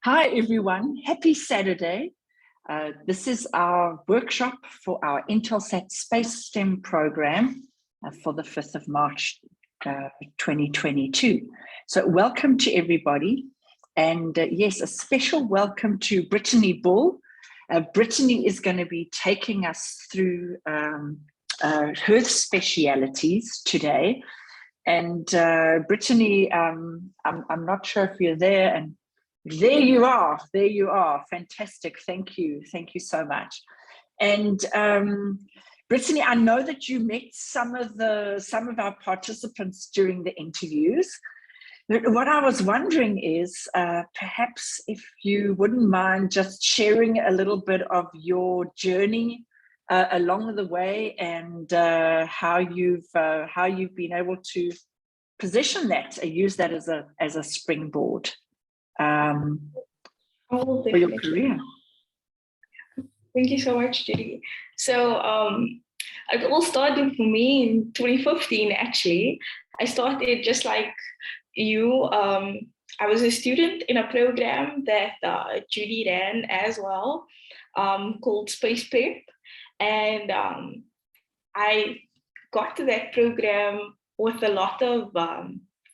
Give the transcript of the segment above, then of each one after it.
Hi, everyone. Happy Saturday. This is our workshop for our Intelsat Space STEM program for the 5th of March 2022. So welcome to everybody. And yes, a special welcome to Brittany Bull. Brittany is going to be taking us through her specialities today. And Brittany, I'm not sure if you're there, and there you are. There you are. Fantastic. Thank you. Thank you so much. And Brittany, I know that you met some of our participants during the interviews. What I was wondering is perhaps if you wouldn't mind just sharing a little bit of your journey along the way and how you've been able to position that, use that as a springboard. For your career. Thank you so much, Judy. So it all started for me in 2015, actually. I started just like you. I was a student in a program that Judy ran as well, called Space Prep. And I got to that program with a lot of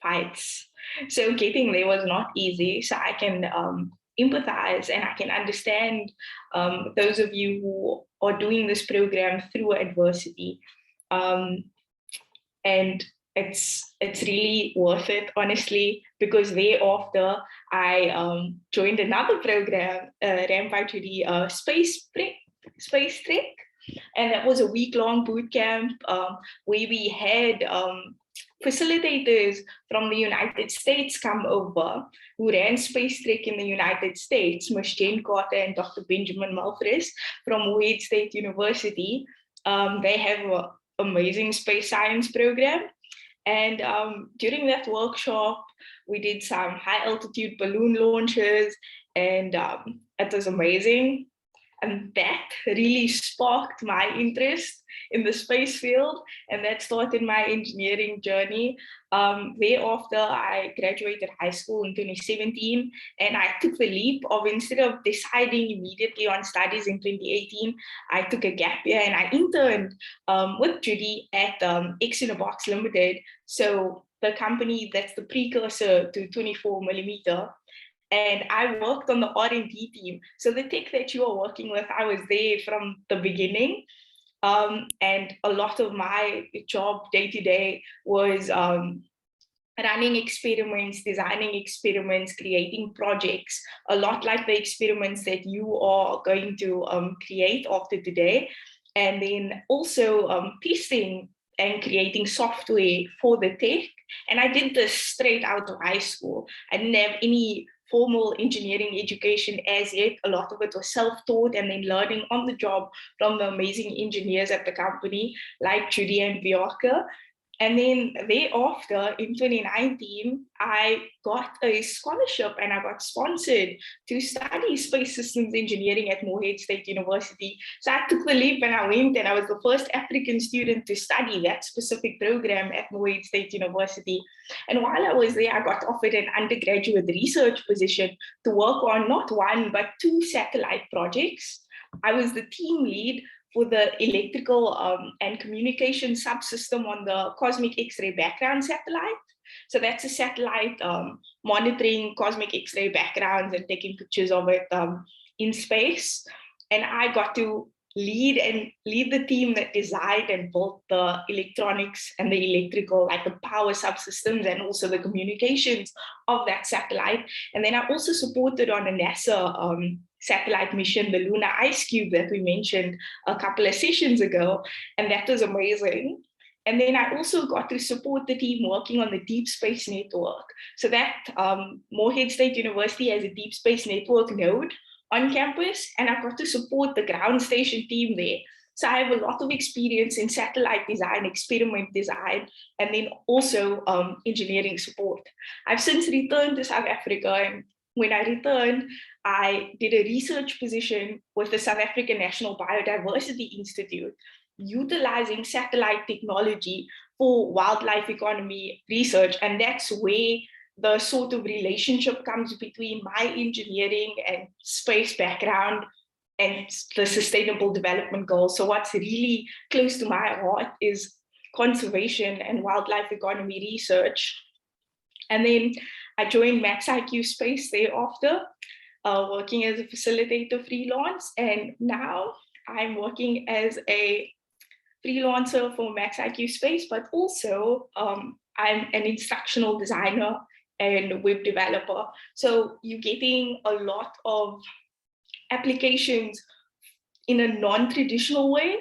fights. So getting there was not easy. So I can empathize and I can understand those of you who are doing this program through adversity. And it's really worth it, honestly, because thereafter I joined another program ran by Judy, Space Trek. And that was a week-long boot camp where we had facilitators from the United States come over who ran Space Trek in the United States, Ms. Jane Carter and Dr. Benjamin Malfris from Wade State University. They have an amazing space science program. And during that workshop, we did some high altitude balloon launches, and it was amazing. And that really sparked my interest in the space field, and that started my engineering journey. Thereafter, I graduated high school in 2017, and I took the leap of, instead of deciding immediately on studies in 2018, I took a gap year and I interned with Judy at X in a Box Limited. So the company that's the precursor to 24 millimeter. And I worked on the R&D team. So the tech that you are working with, I was there from the beginning. And a lot of my job day to day was running experiments, designing experiments, creating projects, a lot like the experiments that you are going to create after today. And then also testing and creating software for the tech. And I did this straight out of high school. I didn't have any formal engineering education as yet. A lot of it was self-taught and then learning on the job from the amazing engineers at the company like Judy and Bianca. And then thereafter, in 2019, I got a scholarship and I got sponsored to study space systems engineering at Morehead State University. So I took the leap and I went, and I was the first African student to study that specific program at Morehead State University. And while I was there, I got offered an undergraduate research position to work on not one, but 2 satellite projects. I was the team lead for the electrical and communication subsystem on the cosmic X-ray background satellite. So that's a satellite monitoring cosmic X-ray backgrounds and taking pictures of it in space. And I got to lead the team that designed and built the electronics and the electrical, like the power subsystems and also the communications of that satellite. And then I also supported on a NASA satellite mission, the Lunar Ice Cube that we mentioned a couple of sessions ago, and that was amazing. And then I also got to support the team working on the Deep Space Network. So that Morehead State University has a Deep Space Network node on campus, and I got to support the ground station team there. So I have a lot of experience in satellite design, experiment design, and then also engineering support. I've since returned to South Africa, and when I returned, I did a research position with the South African National Biodiversity Institute, utilizing satellite technology for wildlife economy research. And that's where the sort of relationship comes between my engineering and space background and the sustainable development goals. So what's really close to my heart is conservation and wildlife economy research. And then I joined Max IQ Space thereafter, working as a facilitator freelance. And now I'm working as a freelancer for Max IQ Space, but also I'm an instructional designer and web developer. So you're getting a lot of applications in a non-traditional way.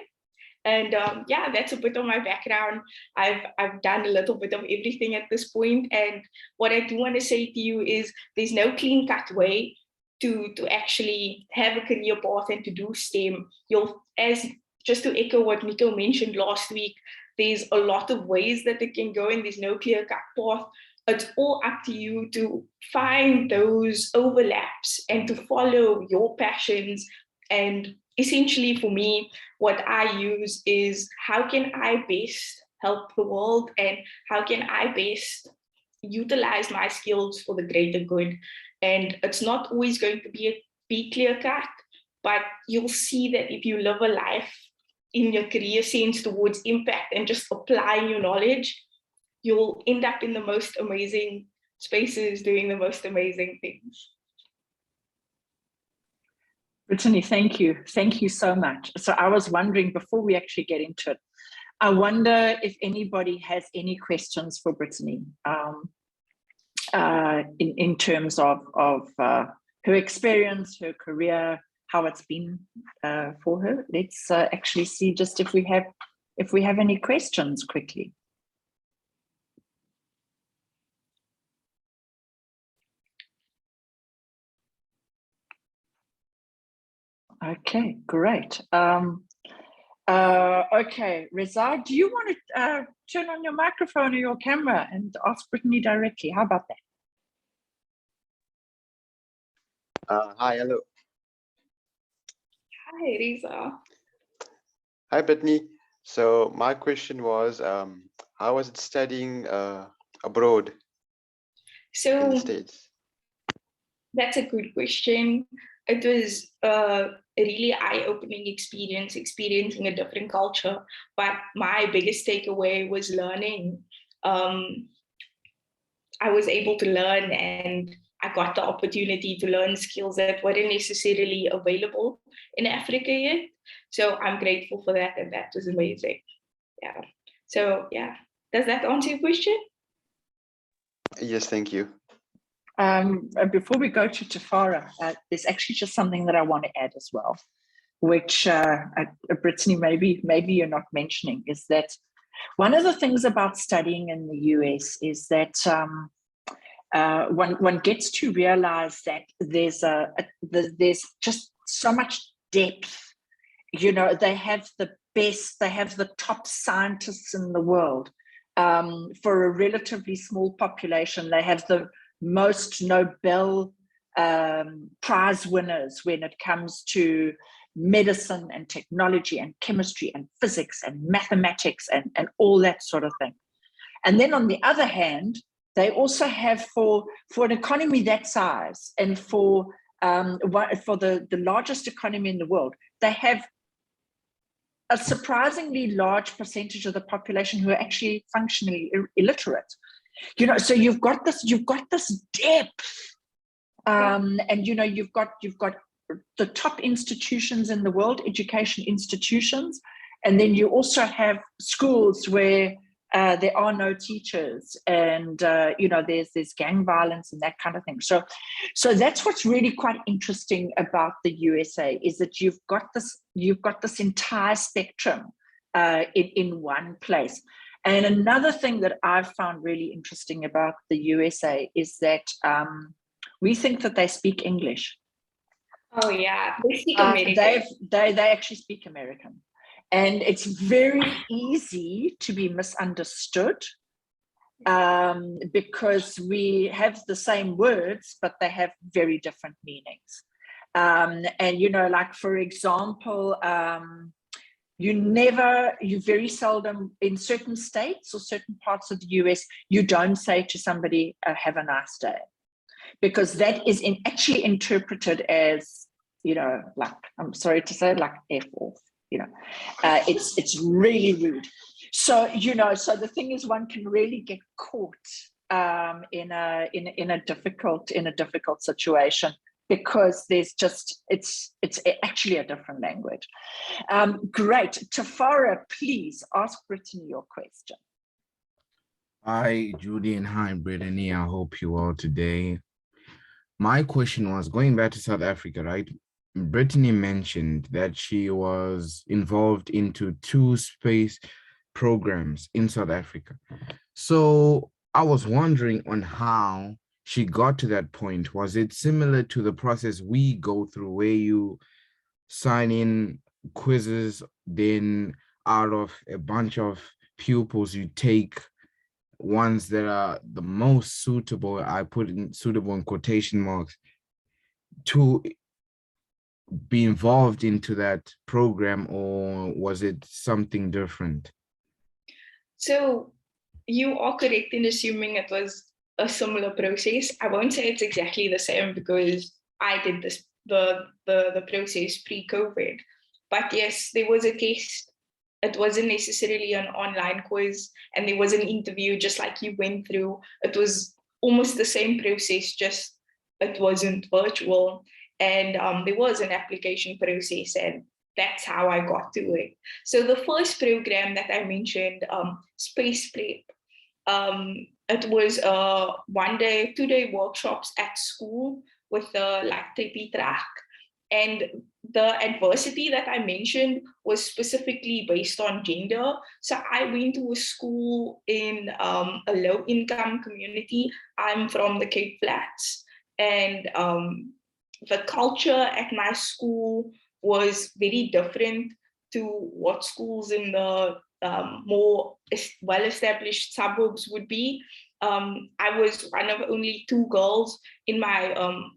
And yeah, that's a bit of my background. I've done a little bit of everything at this point. And what I do want to say to you is there's no clean-cut way to actually have a career path and to do STEM. Just to echo what Nico mentioned last week, there's a lot of ways that it can go and there's no clear-cut path. It's all up to you to find those overlaps and to follow your passions. And essentially for me, what I use is how can I best help the world and how can I best utilize my skills for the greater good. And it's not always going to be clear cut, but you'll see that if you live a life in your career sense towards impact and just applying your knowledge, you'll end up in the most amazing spaces doing the most amazing things. Brittany, thank you. Thank you so much. So I was wondering, before we actually get into it, I wonder if anybody has any questions for Brittany in terms of her experience, her career, how it's been for her. Let's actually see just if we have any questions quickly. Okay, great. Okay, Reza, do you want to turn on your microphone or your camera and ask Brittany directly? How about that? Hi, hello. Hi, Reza. Hi, Brittany. So my question was, how was it studying abroad in the States? That's a good question. It was a really eye-opening experience, experiencing a different culture. But my biggest takeaway was learning. I was able to learn and I got the opportunity to learn skills that weren't necessarily available in Africa yet. So I'm grateful for that, and that was amazing. Yeah. So yeah, does that answer your question? Yes, thank you. Before we go to Tafara, there's actually just something that I want to add as well, which Brittany, maybe you're not mentioning, is that one of the things about studying in the US is that one gets to realize that there's just so much depth. You know, they have the top scientists in the world. For a relatively small population, they have the most Nobel Prize winners when it comes to medicine and technology and chemistry and physics and mathematics and all that sort of thing. And then on the other hand, they also have for an economy that size and for the largest economy in the world, they have a surprisingly large percentage of the population who are actually functionally illiterate. You know, so you've got this depth, and you know you've got the top institutions in the world, education institutions, and then you also have schools where there are no teachers, and you know there's gang violence and that kind of thing. So that's what's really quite interesting about the USA, is that you've got this entire spectrum in one place. And another thing that I've found really interesting about the USA is that we think that they speak English. Oh yeah, they speak American. They actually speak American, and it's very easy to be misunderstood because we have the same words, but they have very different meanings. And you know, like for example. you very seldom, in certain states or certain parts of the US, you don't say to somebody, have a nice day, because that is actually interpreted as, like, I'm sorry to say, like F off, it's really rude. So, so the thing is, one can really get caught in a difficult situation, because there's just, it's actually a different language. Great. Tafara, please ask Brittany your question. Hi, Judy, and hi, Brittany. I hope you're well today. My question was, going back to South Africa, right? Brittany mentioned that she was involved into 2 space programs in South Africa. So I was wondering on how she got to that point. Was it similar to the process we go through, where you sign in quizzes, then out of a bunch of pupils, you take ones that are the most suitable, I put in suitable in quotation marks, to be involved into that program, or was it something different? So you are correct in assuming it was a similar process. I won't say it's exactly the same, because I did the process pre-COVID. But yes, there was a test. It wasn't necessarily an online quiz, and there was an interview just like you went through. It was almost the same process, just it wasn't virtual. And there was an application process, and that's how I got to it. So the first program that I mentioned, Space Prep, it was 1-day, 2-day workshops at school with the like trippy track. And the adversity that I mentioned was specifically based on gender. So I went to a school in a low-income community. I'm from the Cape Flats, and the culture at my school was very different to what schools in the more well-established suburbs would be. I was one of only 2 girls in my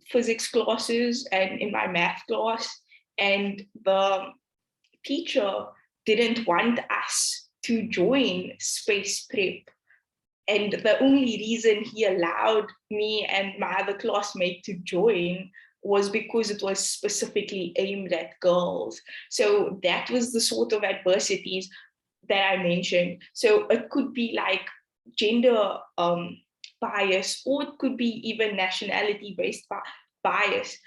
physics classes and in my math class, and the teacher didn't want us to join Space Prep. And the only reason he allowed me and my other classmate to join was because it was specifically aimed at girls. So that was the sort of adversities that I mentioned. So it could be like gender bias, or it could be even nationality-based bias.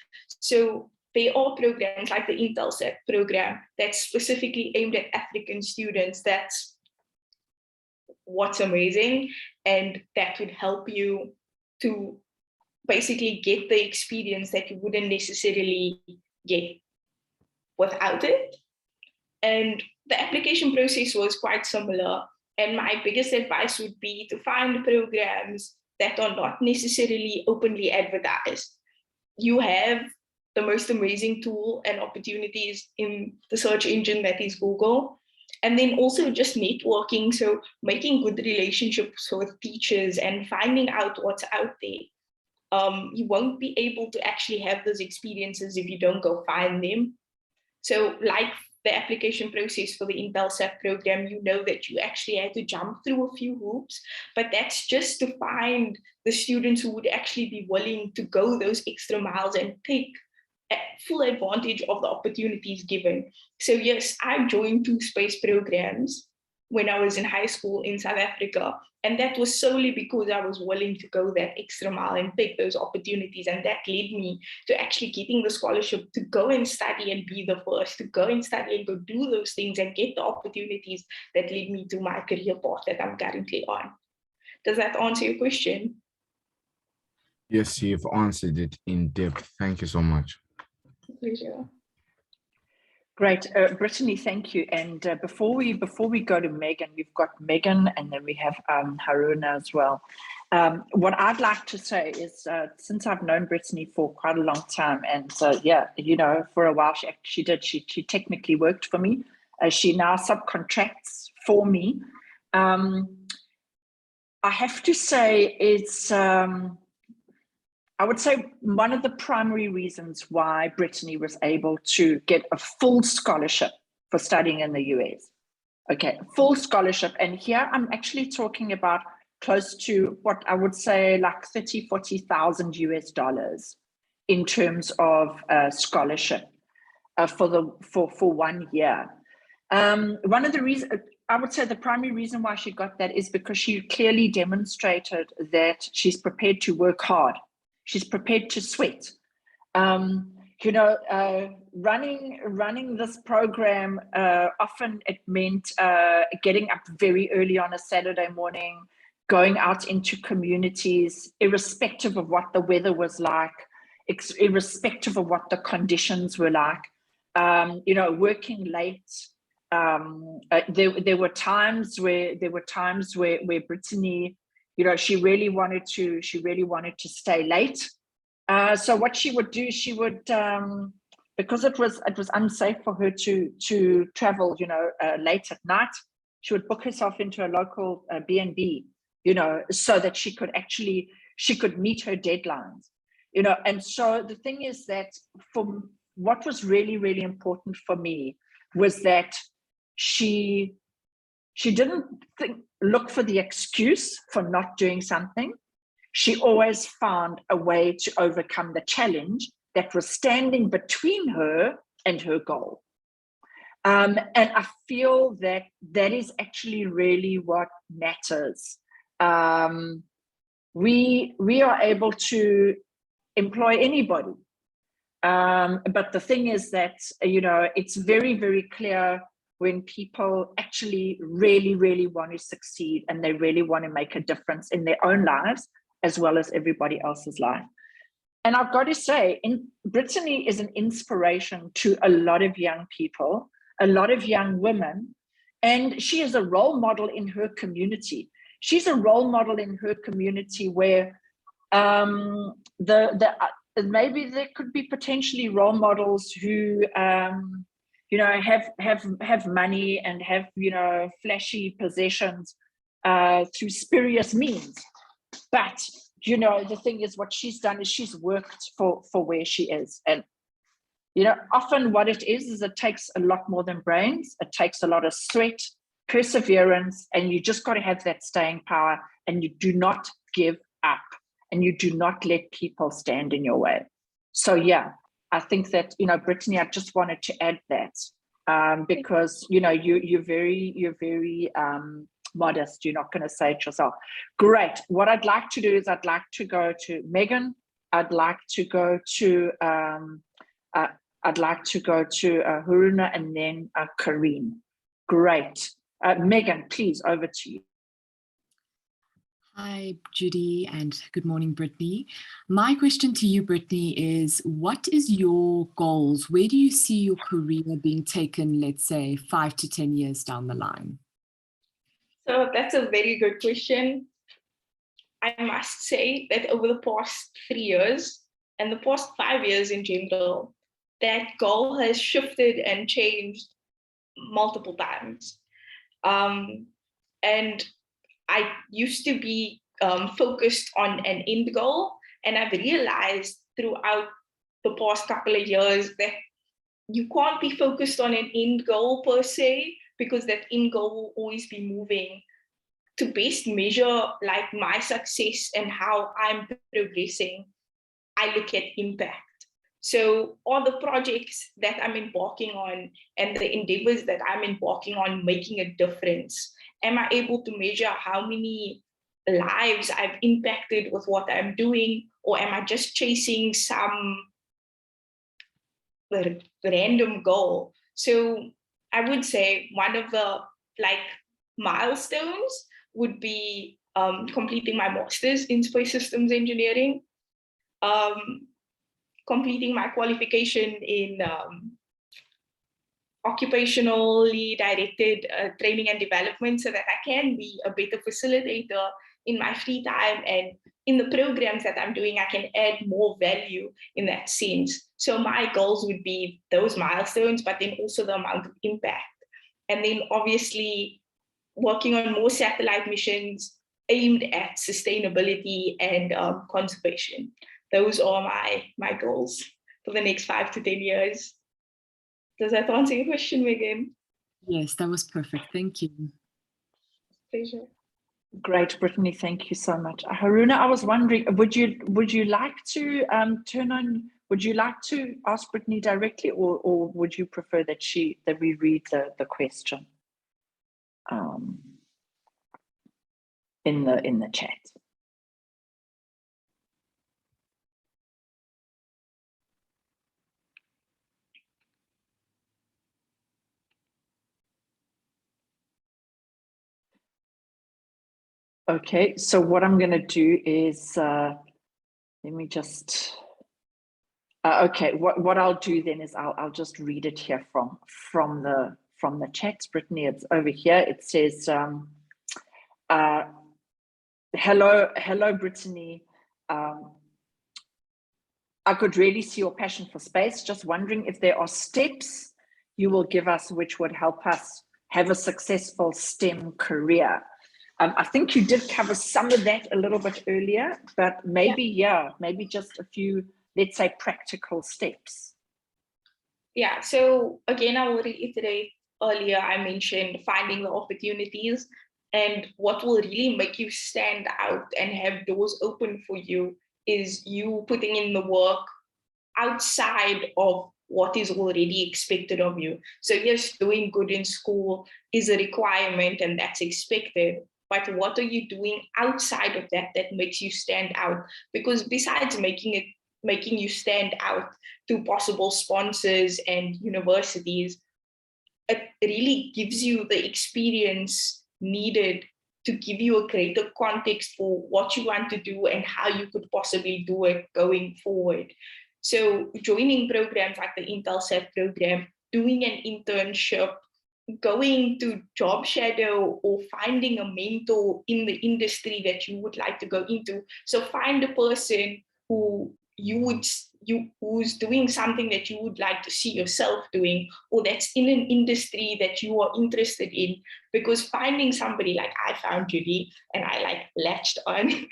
So there are programs like the Intelsat program that's specifically aimed at African students. That's what's amazing, and that would help you to basically get the experience that you wouldn't necessarily get without it. And the application process was quite similar. And my biggest advice would be to find programs that are not necessarily openly advertised. You have the most amazing tool and opportunities in the search engine that is Google. And then also just networking, so making good relationships with teachers and finding out what's out there. You won't be able to actually have those experiences if you don't go find them. So like the application process for the Intelsat program, you know that you actually had to jump through a few hoops, but that's just to find the students who would actually be willing to go those extra miles and take full advantage of the opportunities given. So yes, I joined 2 space programs when I was in high school in South Africa. And that was solely because I was willing to go that extra mile and take those opportunities. And that led me to actually getting the scholarship to go and study and be the first, to go and study and go do those things and get the opportunities that led me to my career path that I'm currently on. Does that answer your question? Yes, you've answered it in depth. Thank you so much. Pleasure. Great, Brittany, thank you. And before we go to Megan, we've got Megan, and then we have Haruna as well. What I'd like to say is, since I've known Brittany for quite a long time, and yeah, you know, for a while she technically worked for me. She now subcontracts for me. I have to say it's. I would say one of the primary reasons why Brittany was able to get a full scholarship for studying in the US. Okay, full scholarship. And here I'm actually talking about close to what I would say like 30, 40,000 US dollars in terms of scholarship for 1 year. One of the reasons, I would say the primary reason why she got that is because she clearly demonstrated that she's prepared to work hard. She's prepared to sweat. You know, running this program, often it meant getting up very early on a Saturday morning, going out into communities, irrespective of what the weather was like, irrespective of what the conditions were like, you know, working late. There were times where Brittany, you know, she really wanted to stay late. So what she would do, she would, because it was unsafe for her to travel, you know, late at night, she would book herself into a local B&B, you know, so that she could meet her deadlines, you know. And so the thing is that for what was really, really important for me was that she didn't look for the excuse for not doing something. She always found a way to overcome the challenge that was standing between her and her goal. And I feel that that is actually really what matters. We are able to employ anybody. But the thing is that, you know, it's very, very clear when people actually really, really want to succeed and they really want to make a difference in their own lives, as well as everybody else's life. And I've got to say, Brittany is an inspiration to a lot of young people, a lot of young women, and she is a role model in her community. She's a role model in her community where maybe there could be potentially role models who you know, have money and have, you know, flashy possessions through spurious means. But, you know, the thing is, what she's done is she's worked for where she is. And, you know, often what it is it takes a lot more than brains. It takes a lot of sweat, perseverance, and you just got to have that staying power, and you do not give up, and you do not let people stand in your way. So, yeah, I think that, you know, Brittany, I just wanted to add that because, you know, you're very modest. You're not going to say it yourself. Great. What I'd like to do is I'd like to go to Megan. I'd like to go to Haruna, and then Karine. Great. Megan, please, over to you. Hi, Judy, and good morning, Brittany. My question to you, Brittany, is what is your goals? Where do you see your career being taken, let's say, 5 to 10 years down the line? So that's a very good question. I must say that over the past 3 years and the past 5 years in general, that goal has shifted and changed multiple times. And I used to be focused on an end goal, and I've realized throughout the past couple of years that you can't be focused on an end goal per se, because that end goal will always be moving. To best measure like my success and how I'm progressing, I look at impact. So all the projects that I'm embarking on and the endeavors that I'm embarking on making a difference, am I able to measure how many lives I've impacted with what I'm doing, or am I just chasing some random goal? So I would say one of the milestones would be completing my master's in space systems engineering, completing my qualification in occupationally directed training and development, so that I can be a better facilitator in my free time, and in the programs that I'm doing, I can add more value in that sense. So my goals would be those milestones, but then also the amount of impact. And then obviously working on more satellite missions aimed at sustainability and conservation. Those are my goals for the next 5 to 10 years. Does that answer your question, Megan? Yes, that was perfect. Thank you. Pleasure. Great, Brittany. Thank you so much. Haruna, I was wondering, would you like to would you like to ask Brittany directly, or would you prefer that we read the question in the chat? Okay, so what I'm going to do is let me just. Okay, what I'll do then is I'll just read it here from the chat. Brittany, it's over here. It says, hello, Brittany. I could really see your passion for space. Just wondering if there are steps you will give us which would help us have a successful STEM career. I think you did cover some of that a little bit earlier, but maybe just a few, let's say, practical steps. Yeah, so again, I will reiterate earlier, I mentioned finding the opportunities, and what will really make you stand out and have doors open for you is you putting in the work outside of what is already expected of you. So yes, doing good in school is a requirement and that's expected, but what are you doing outside of that that makes you stand out? Because besides making you stand out to possible sponsors and universities, it really gives you the experience needed to give you a greater context for what you want to do and how you could possibly do it going forward. So joining programs like the Intelsat program, doing an internship, going to job shadow, or finding a mentor in the industry that you would like to go into. So find a person who who's doing something that you would like to see yourself doing, or that's in an industry that you are interested in. Because finding somebody like I found Judy and I latched on,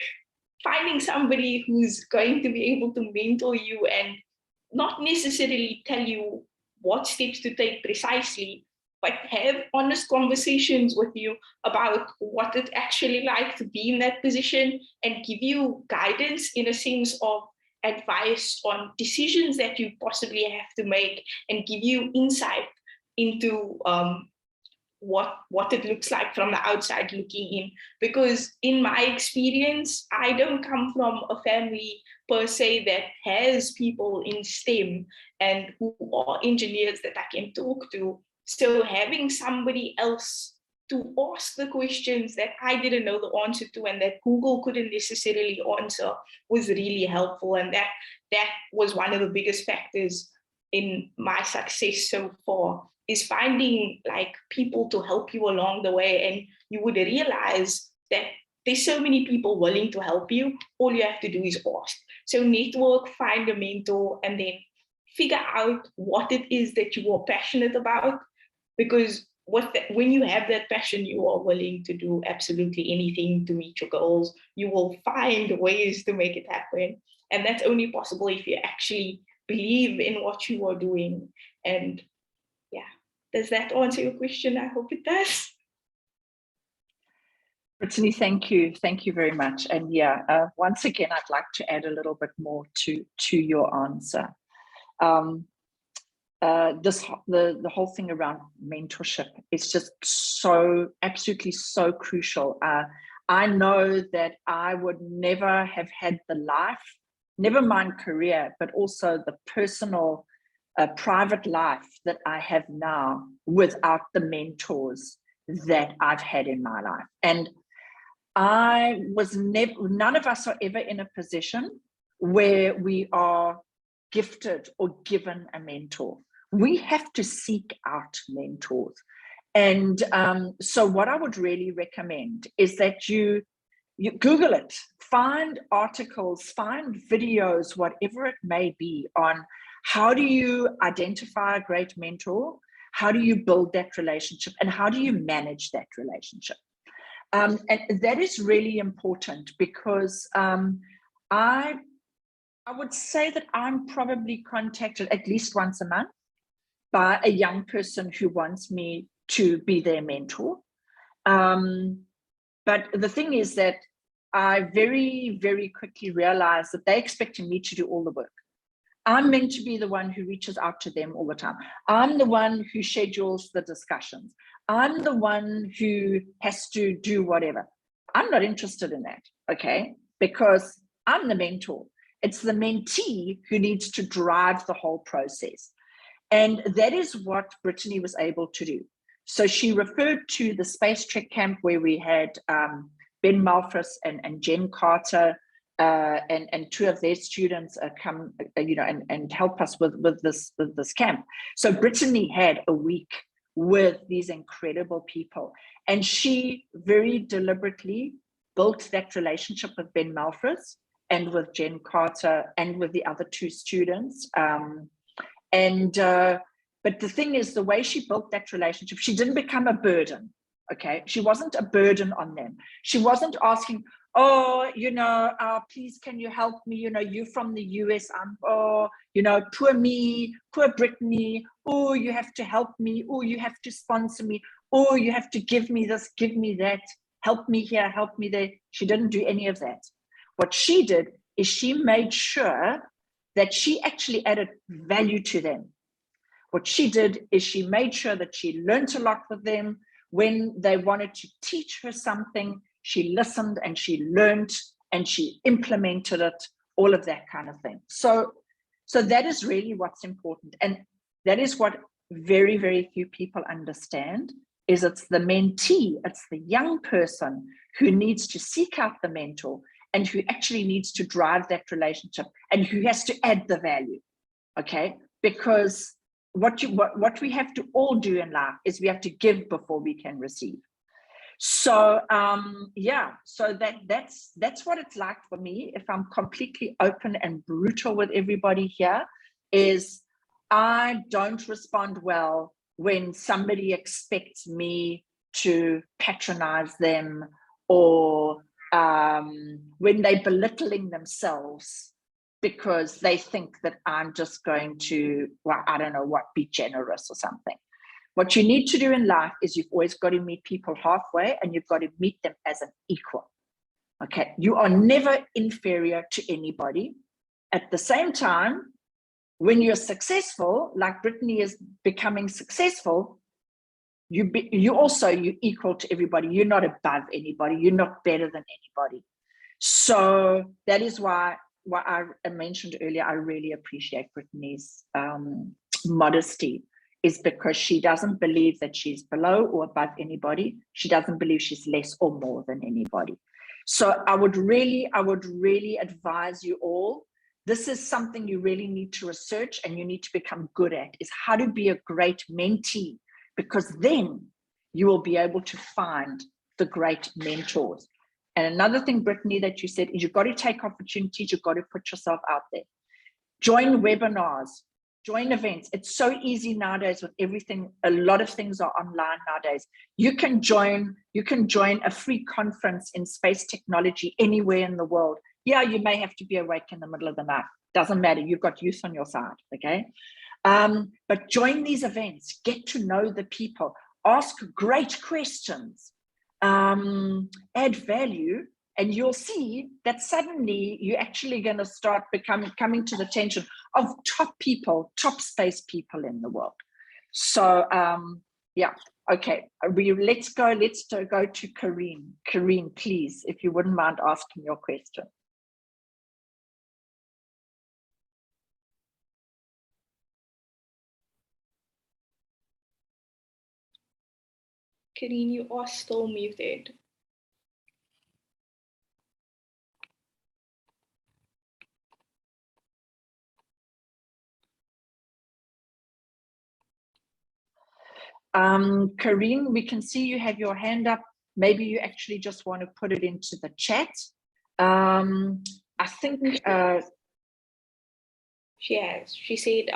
finding somebody who's going to be able to mentor you and not necessarily tell you what steps to take precisely, but have honest conversations with you about what it's actually like to be in that position and give you guidance in a sense of advice on decisions that you possibly have to make and give you insight into what it looks like from the outside looking in. Because in my experience, I don't come from a family per se that has people in STEM and who are engineers that I can talk to. So having somebody else to ask the questions that I didn't know the answer to and that Google couldn't necessarily answer was really helpful. And that was one of the biggest factors in my success so far, is finding people to help you along the way. And you would realize that there's so many people willing to help you. All you have to do is ask. So network, find a mentor, and then figure out what it is that you are passionate about. Because when you have that passion, you are willing to do absolutely anything to meet your goals. You will find ways to make it happen. And that's only possible if you actually believe in what you are doing. And yeah, does that answer your question? I hope it does. Brittany, thank you. Thank you very much. And once again, I'd like to add a little bit more to your answer. The whole thing around mentorship is just absolutely so crucial. I know that I would never have had the life, never mind career, but also the personal, private life that I have now without the mentors that I've had in my life. And none of us are ever in a position where we are gifted or given a mentor. We have to seek out mentors. And so what I would really recommend is that you Google it, find articles, find videos, whatever it may be, on how do you identify a great mentor, how do you build that relationship, and how do you manage that relationship. And that is really important, because I would say that I'm probably contacted at least once a month by a young person who wants me to be their mentor. But the thing is that I very, very quickly realized that they expected me to do all the work. I'm meant to be the one who reaches out to them all the time. I'm the one who schedules the discussions. I'm the one who has to do whatever. I'm not interested in that, okay? Because I'm the mentor. It's the mentee who needs to drive the whole process. And that is what Brittany was able to do. So she referred to the Space Trek camp where we had Ben Malfris and Jen Carter and two of their students come, and help us with this camp. So Brittany had a week with these incredible people, and she very deliberately built that relationship with Ben Malfris and with Jen Carter and with the other two students. But the thing is, the way she built that relationship, she didn't become a burden. Okay, she wasn't a burden on them. She wasn't asking, oh, please, can you help me? You're from the US. Poor me, poor Brittany. Oh, you have to help me. Oh, you have to sponsor me. Oh, you have to give me this, give me that. Help me here, help me there. She didn't do any of that. What she did is she made sure that she actually added value to them. What she did is she made sure that she learned a lot with them. When they wanted to teach her something, she listened and she learned and she implemented it, all of that kind of thing. So that is really what's important. And that is what very, very few people understand, is it's the mentee, it's the young person who needs to seek out the mentor and who actually needs to drive that relationship and who has to add the value, okay? Because what we have to all do in life is we have to give before we can receive. So so that's what it's like for me. If I'm completely open and brutal with everybody here, is I don't respond well when somebody expects me to patronize them, or when they're belittling themselves because they think that I'm just going to, be generous or something. What you need to do in life is you've always got to meet people halfway, and you've got to meet them as an equal. Okay, you are never inferior to anybody. At the same time, when you're successful, like Brittany is becoming successful, you're equal to everybody. You're not above anybody. You're not better than anybody. So that is why I mentioned earlier, I really appreciate Brittany's modesty, is because she doesn't believe that she's below or above anybody. She doesn't believe she's less or more than anybody. So I would really advise you all, this is something you really need to research and you need to become good at, is how to be a great mentee, because then you will be able to find the great mentors. And another thing, Brittany, that you said is you've got to take opportunities, you've got to put yourself out there. Join webinars, join events. It's so easy nowadays with everything. A lot of things are online nowadays. You can join a free conference in space technology anywhere in the world. Yeah, you may have to be awake in the middle of the night. Doesn't matter, you've got youth on your side, okay? But join these events, get to know the people, ask great questions, add value, and you'll see that suddenly you're actually going to start coming to the attention of top people, top space people in the world. So okay, let's go to Karine. Karine, please, if you wouldn't mind asking your question. Karine, you are still muted. Karine, we can see you have your hand up. Maybe you actually just want to put it into the chat. I think she has. She said,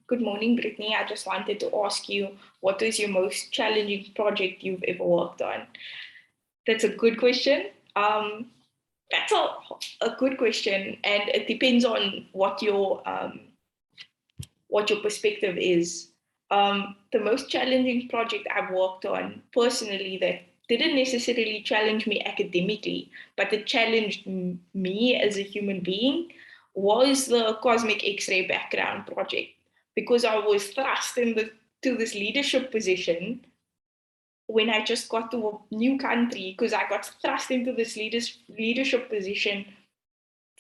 good morning, Brittany. I just wanted to ask you, what is your most challenging project you've ever worked on? That's a good question. That's a good question, and it depends on what your perspective is. The most challenging project I've worked on personally that didn't necessarily challenge me academically, but it challenged me as a human being was the Cosmic X-ray Background project, because I was thrust to this leadership position when I just got to a new country, because I got thrust into this leadership position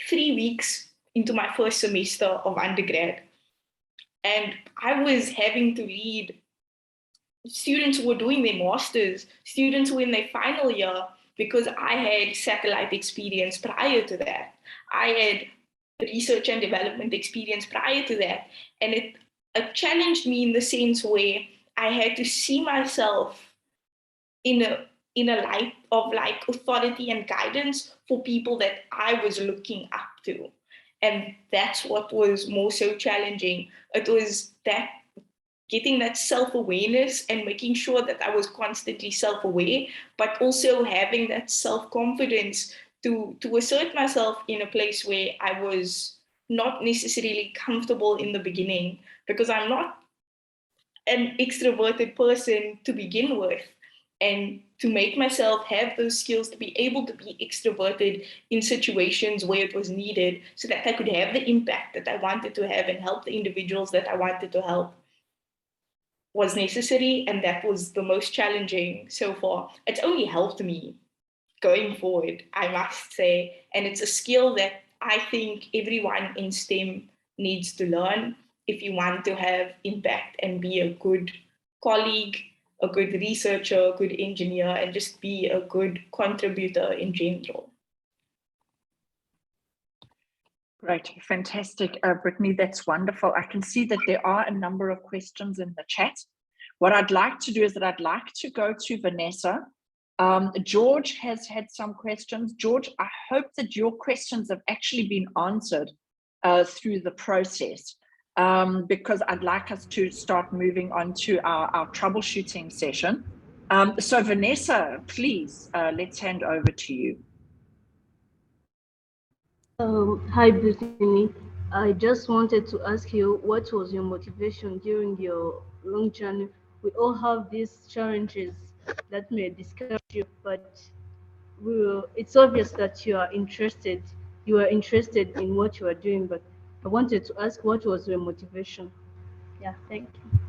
3 weeks into my first semester of undergrad. And I was having to lead students who were doing their masters, students who were in their final year, because I had satellite experience prior to that. I had research and development experience prior to that. And it challenged me in the sense where I had to see myself in a light of like authority and guidance for people that I was looking up to. And that's what was more so challenging. It was that getting that self-awareness and making sure that I was constantly self-aware, but also having that self-confidence to assert myself in a place where I was not necessarily comfortable in the beginning, because I'm not an extroverted person to begin with. And to make myself have those skills to be able to be extroverted in situations where it was needed so that I could have the impact that I wanted to have and help the individuals that I wanted to help was necessary, and that was the most challenging so far. It's only helped me going forward, I must say, and it's a skill that I think everyone in STEM needs to learn if you want to have impact and be a good colleague, a good researcher, a good engineer, and just be a good contributor in general. Great, fantastic, Brittany, that's wonderful. I can see that there are a number of questions in the chat. What I'd like to do is that I'd like to go to Vanessa. George has had some questions. George, I hope that your questions have actually been answered through the process, because I'd like us to start moving on to our troubleshooting session. So Vanessa, please, let's hand over to you. Hi, Brittany. I just wanted to ask you, what was your motivation during your long journey? We all have these challenges that may discourage you, but it's obvious that you are interested. You are interested in what you are doing, but I wanted to ask, what was your motivation? Yeah, thank you.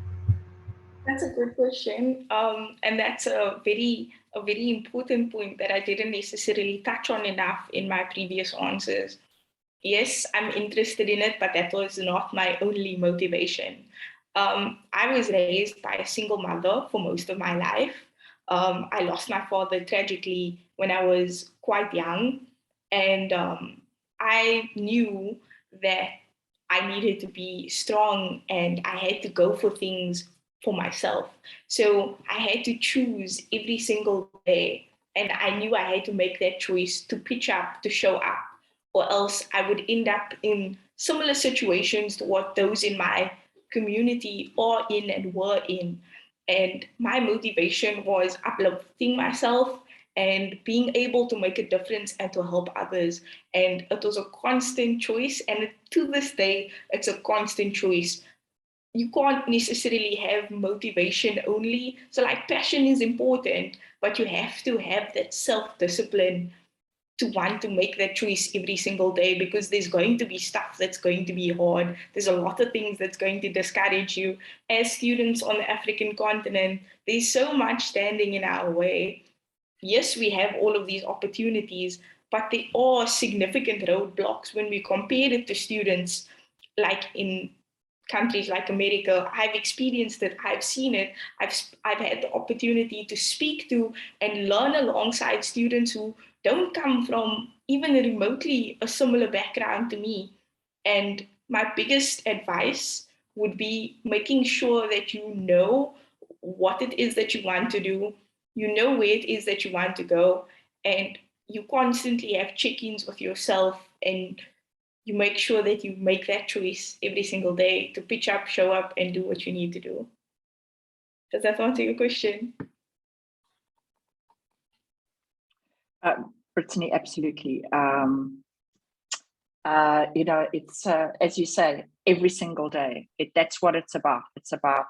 That's a good question, and that's a very important point that I didn't necessarily touch on enough in my previous answers. Yes, I'm interested in it, but that was not my only motivation. I was raised by a single mother for most of my life. I lost my father tragically when I was quite young, and I knew that I needed to be strong and I had to go for things for myself. So I had to choose every single day, and I knew I had to make that choice to pitch up, to show up, or else I would end up in similar situations to what those in my community are in and were in. And my motivation was uplifting myself and being able to make a difference and to help others. And it was a constant choice. And to this day, it's a constant choice. You can't necessarily have motivation only. So, like, passion is important, but you have to have that self-discipline to want to make that choice every single day, because there's going to be stuff that's going to be hard. There's a lot of things that's going to discourage you. As students on the African continent, there's so much standing in our way. Yes, we have all of these opportunities, but there are significant roadblocks when we compare it to students like in countries like America. I've experienced it, I've seen it, I've had the opportunity to speak to and learn alongside students who don't come from even remotely a similar background to me. And my biggest advice would be making sure that you know what it is that you want to do, you know where it is that you want to go, and you constantly have check-ins with yourself, and you make sure that you make that choice every single day to pitch up, show up, and do what you need to do. Does that answer your question? Brittany, absolutely. You know, it's as you say, every single day. That's what it's about. It's about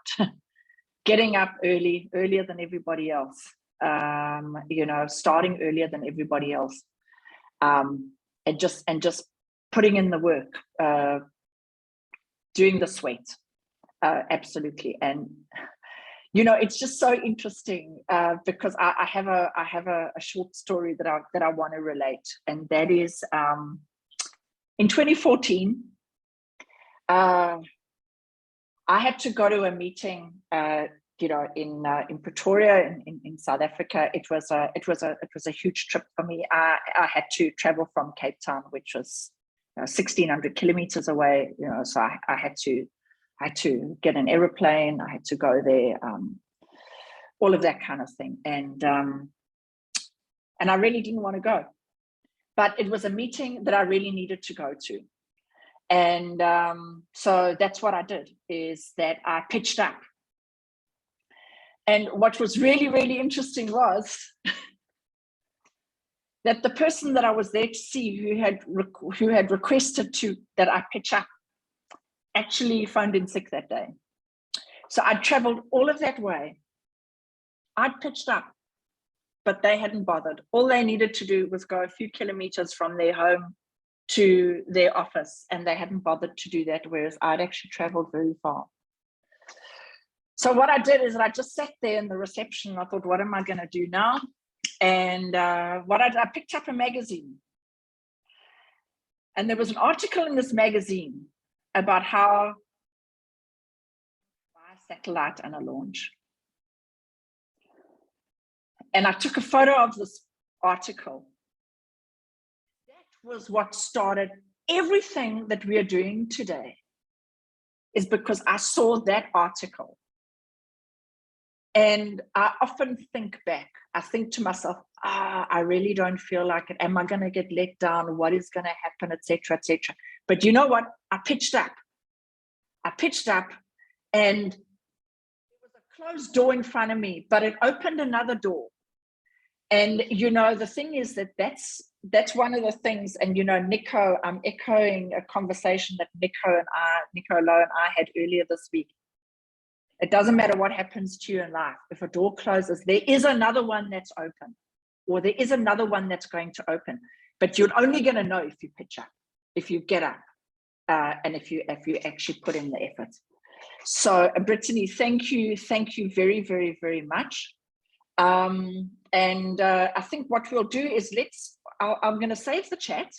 getting up early, earlier than everybody else. You know, starting earlier than everybody else, and just putting in the work, doing the sweat, absolutely. And you know, it's just so interesting because I have a short story that I want to relate, and that is in 2014. I had to go to a meeting, you know, in Pretoria, in South Africa. It was a huge trip for me. I had to travel from Cape Town, which was 1,600 kilometers away. You know, so I had to get an aeroplane. I had to go there, all of that kind of thing, and I really didn't want to go, but it was a meeting that I really needed to go to. And so that's what I did, is that I pitched up. And what was really, really interesting was that the person that I was there to see, who had requested that I pitch up, actually phoned in sick that day. So I traveled all of that way. I'd pitched up, but they hadn't bothered. All they needed to do was go a few kilometers from their home to their office, and they hadn't bothered to do that, whereas I'd actually traveled very far. So what I did is I just sat there in the reception. I thought, what am I going to do now? And what I did, I picked up a magazine, and there was an article in this magazine about how fly a satellite and a launch. And I took a photo of this article. That was what started everything that we are doing today, is because I saw that article. And I often think back, I think to myself, I really don't feel like it. Am I going to get let down? What is going to happen, etc., etc. But you know what? I pitched up, and there was a closed door in front of me, but it opened another door. And, you know, the thing is that's one of the things, and, you know, Nico, I'm echoing a conversation that Nico Lowe and I had earlier this week. It doesn't matter what happens to you in life. If a door closes, there is another one that's open, or there is another one that's going to open. But you're only going to know if you pitch up, if you get up, and if you actually put in the effort. So, Brittany, thank you very, very, very much. And I think what we'll do is I'm going to save the chat,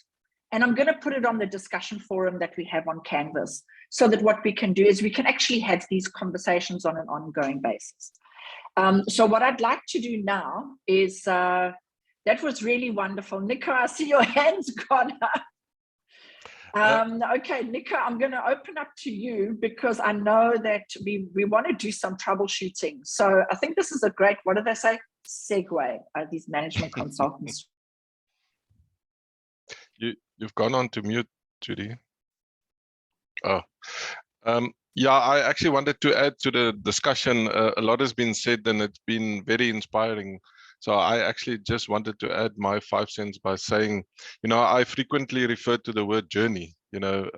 and I'm going to put it on the discussion forum that we have on Canvas, so that what we can do is we can actually have these conversations on an ongoing basis. So what I'd like to do now is, that was really wonderful. Nico, I see your hands gone up. Okay, Nico, I'm going to open up to you, because I know that we want to do some troubleshooting. So I think this is a great, what do they say? Segue, these management consultants. You've gone on to mute, Judy. Oh, yeah, I actually wanted to add to the discussion. A lot has been said, and it's been very inspiring. So I actually just wanted to add my 5 cents by saying, you know, I frequently refer to the word journey. You know,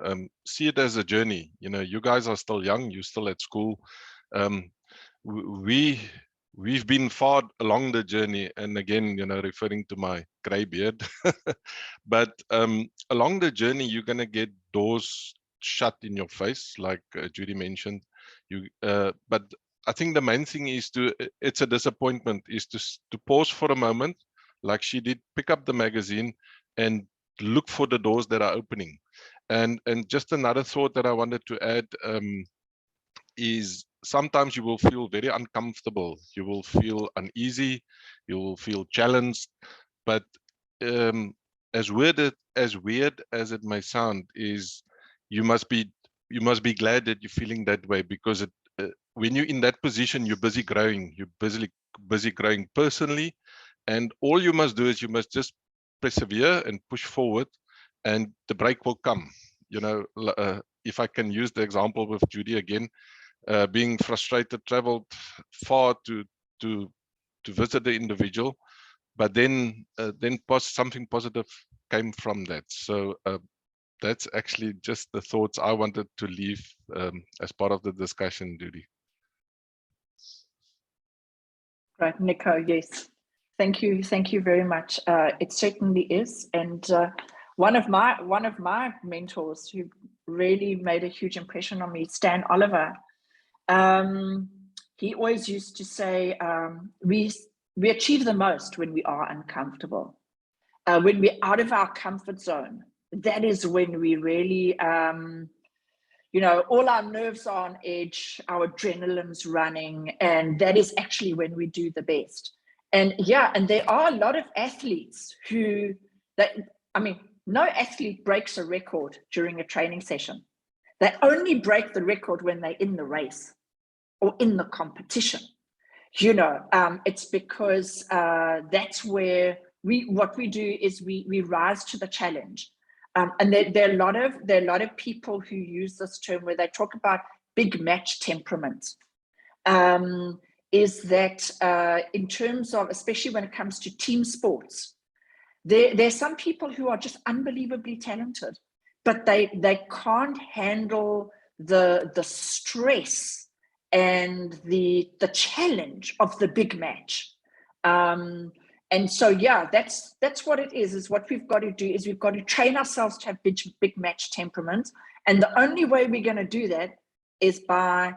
see it as a journey. You know, you guys are still young, you're still at school. We've been far along the journey, and again, you know, referring to my gray beard. But along the journey, you're going to get doors shut in your face, like Judy mentioned. But I think the main thing is it's a disappointment, is to pause for a moment, like she did, pick up the magazine and look for the doors that are opening. And just another thought that I wanted to add is, sometimes you will feel very uncomfortable, you will feel uneasy, you will feel challenged, but as weird as it may sound, is you must be glad that you're feeling that way, because when you're in that position, you're busy growing, you're busy growing personally, and all you must do is you must just persevere and push forward, and the break will come. You know, if I can use the example with Judy again, being frustrated, traveled far to visit the individual, but then something positive came from that. So that's actually just the thoughts I wanted to leave as part of the discussion, Judy. Right, Nico, yes. Thank you very much. It certainly is. And one of my mentors who really made a huge impression on me, Stan Oliver, he always used to say, we achieve the most when we are uncomfortable. When we're out of our comfort zone, that is when we really, you know, all our nerves are on edge, our adrenaline's running, and that is actually when we do the best. And yeah, and there are a lot of athletes who, I mean, no athlete breaks a record during a training session. They only break the record when they're in the race or in the competition. You know, it's because that's where what we do is we rise to the challenge. And there are a lot of people who use this term where they talk about big match temperament. Is that in terms of, especially when it comes to team sports, there's some people who are just unbelievably talented, but they can't handle the stress and the challenge of the big match. And so, yeah, that's what it is what we've got to do is we've got to train ourselves to have big match temperament. And the only way we're going to do that is by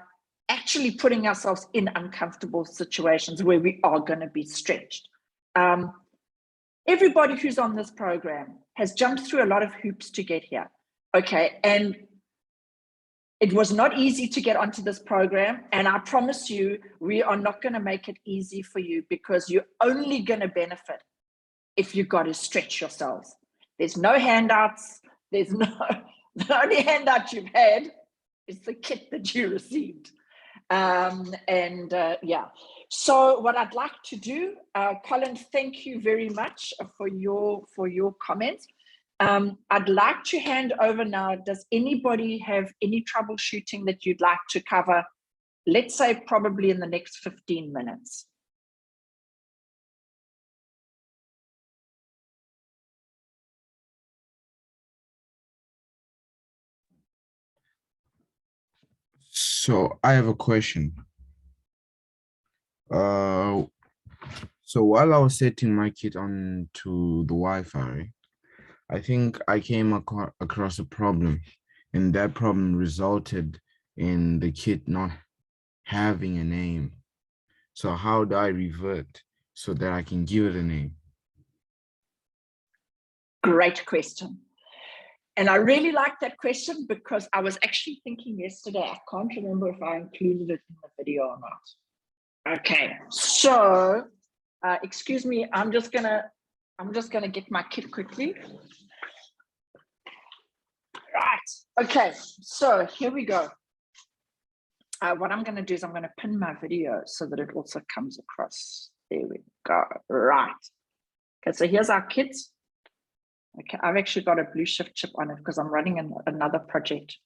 actually putting ourselves in uncomfortable situations where we are going to be stretched. Everybody who's on this program has jumped through a lot of hoops to get here. Okay, and it was not easy to get onto this program, and I promise you, we are not going to make it easy for you because you're only going to benefit if you've got to stretch yourselves. There's no handouts. There's the only handout you've had is the kit that you received. Yeah. So what I'd like to do, Colin, thank you very much for your comments. I'd like to hand over now. Does anybody have any troubleshooting that you'd like to cover? Let's say probably in the next 15 minutes. So I have a question. So while I was setting my kit on to the Wi-Fi, I think I came across a problem, and that problem resulted in the kit not having a name. So how do I revert so that I can give it a name? Great question. And I really like that question because I was actually thinking yesterday, I can't remember if I included it in the video or not. Okay, so excuse me, I'm just gonna get my kit quickly. Right, okay, so here we go. What I'm gonna do is I'm gonna pin my video so that it also comes across. There we go, right. Okay, so here's our kit. Okay, I've actually got a blue shift chip on it because I'm running another project.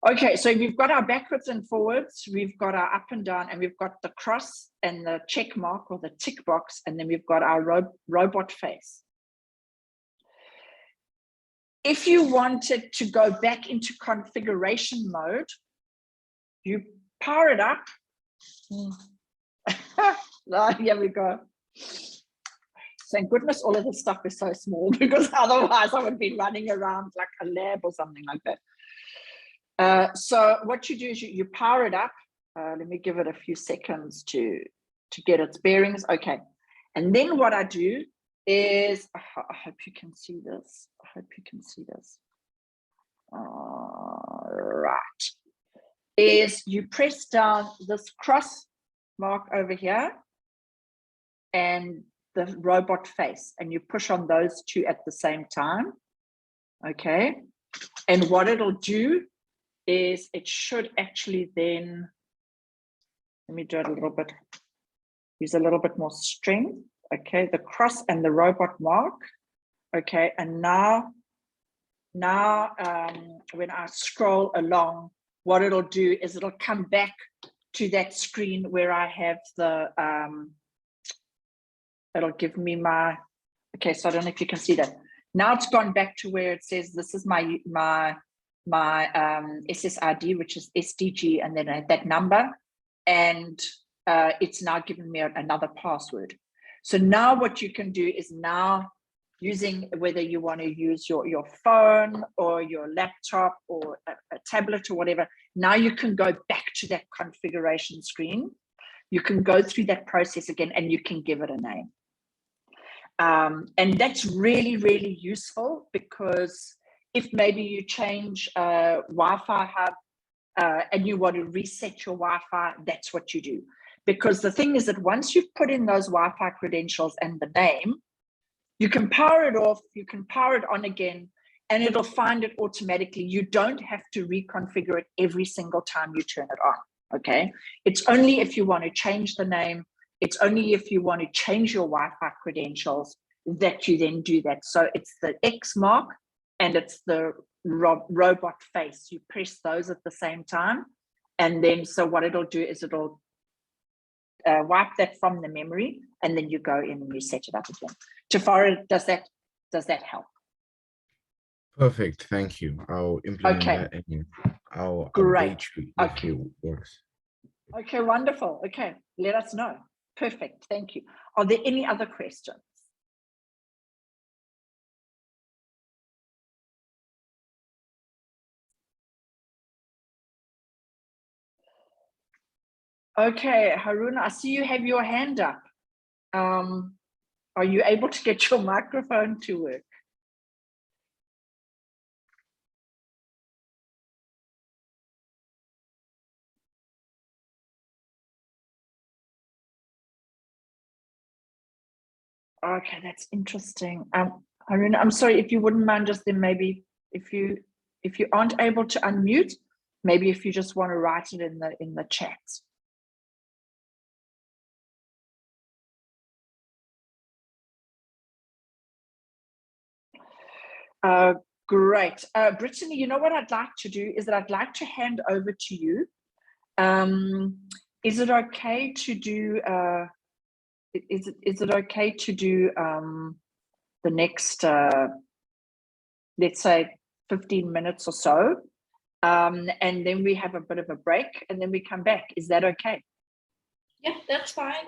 Okay, so we've got our backwards and forwards, we've got our up and down, and we've got the cross and the check mark or the tick box, and then we've got our robot face. If you wanted to go back into configuration mode, you power it up. Here we go. Thank goodness all of this stuff is so small because otherwise I would be running around like a lab or something like that. So what you do is you power it up. Let me give it a few seconds to get its bearings. Okay. And then what I do is, I hope you can see this. I hope you can see this. Right. Is you press down this cross mark over here and the robot face, and you push on those two at the same time. Okay. And what it'll do is it should actually then, let me do it a little bit, use a little bit more strength. Okay, the cross and the robot mark. Okay, and now when I scroll along, what it'll do is it'll come back to that screen where I have the, it'll give me my, okay, so I don't know if you can see that. Now it's gone back to where it says, this is my SSID, which is SDG, and then that number. And it's now given me another password. So now what you can do is now using, whether you want to use your phone or your laptop or a tablet or whatever, now you can go back to that configuration screen. You can go through that process again and you can give it a name. And that's really, really useful, because if maybe you change Wi-Fi hub and you want to reset your Wi-Fi, that's what you do. Because the thing is that once you've put in those Wi-Fi credentials and the name, you can power it off, you can power it on again, and it'll find it automatically. You don't have to reconfigure it every single time you turn it on, okay? It's only if you want to change the name, it's only if you want to change your Wi-Fi credentials that you then do that. So it's the X mark and it's the robot face. You press those at the same time. And then, so what it'll do is it'll wipe that from the memory, and then you go in and you set it up again. Tafara, does that help? Perfect, thank you. I'll implement that and I'll update you if it works. Okay, wonderful. Okay, let us know. Perfect, thank you. Are there any other questions? Okay, Haruna, I see you have your hand up. Are you able to get your microphone to work? Okay, that's interesting. Haruna, I'm sorry, if you wouldn't mind, just then maybe if you aren't able to unmute, maybe if you just want to write it in the chat. Great. Brittany, you know what I'd like to do is that I'd like to hand over to you. Is it okay to do is it okay to do the next let's say 15 minutes or so, and then we have a bit of a break and then we come back? Is that okay? Yeah, that's fine.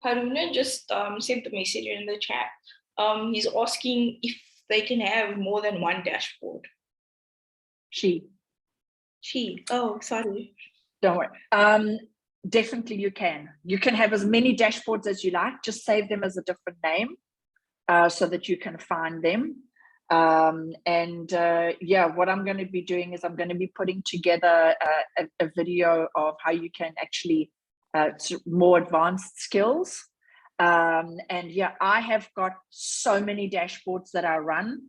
Haruna just sent the message in the chat. He's asking if they can have more than one dashboard. She. Oh, sorry. Don't worry. Definitely you can. You can have as many dashboards as you like. Just save them as a different name so that you can find them. Yeah, what I'm going to be doing is I'm going to be putting together a video of how you can actually more advanced skills. And yeah, I have got so many dashboards that I run.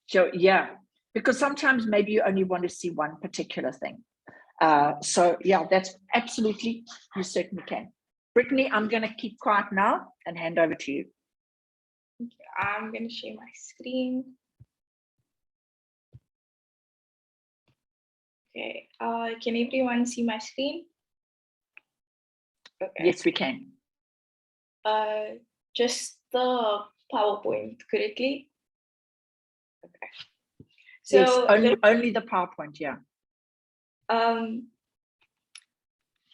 So yeah, because sometimes maybe you only want to see one particular thing. So yeah, that's absolutely, you certainly can. Brittany, I'm going to keep quiet now and hand over to you. Okay, I'm going to share my screen. Okay, can everyone see my screen? Okay. Yes, we can. Just the PowerPoint correctly? Okay. So yes, only the PowerPoint, yeah.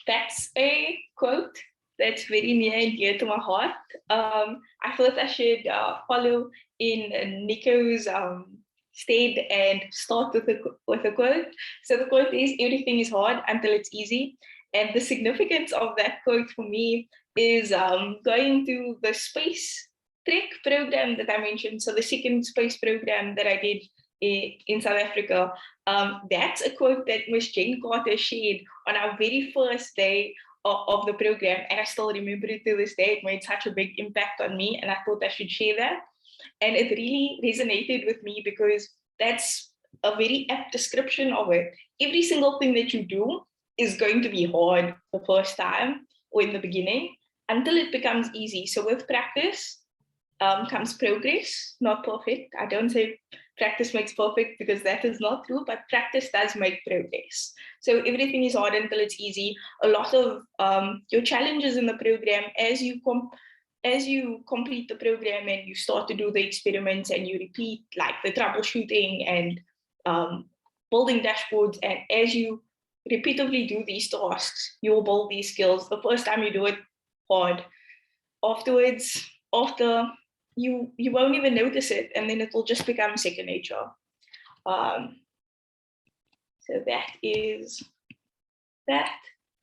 That's a quote that's very near and dear to my heart. I thought I should follow in Nico's stead and start with a quote. So the quote is, everything is hard until it's easy. And the significance of that quote for me is going to the space trek program that I mentioned. So the second space program that I did in South Africa. That's a quote that Ms. Jane Carter shared on our very first day of the program. And I still remember it to this day. It made such a big impact on me. And I thought I should share that. And it really resonated with me because that's a very apt description of it. Every single thing that you do is going to be hard the first time or in the beginning until it becomes easy. So with practice comes progress, not perfect. I don't say practice makes perfect because that is not true, but practice does make progress. So everything is hard until it's easy. A lot of your challenges in the program as as you complete the program and you start to do the experiments and you repeat like the troubleshooting and building dashboards, and as you repeatedly do these tasks, you will build these skills. The first time you do it hard, afterwards, you won't even notice it, and then it will just become second nature. So that is that.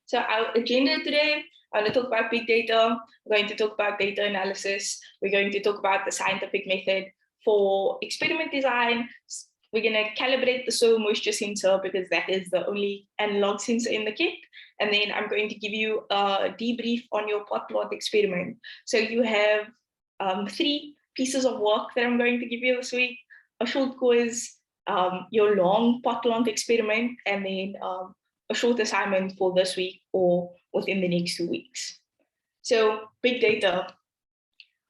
So our agenda today, I'm going to talk about big data. We're going to talk about data analysis. We're going to talk about the scientific method for experiment design. We're going to calibrate the soil moisture sensor because that is the only analog sensor in the kit. And then I'm going to give you a debrief on your pot plant experiment. So you have 3 pieces of work that I'm going to give you this week: a short quiz, your long pot plant experiment, and then a short assignment for this week or within the next 2 weeks. So big data.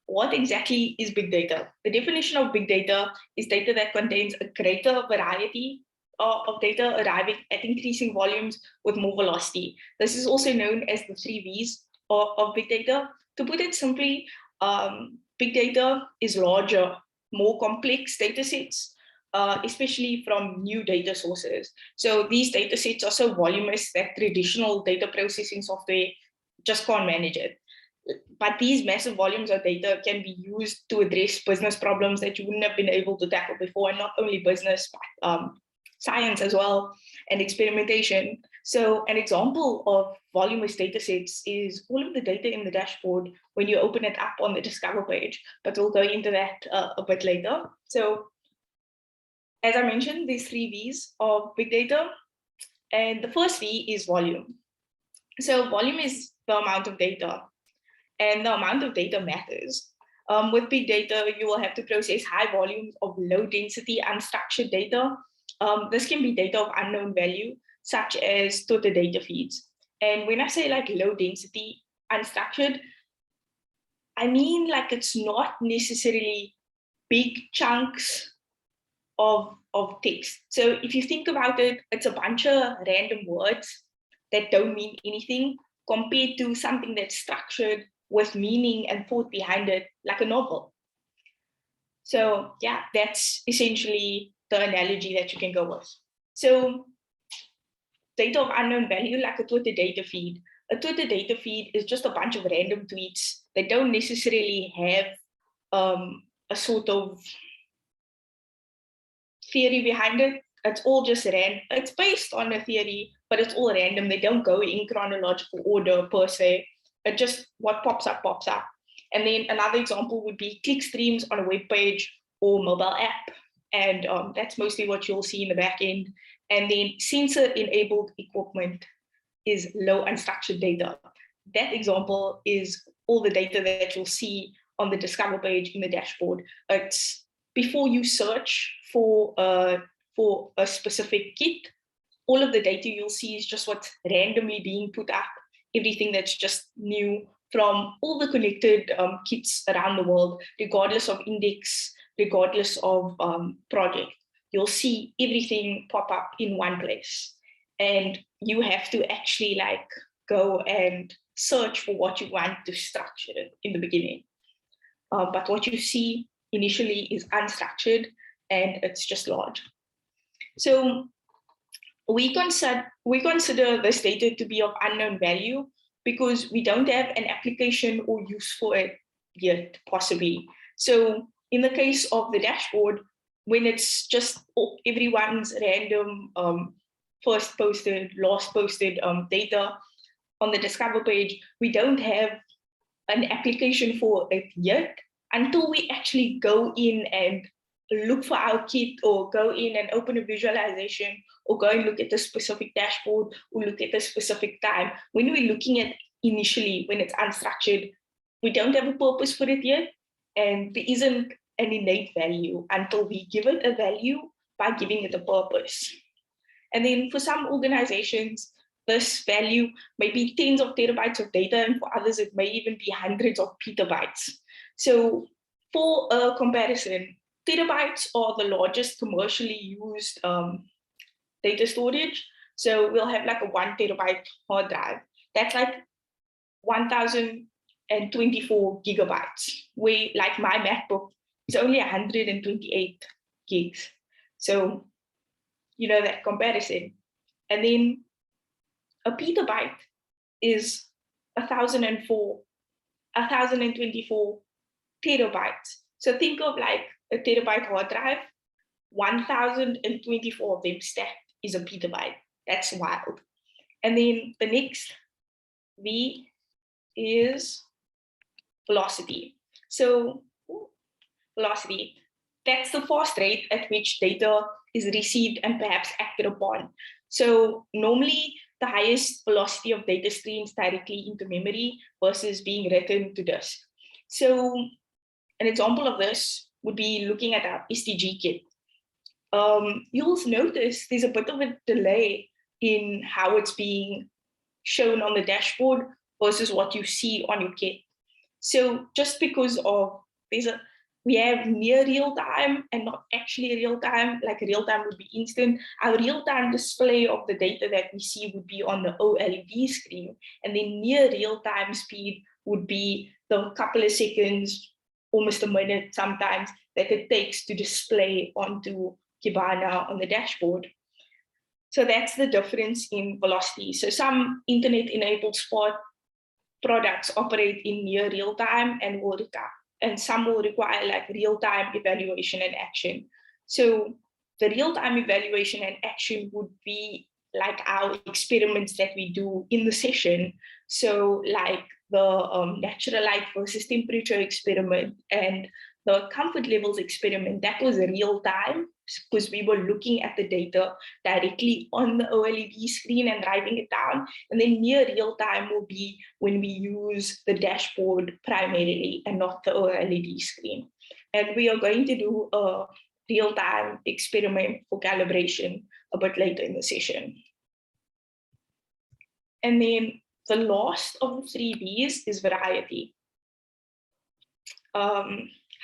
What exactly is big data? The definition of big data is data that contains a greater variety of data arriving at increasing volumes with more velocity. This is also known as the 3 V's of big data. To put it simply, big data is larger, more complex data sets, especially from new data sources. So these data sets are so voluminous that traditional data processing software just can't manage it. But these massive volumes of data can be used to address business problems that you wouldn't have been able to tackle before, and not only business, but science as well, and experimentation. So an example of voluminous data sets is all of the data in the dashboard when you open it up on the Discover page, but we'll go into that a bit later. So as I mentioned, these 3 V's of big data, and the first V is volume. So volume is the amount of data, and the amount of data matters. With big data, you will have to process high volumes of low density unstructured data. This can be data of unknown value, such as total data feeds. And when I say like low density unstructured, I mean like it's not necessarily big chunks of text. So if you think about it, it's a bunch of random words that don't mean anything compared to something that's structured with meaning and thought behind it, like a novel. So yeah, that's essentially the analogy that you can go with. So data of unknown value, like a Twitter data feed. A Twitter data feed is just a bunch of random tweets that don't necessarily have a sort of theory behind it. It's all just random. It's based on a theory, but it's all random. They don't go in chronological order per se. It just what pops up, pops up. And then another example would be click streams on a web page or mobile app. And that's mostly what you'll see in the back end. And then sensor-enabled equipment is low unstructured data. That example is all the data that you'll see on the Discover page in the dashboard. It's before you search for a specific kit, all of the data you'll see is just what's randomly being put up, everything that's just new from all the connected kits around the world, regardless of index, regardless of project. You'll see everything pop up in one place. And you have to actually like go and search for what you want to structure in the beginning. But what you see initially is unstructured and it's just large. So we consider this data to be of unknown value because we don't have an application or use for it yet, possibly. So in the case of the dashboard, when it's just everyone's random first posted, last posted data on the Discover page, we don't have an application for it yet until we actually go in and look for our kit or go in and open a visualization or go and look at the specific dashboard or look at the specific time. When we're looking at initially, when it's unstructured, we don't have a purpose for it yet. And there isn't an innate value until we give it a value by giving it a purpose. And then for some organizations, this value may be tens of terabytes of data, and for others, it may even be hundreds of petabytes. So for a comparison, terabytes are the largest commercially used data storage. So we'll have like a 1 terabyte hard drive. That's like 1,000 124 gigabytes, where like my MacBook is only 128 gigs. So, you know, that comparison. And then a petabyte is 1,024 terabytes. So think of like a terabyte hard drive, 1,024 of them stacked is a petabyte. That's wild. And then the next V is velocity. So velocity, that's the fast rate at which data is received and perhaps acted upon. So normally the highest velocity of data streams directly into memory versus being written to disk. So an example of this would be looking at our STG kit. You'll notice there's a bit of a delay in how it's being shown on the dashboard versus what you see on your kit. So just because of we have near real time and not actually real time, like real time would be instant. Our real time display of the data that we see would be on the OLED screen, and then near real time speed would be the couple of seconds, almost a minute sometimes, that it takes to display onto Kibana on the dashboard. So that's the difference in velocity. So some internet-enabled spot products operate in near real time and some will require like real-time evaluation and action. So the real-time evaluation and action would be like our experiments that we do in the session. So like the natural light versus temperature experiment and the comfort levels experiment, that was real time because we were looking at the data directly on the OLED screen and writing it down. And then near real time will be when we use the dashboard primarily and not the OLED screen. And we are going to do a real-time experiment for calibration a bit later in the session. And then the last of the 3 V's is variety.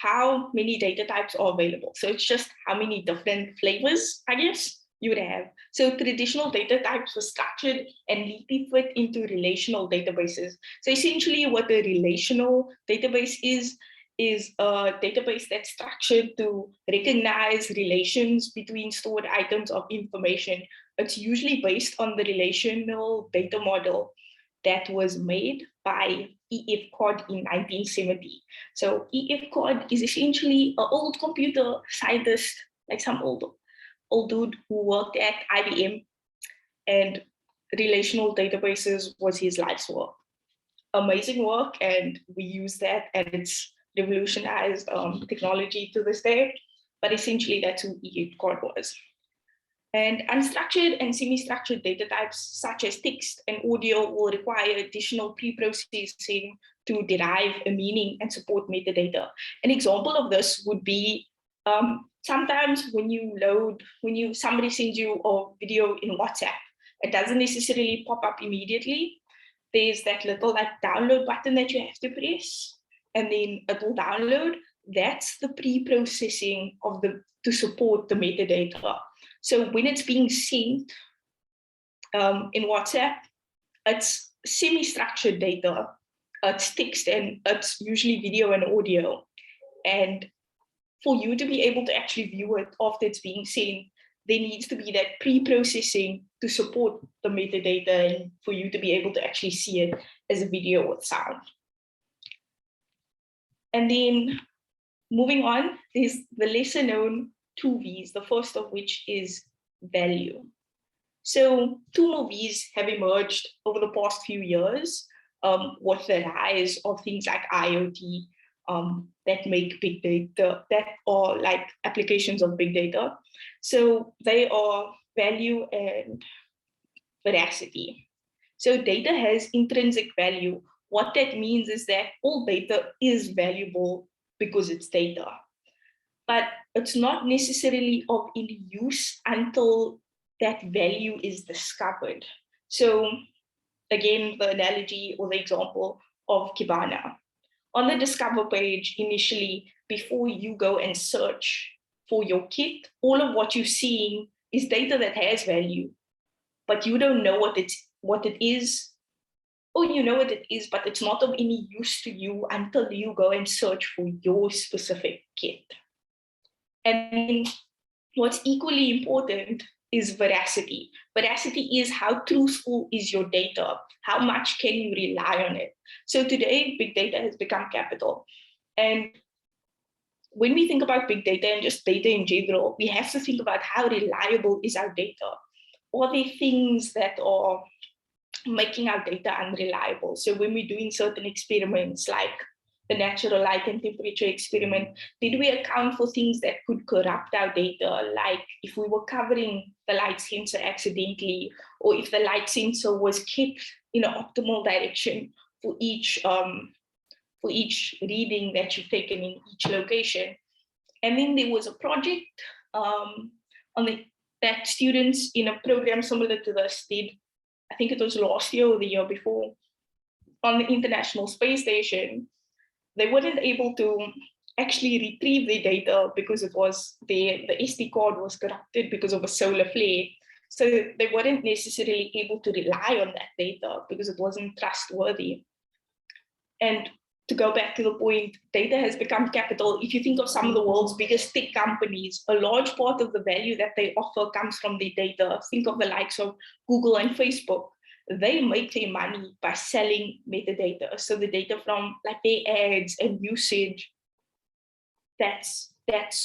How many data types are available? So it's just how many different flavors, I guess, you would have. So traditional data types were structured and neatly fit into relational databases. So essentially what a relational database is a database that's structured to recognize relations between stored items of information. It's usually based on the relational data model that was made by E.F. Codd in 1970. So E.F. Codd is essentially an old computer scientist, like some old dude who worked at IBM, and relational databases was his life's work. Amazing work, and we use that, and it's revolutionized technology to this day, but essentially that's who E.F. Codd was. And unstructured and semi-structured data types such as text and audio will require additional pre-processing to derive a meaning and support metadata. An example of this would be sometimes when somebody sends you a video in WhatsApp, it doesn't necessarily pop up immediately. There's that little like download button that you have to press, and then it will download. That's the pre-processing of to support the metadata. So when it's being sent in WhatsApp, it's semi-structured data, it's text, and it's usually video and audio. And for you to be able to actually view it after it's being sent, there needs to be that pre-processing to support the metadata and for you to be able to actually see it as a video with sound. And then moving on, there's the lesser known 2 V's, the first of which is value. So 2 more V's have emerged over the past few years with the rise of things like IoT that make big data, that are like applications of big data. So they are value and veracity. So data has intrinsic value. What that means is that all data is valuable because it's data, but it's not necessarily of any use until that value is discovered. So again, the analogy or the example of Kibana. On the discover page initially, before you go and search for your kit, all of what you're seeing is data that has value, but you don't know what it is oh, you know what it is, but it's not of any use to you until you go and search for your specific kit. And what's equally important is veracity. Veracity is how truthful is your data? How much can you rely on it? So today, big data has become capital. And when we think about big data and just data in general, we have to think about how reliable is our data. Are there things that are making our data unreliable? So when we're doing certain experiments like the natural light and temperature experiment, did we account for things that could corrupt our data? Like if we were covering the light sensor accidentally, or if the light sensor was kept in an optimal direction for each reading that you've taken in each location. And then there was a project that students in a program similar to this did, I think it was last year or the year before, on the International Space Station. They weren't able to actually retrieve their data because it was the SD card was corrupted because of a solar flare. So they weren't necessarily able to rely on that data because it wasn't trustworthy. And to go back to the point, data has become capital. If you think of some of the world's biggest tech companies, a large part of the value that they offer comes from their data. Think of the likes of Google and Facebook. They make their money by selling metadata. So the data from like their ads and usage, that's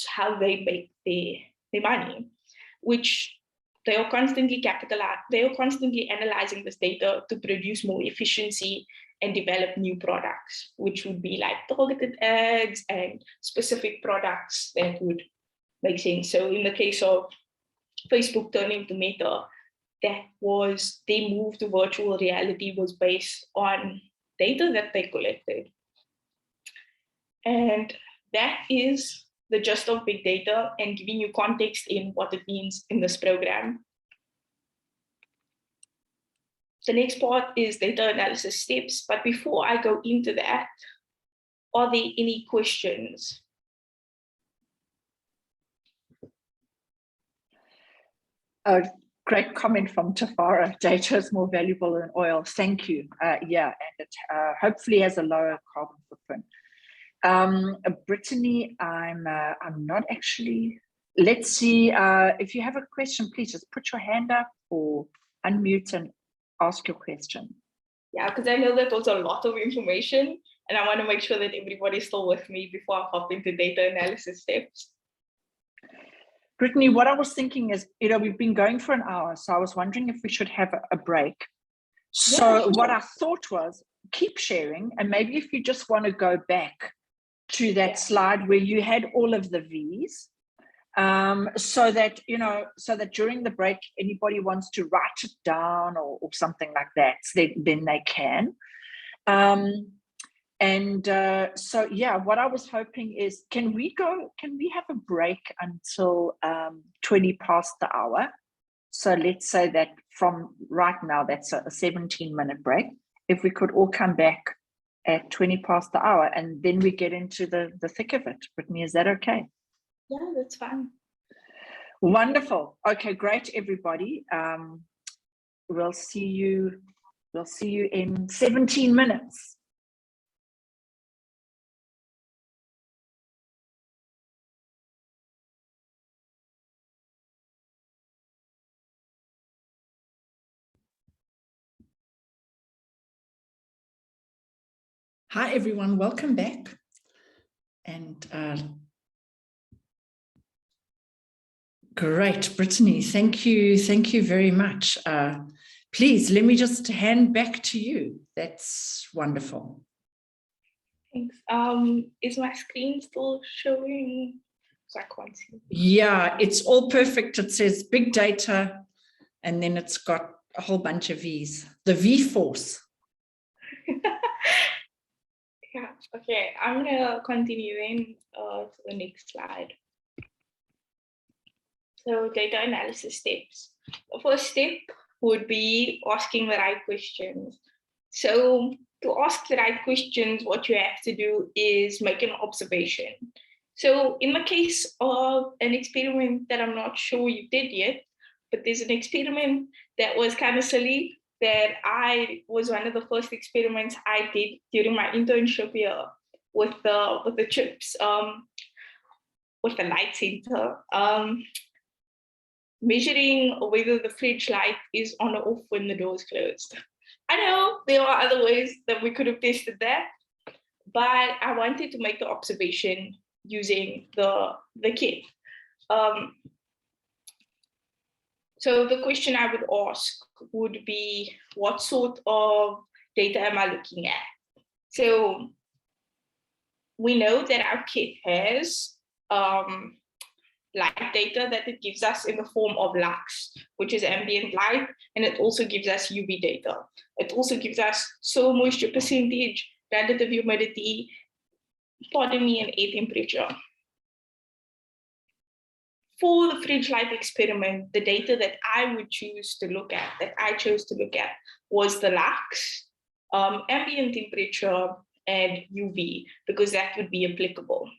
how they make their money, which they are constantly they are constantly analyzing this data to produce more efficiency and develop new products, which would be like targeted ads and specific products that would make sense. So in the case of Facebook turning to Meta, that was their move to virtual reality was based on data that they collected. And that is the gist of big data and giving you context in what it means in this program. The next part is data analysis steps. But before I go into that, are there any questions? A great comment from Tafara. Data is more valuable than oil. Thank you. Yeah, and it hopefully has a lower carbon footprint. Brittany, I'm not actually. Let's see. If you have a question, please just put your hand up or unmute and ask your question. Yeah, because I know that was a lot of information, and I want to make sure that everybody's still with me before I hop into data analysis steps. Brittany, what I was thinking is, we've been going for an hour, so I was wondering if we should have a break. So yeah, sure. What I thought was keep sharing, and maybe if you just want to go back to that slide where you had all of the V's, so that during the break, anybody wants to write it down or something like that, so then they can. So yeah, what I was hoping is, can we have a break until 20 past the hour? So let's say that from right now, that's a 17-minute break. If we could all come back at 20 past the hour, and then we get into the thick of it. Brittany, is that okay? Yeah, that's fine. Wonderful. Okay, great, everybody. We'll see you in 17 minutes. Hi, everyone. Welcome back. And great, Brittany. Thank you very much. Please, let me just hand back to you. That's wonderful. Thanks. Is my screen still showing? So I can't see. Yeah, it's all perfect. It says big data, and then it's got a whole bunch of V's. The V force. Yeah, okay, I'm gonna continue then to the next slide. So data analysis steps. The first step would be asking the right questions. So to ask the right questions, what you have to do is make an observation. So in the case of an experiment that I'm not sure you did yet, but there's an experiment that was kind of silly. that was one of the first experiments I did during my internship here with the chips, with the light center, measuring whether the fridge light is on or off when the door is closed. I know there are other ways that we could have tested that, but I wanted to make the observation using the kit. So the question I would ask would be, what sort of data am I looking at? So we know that our kit has light data that it gives us in the form of lux, which is ambient light, and it also gives us UV data. It also gives us soil moisture percentage, relative humidity, pardon me, and air temperature. For the fridge light experiment, the data that I would choose to look at, was the lux, ambient temperature, and UV, because that would be applicable.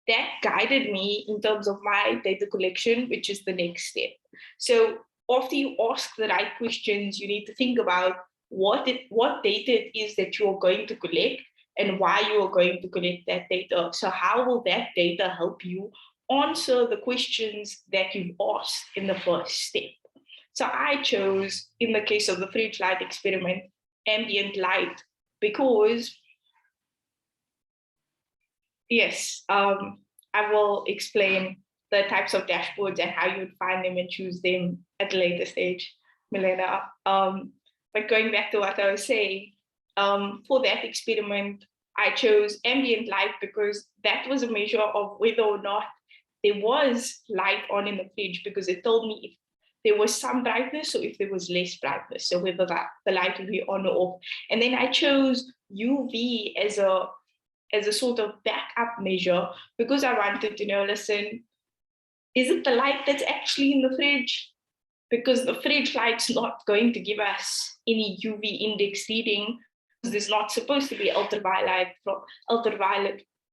That guided me in terms of my data collection, which is the next step. So after you ask the right questions, you need to think about what data it is that you're going to collect and why you are going to collect that data. So how will that data help you answer the questions that you've asked in the first step? So I chose, in the case of the fridge light experiment, ambient light, because yes, I will explain the types of dashboards and how you would find them and choose them at a later stage, Milena. But going back to what I was saying, for that experiment, I chose ambient light because that was a measure of whether or not there was light on in the fridge, because it told me if there was some brightness or if there was less brightness, so whether the light would be on or off. And then I chose UV as a sort of backup measure, because I wanted to know, listen, is it the light that's actually in the fridge? Because the fridge light's not going to give us any UV index reading, because there's not supposed to be ultraviolet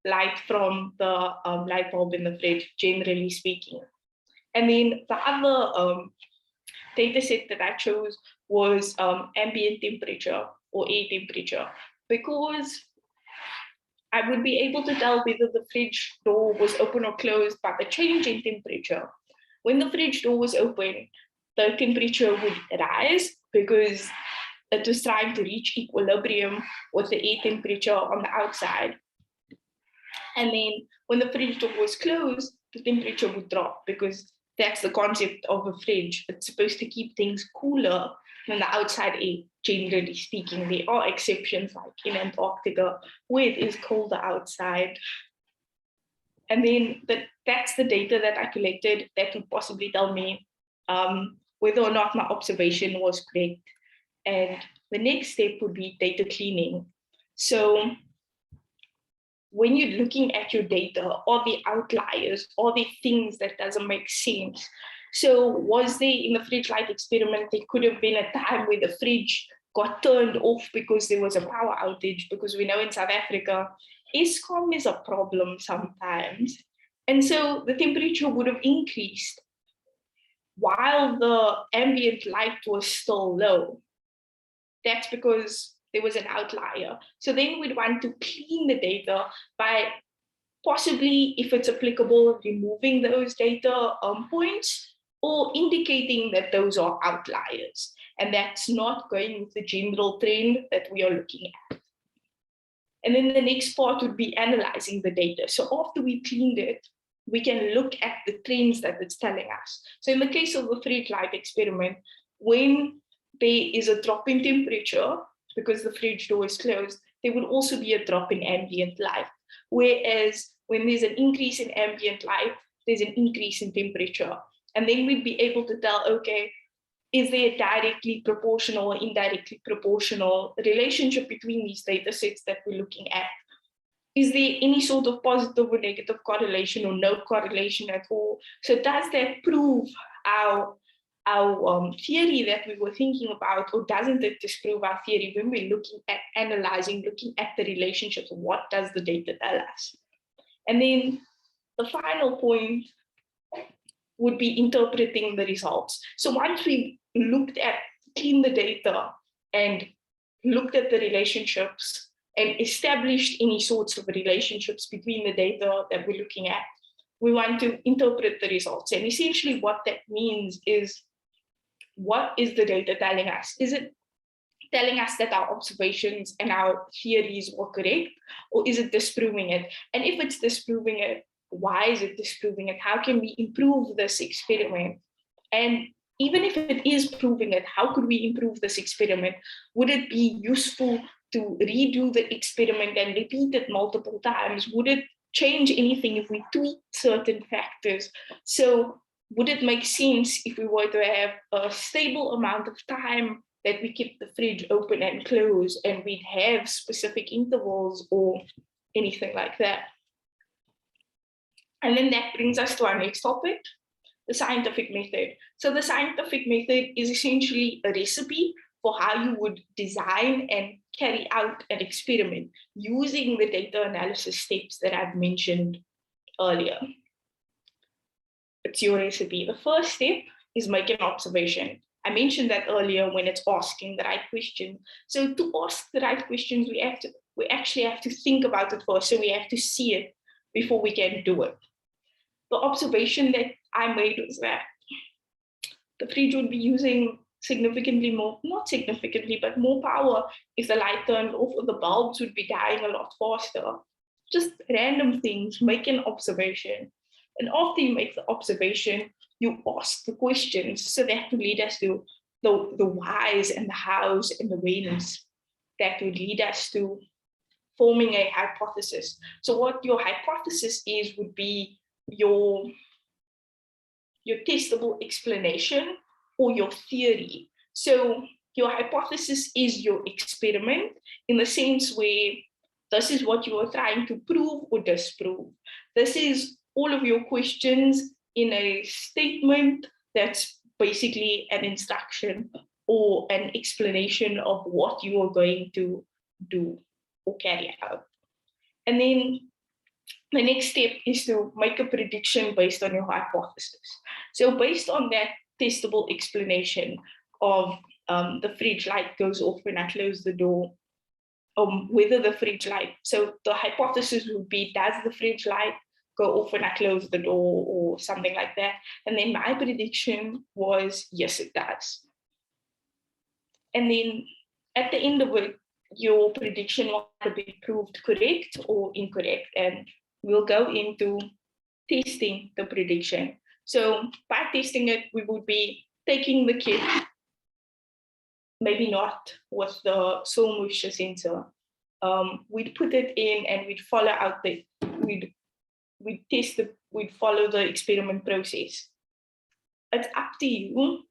light from the light bulb in the fridge, generally speaking. And then the other data set that I chose was ambient temperature or air temperature, because I would be able to tell whether the fridge door was open or closed by the change in temperature. When the fridge door was open, the temperature would rise because it was trying to reach equilibrium with the air temperature on the outside. And then when the fridge door was closed, the temperature would drop, because that's the concept of a fridge. It's supposed to keep things cooler than the outside air, generally speaking. There are exceptions, like in Antarctica, where it is colder outside. And then that's the data that I collected that would possibly tell me whether or not my observation was correct. And the next step would be data cleaning. So when you're looking at your data, are the outliers, are the things that doesn't make sense? So was there, in the fridge light experiment, there could have been a time where the fridge got turned off because there was a power outage, because we know in South Africa, Eskom is a problem sometimes. And so the temperature would have increased while the ambient light was still low. That's because there was an outlier. So then we'd want to clean the data by possibly, if it's applicable, removing those data points or indicating that those are outliers. And that's not going with the general trend that we are looking at. And then the next part would be analyzing the data. So after we cleaned it, we can look at the trends that it's telling us. So in the case of the fridge light experiment, when there is a drop in temperature, because the fridge door is closed, there will also be a drop in ambient light. Whereas when there's an increase in ambient light, there's an increase in temperature. And then we'd be able to tell, okay, is there a directly proportional or indirectly proportional relationship between these data sets that we're looking at? Is there any sort of positive or negative correlation or no correlation at all? So does that prove our theory that we were thinking about, or doesn't it disprove our theory when we're looking at analyzing, looking at the relationships? What does the data tell us? And then the final point would be interpreting the results. So once we looked at cleaned the data and looked at the relationships and established any sorts of relationships between the data that we're looking at, we want to interpret the results. And essentially what that means is, what is the data telling us? Is it telling us that our observations and our theories were correct, or is it disproving it? And if it's disproving it, why is it disproving it? How can we improve this experiment? And even if it is proving it, how could we improve this experiment? Would it be useful to redo the experiment and repeat it multiple times? Would it change anything if we tweak certain factors? So would it make sense if we were to have a stable amount of time that we keep the fridge open and closed, and we'd have specific intervals or anything like that? And then that brings us to our next topic, the scientific method. So the scientific method is essentially a recipe for how you would design and carry out an experiment using the data analysis steps that I've mentioned earlier. It's your recipe. The first step is make an observation. I mentioned that earlier when it's asking the right question. So to ask the right questions, we actually have to think about it first. So we have to see it before we can do it. The observation that I made was that the fridge would be using significantly more, not significantly, but more power if the light turned off, or the bulbs would be dying a lot faster. Just random things, make an observation. And after you make the observation, you ask the questions. So that would lead us to the whys and the hows and the whens. That would lead us to forming a hypothesis. So what your hypothesis is would be your testable explanation or your theory. So your hypothesis is your experiment, in the sense where this is what you are trying to prove or disprove. This is all of your questions in a statement that's basically an instruction or an explanation of what you are going to do or carry out. And then the next step is to make a prediction based on your hypothesis. So based on that testable explanation of the fridge light goes off when I close the door, whether the fridge light, so the hypothesis would be, does the fridge light go off when I close the door, or something like that? And then my prediction was, yes, it does. And then at the end of it, your prediction will be proved correct or incorrect. And we'll go into testing the prediction. So by testing it, we would be taking the kit, maybe not with the soil moisture sensor. We'd put it in and we'd follow out we'd test we'd follow the experiment process. It's up to you,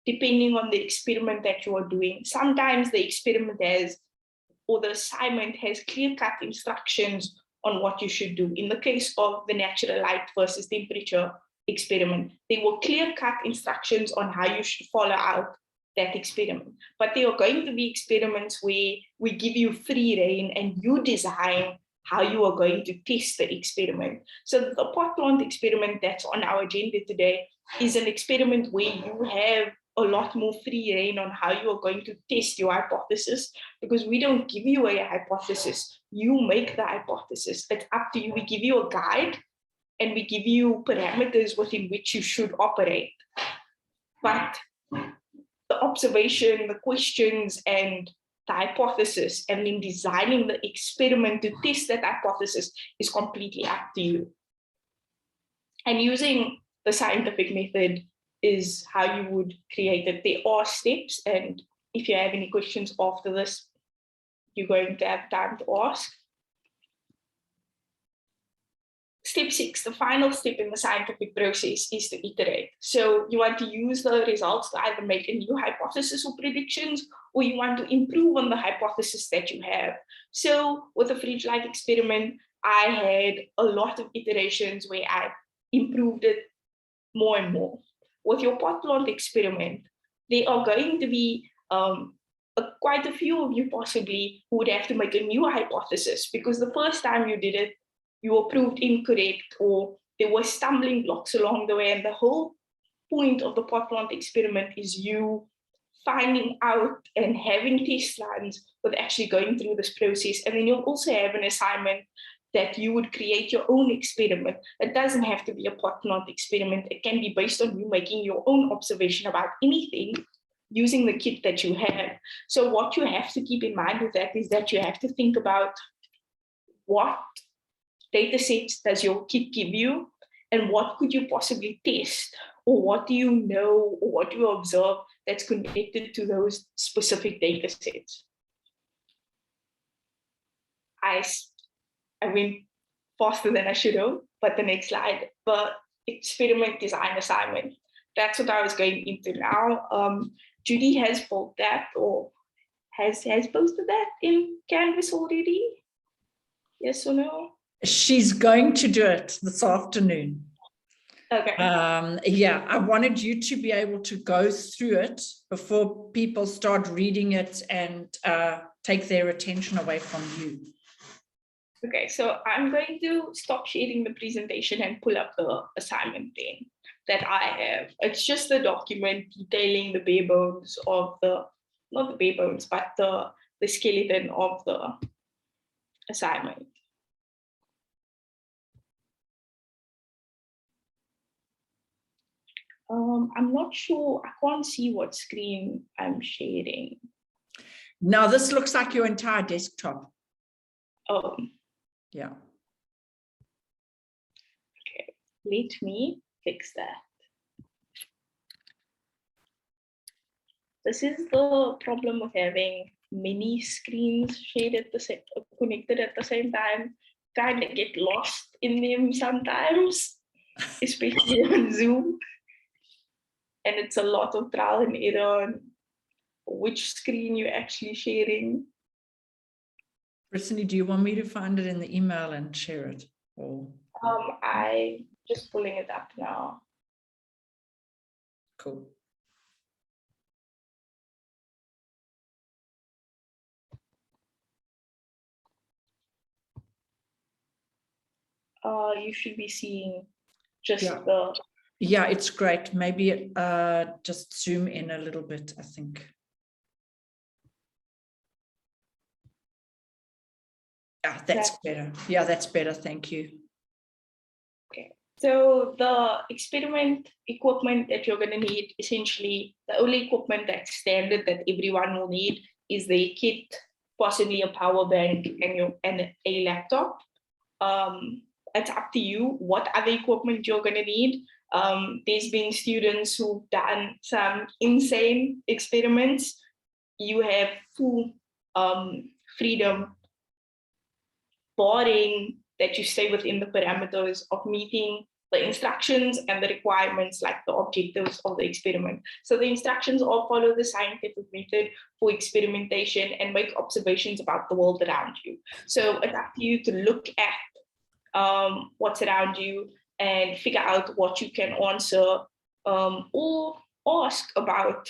depending on the experiment that you are doing. Sometimes the experiment or the assignment has clear-cut instructions on what you should do. In the case of the natural light versus temperature experiment, there were clear-cut instructions on how you should follow out that experiment. But there are going to be experiments where we give you free rein and you design how you are going to test the experiment. So the pot plant experiment that's on our agenda today is an experiment where you have a lot more free rein on how you are going to test your hypothesis, because we don't give you a hypothesis, you make the hypothesis. It's up to you. We give you a guide and we give you parameters within which you should operate. But the observation, the questions, and the hypothesis, and then designing the experiment to test that hypothesis is completely up to you. And using the scientific method is how you would create it. There are steps, and if you have any questions after this, you're going to have time to ask. Step 6, the final step in the scientific process, is to iterate. So you want to use the results to either make a new hypothesis or predictions, or you want to improve on the hypothesis that you have. So with the fridge light experiment, I had a lot of iterations where I improved it more and more. With your pot plant experiment, there are going to be quite a few of you possibly who would have to make a new hypothesis, because the first time you did it, you were proved incorrect, or there were stumbling blocks along the way. And the whole point of the pot plant experiment is you finding out and having test runs with actually going through this process. And then you'll also have an assignment that you would create your own experiment. It doesn't have to be a pot-not experiment. It can be based on you making your own observation about anything using the kit that you have. So what you have to keep in mind with that is that you have to think about what data sets does your kit give you, and what could you possibly test, or what do you know, or what do you observe that's connected to those specific data sets. I went faster than I should have, but the next slide, but experiment design assignment. That's what I was going into now. Judy has built that, or has posted that in Canvas already? Yes or no? She's going to do it this afternoon. Okay. Yeah, I wanted you to be able to go through it before people start reading it and take their attention away from you. Okay, so I'm going to stop sharing the presentation and pull up the assignment then that I have. It's just the document detailing the bare bones of the, not the bare bones, but the skeleton of the assignment. I'm not sure, I can't see what screen I'm sharing. Now this looks like your entire desktop. Oh. Yeah. Okay, let me fix that. This is the problem with having many screens connected at the same time. Kind of get lost in them sometimes, especially on Zoom. And it's a lot of trial and error on which screen you're actually sharing. Brittany, do you want me to find it in the email and share it? Or I'm just pulling it up now. Cool. You should be seeing just Yeah. the. Yeah, it's great. Maybe just zoom in a little bit, I think. Yeah, that's better. Yeah, that's better. Thank you. Okay. So the experiment equipment that you're going to need, essentially, the only equipment that's standard that everyone will need is the kit, possibly a power bank and a laptop. It's up to you what other equipment you're going to need. There's been students who've done some insane experiments. You have full freedom, barring that you stay within the parameters of meeting the instructions and the requirements, like the objectives of the experiment. So the instructions all follow the scientific method for experimentation and make observations about the world around you. So it's up to you to look at what's around you and figure out what you can answer or ask about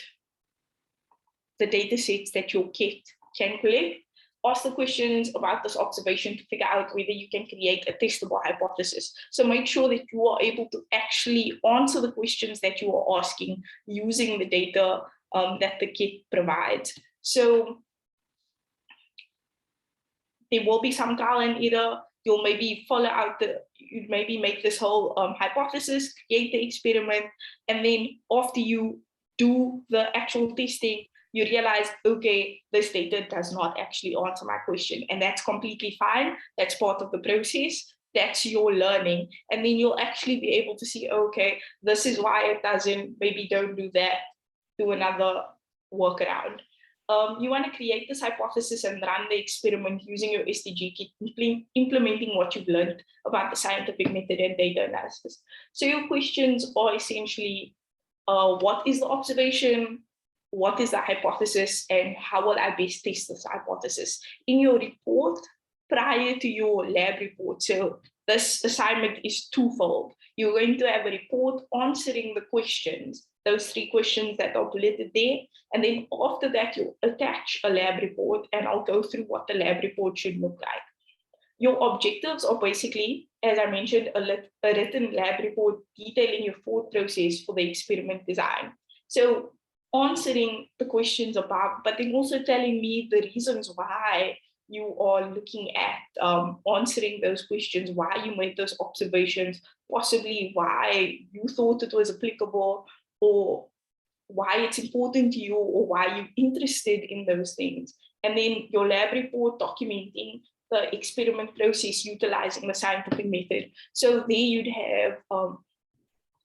the data sets that your kit can collect. Ask the questions about this observation to figure out whether you can create a testable hypothesis. So make sure that you are able to actually answer the questions that you are asking using the data that the kit provides. So there will be some trial and error. You'll maybe follow out you maybe make this whole hypothesis, create the experiment, and then after you do the actual testing, you realize, okay, this data does not actually answer my question. And that's completely fine. That's part of the process. That's your learning. And then you'll actually be able to see, okay, this is why it doesn't, maybe don't do that, do another workaround. You want to create this hypothesis and run the experiment using your SDG kit, implementing what you've learned about the scientific method and data analysis. So your questions are essentially, what is the observation? What is the hypothesis, and how will I best test this hypothesis? In your report, prior to your lab report, so this assignment is twofold. You're going to have a report answering the questions, those 3 questions that are bulleted there, and then after that, you attach a lab report, and I'll go through what the lab report should look like. Your objectives are basically, as I mentioned, a written lab report detailing your thought process for the experiment design. So answering the questions above, but then also telling me the reasons why you are looking at answering those questions, why you made those observations, possibly why you thought it was applicable, or why it's important to you, or why you're interested in those things. And then your lab report documenting the experiment process utilizing the scientific method. So there you'd have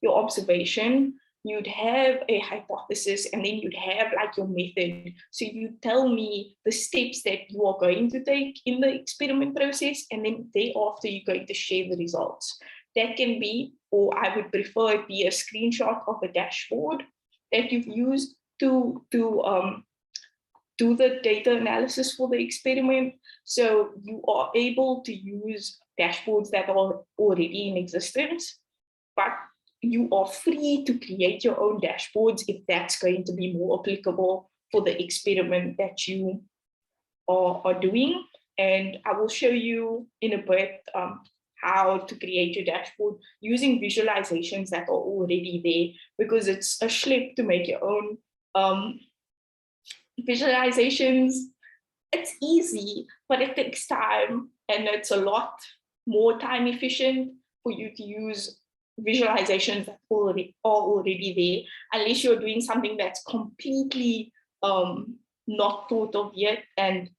your observation, you'd have a hypothesis, and then you'd have like your method. So you tell me the steps that you are going to take in the experiment process, and then thereafter you're going to share the results. That can be, or I would prefer it be, a screenshot of a dashboard that you've used to do the data analysis for the experiment. So you are able to use dashboards that are already in existence, but you are free to create your own dashboards if that's going to be more applicable for the experiment that you are doing. And I will show you in a bit how to create your dashboard using visualizations that are already there, because it's a schlep to make your own visualizations. It's easy, but it takes time, and it's a lot more time efficient for you to use visualizations that are already there, unless you're doing something that's completely not thought of yet and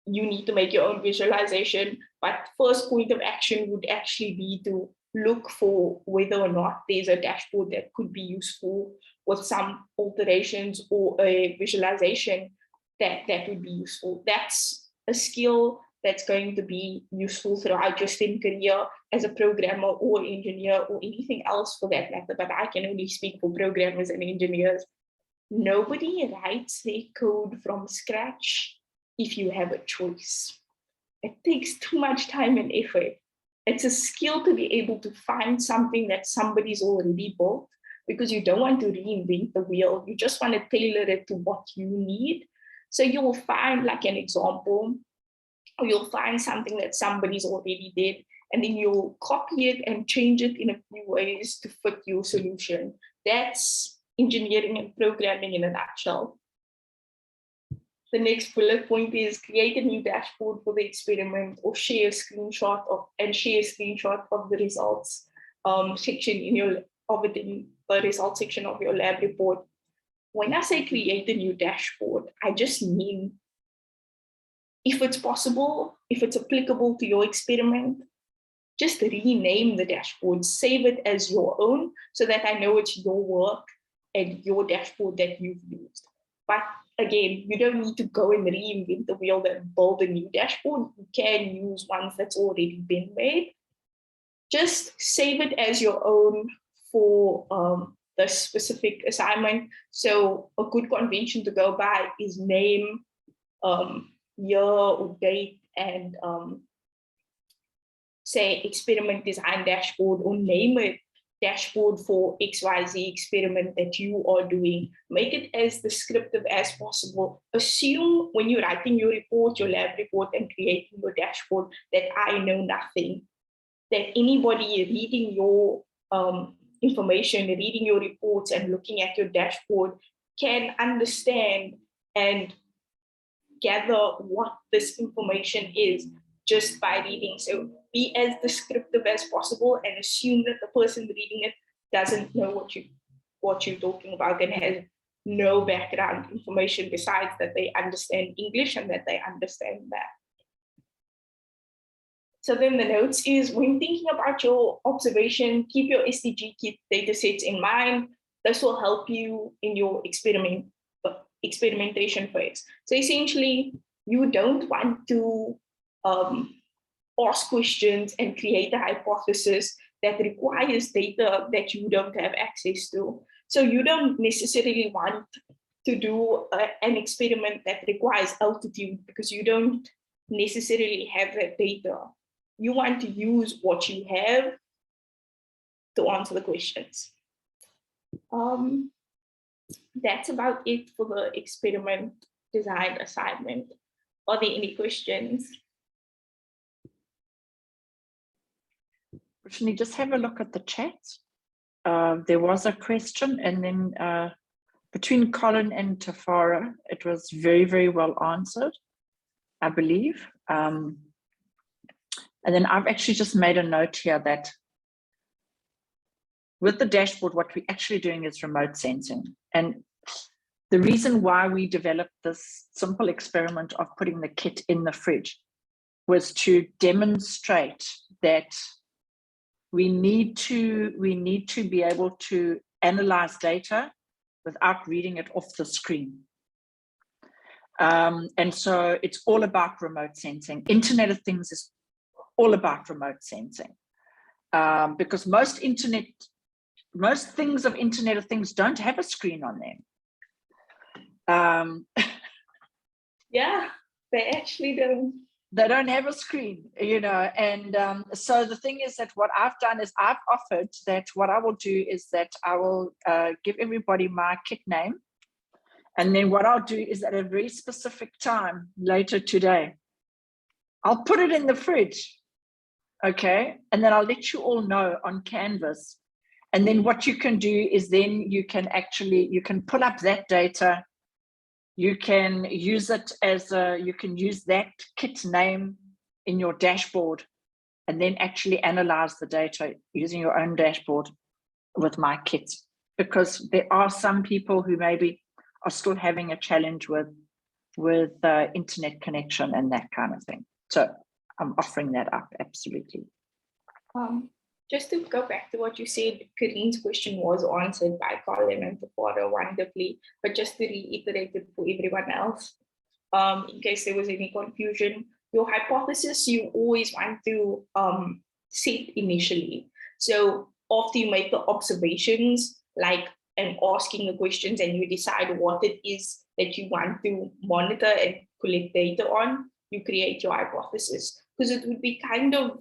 you need to make your own visualization. But first point of action would actually be to look for whether or not there's a dashboard that could be useful with some alterations, or a visualization that would be useful. That's a skill that's going to be useful throughout your STEM career as a programmer or engineer or anything else for that matter, but I can only speak for programmers and engineers. Nobody writes their code from scratch if you have a choice. It takes too much time and effort. It's a skill to be able to find something that somebody's already built, because you don't want to reinvent the wheel. You just want to tailor it to what you need. So you'll find like an example, or you'll find something that somebody's already did, and then you'll copy it and change it in a few ways to fit your solution. That's engineering and programming in a nutshell. The next bullet point is create a new dashboard for the experiment, or share a screenshot of the results section in the results section of your lab report. When I say create a new dashboard, I just mean, if it's possible, if it's applicable to your experiment, just rename the dashboard, save it as your own, so that I know it's your work and your dashboard that you've used. But again, you don't need to go and reinvent the wheel and build a new dashboard. You can use ones that's already been made. Just save it as your own for the specific assignment. So a good convention to go by is name, year or date, and say experiment design dashboard, or name it dashboard for XYZ experiment that you are doing. Make it as descriptive as possible. Assume when you're writing your report, your lab report, and creating your dashboard, that I know nothing. That anybody reading your information, reading your reports, and looking at your dashboard can understand and gather what this information is just by reading. So be as descriptive as possible, and assume that the person reading it doesn't know what you're talking about and has no background information besides that they understand English and that they understand math. So then the notes is, when thinking about your observation, keep your SDG kit datasets in mind. This will help you in your experimentation phase. So essentially, you don't want to ask questions and create a hypothesis that requires data that you don't have access to. So you don't necessarily want to do an experiment that requires altitude, because you don't necessarily have that data. You want to use what you have to answer the questions. That's about it for the experiment design assignment. Are there any questions? Brittany, just have a look at the chat. There was a question, and then between Colin and Tafara, it was very, very well answered, I believe. And then I've actually just made a note here that with the dashboard, what we're actually doing is remote sensing. And the reason why we developed this simple experiment of putting the kit in the fridge was to demonstrate that we need to be able to analyze data without reading it off the screen. And so it's all about remote sensing. Internet of Things is all about remote sensing, because most things of Internet of Things don't have a screen on them. Yeah, they actually don't. They don't have a screen, you know, and so the thing is that what I've done is I've offered that what I will do is that I will give everybody my kit name, and then what I'll do is at a very specific time later today, I'll put it in the fridge, okay, and then I'll let you all know on Canvas, and then what you can do is then you can pull up that data. You can use it as you can use that kit name in your dashboard and then actually analyze the data using your own dashboard with my kit, because there are some people who maybe are still having a challenge with internet connection and that kind of thing. So I'm offering that up, absolutely. Just to go back to what you said, Karin's question was answered by Colin and Tafara wonderfully, but just to reiterate it for everyone else, in case there was any confusion, your hypothesis you always want to set initially. So after you make the observations, like and asking the questions, and you decide what it is that you want to monitor and collect data on, you create your hypothesis. Because it would be kind of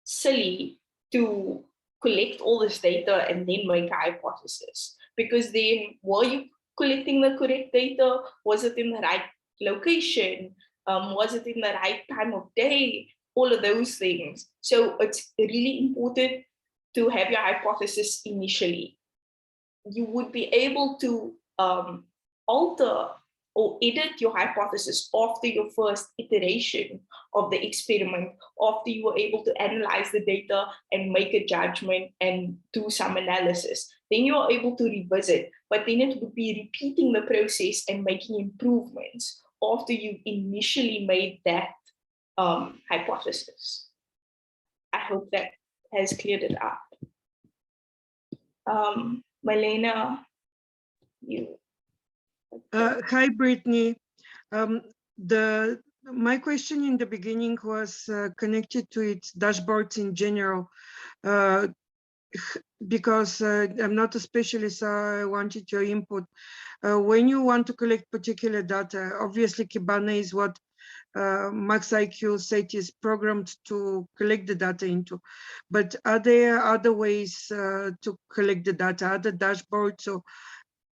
silly to collect all this data and then make a hypothesis, because then were you collecting the correct data? Was it in the right location? Was it in the right time of day? All of those things. So it's really important to have your hypothesis initially. You would be able to alter or edit your hypothesis after your first iteration of the experiment, after you were able to analyze the data and make a judgment and do some analysis. Then you are able to revisit, but then it would be repeating the process and making improvements after you initially made that hypothesis. I hope that has cleared it up. Malena, you. Hi, Brittany. My question in the beginning was connected to its dashboards in general, because I'm not a specialist, so I wanted your input. When you want to collect particular data, obviously Kibana is what MaxIQ set is programmed to collect the data into. But are there other ways to collect the data, other dashboards or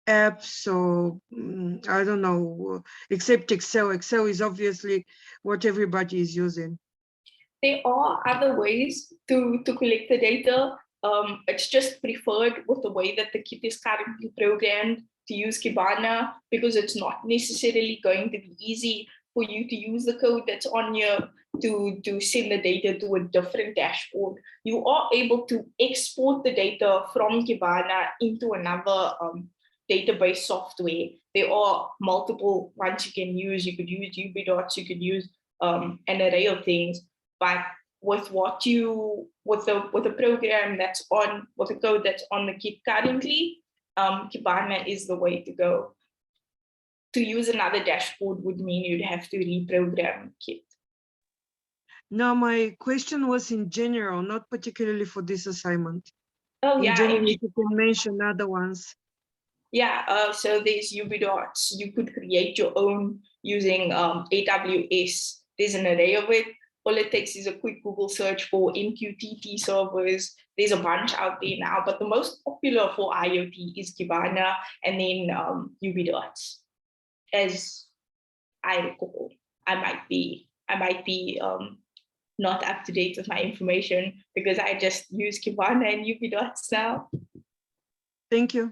apps, or I don't know, except Excel? Excel is obviously what everybody is using. There are other ways to collect the data. It's just preferred with the way that the kit is currently programmed to use Kibana, because it's not necessarily going to be easy for you to use the code that's on here to send the data to a different dashboard. You are able to export the data from Kibana into another database software. There are multiple ones you can use. You could use UBDots, you could use an array of things, but with the program that's on, with the code that's on the kit currently, Kibana is the way to go. To use another dashboard would mean you'd have to reprogram Kit. No, my question was in general, not particularly for this assignment. Oh, yeah. In general, if you can mention other ones. Yeah, so there's UBDots. You could create your own using AWS. There's an array of it. All it takes is a quick Google search for MQTT servers. There's a bunch out there now, but the most popular for IoT is Kibana and then UBDots. As I recall, I might be not up to date with my information because I just use Kibana and UBDots now. Thank you.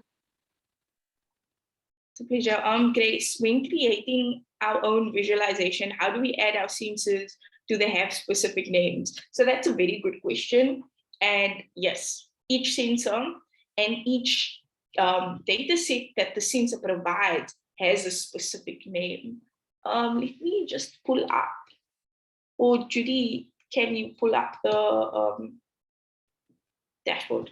It's a pleasure. Grace, when creating our own visualization, how do we add our sensors? Do they have specific names? So that's a very good question. And yes, each sensor and each data set that the sensor provides has a specific name. Let me just pull up. Or Judy, can you pull up the dashboard?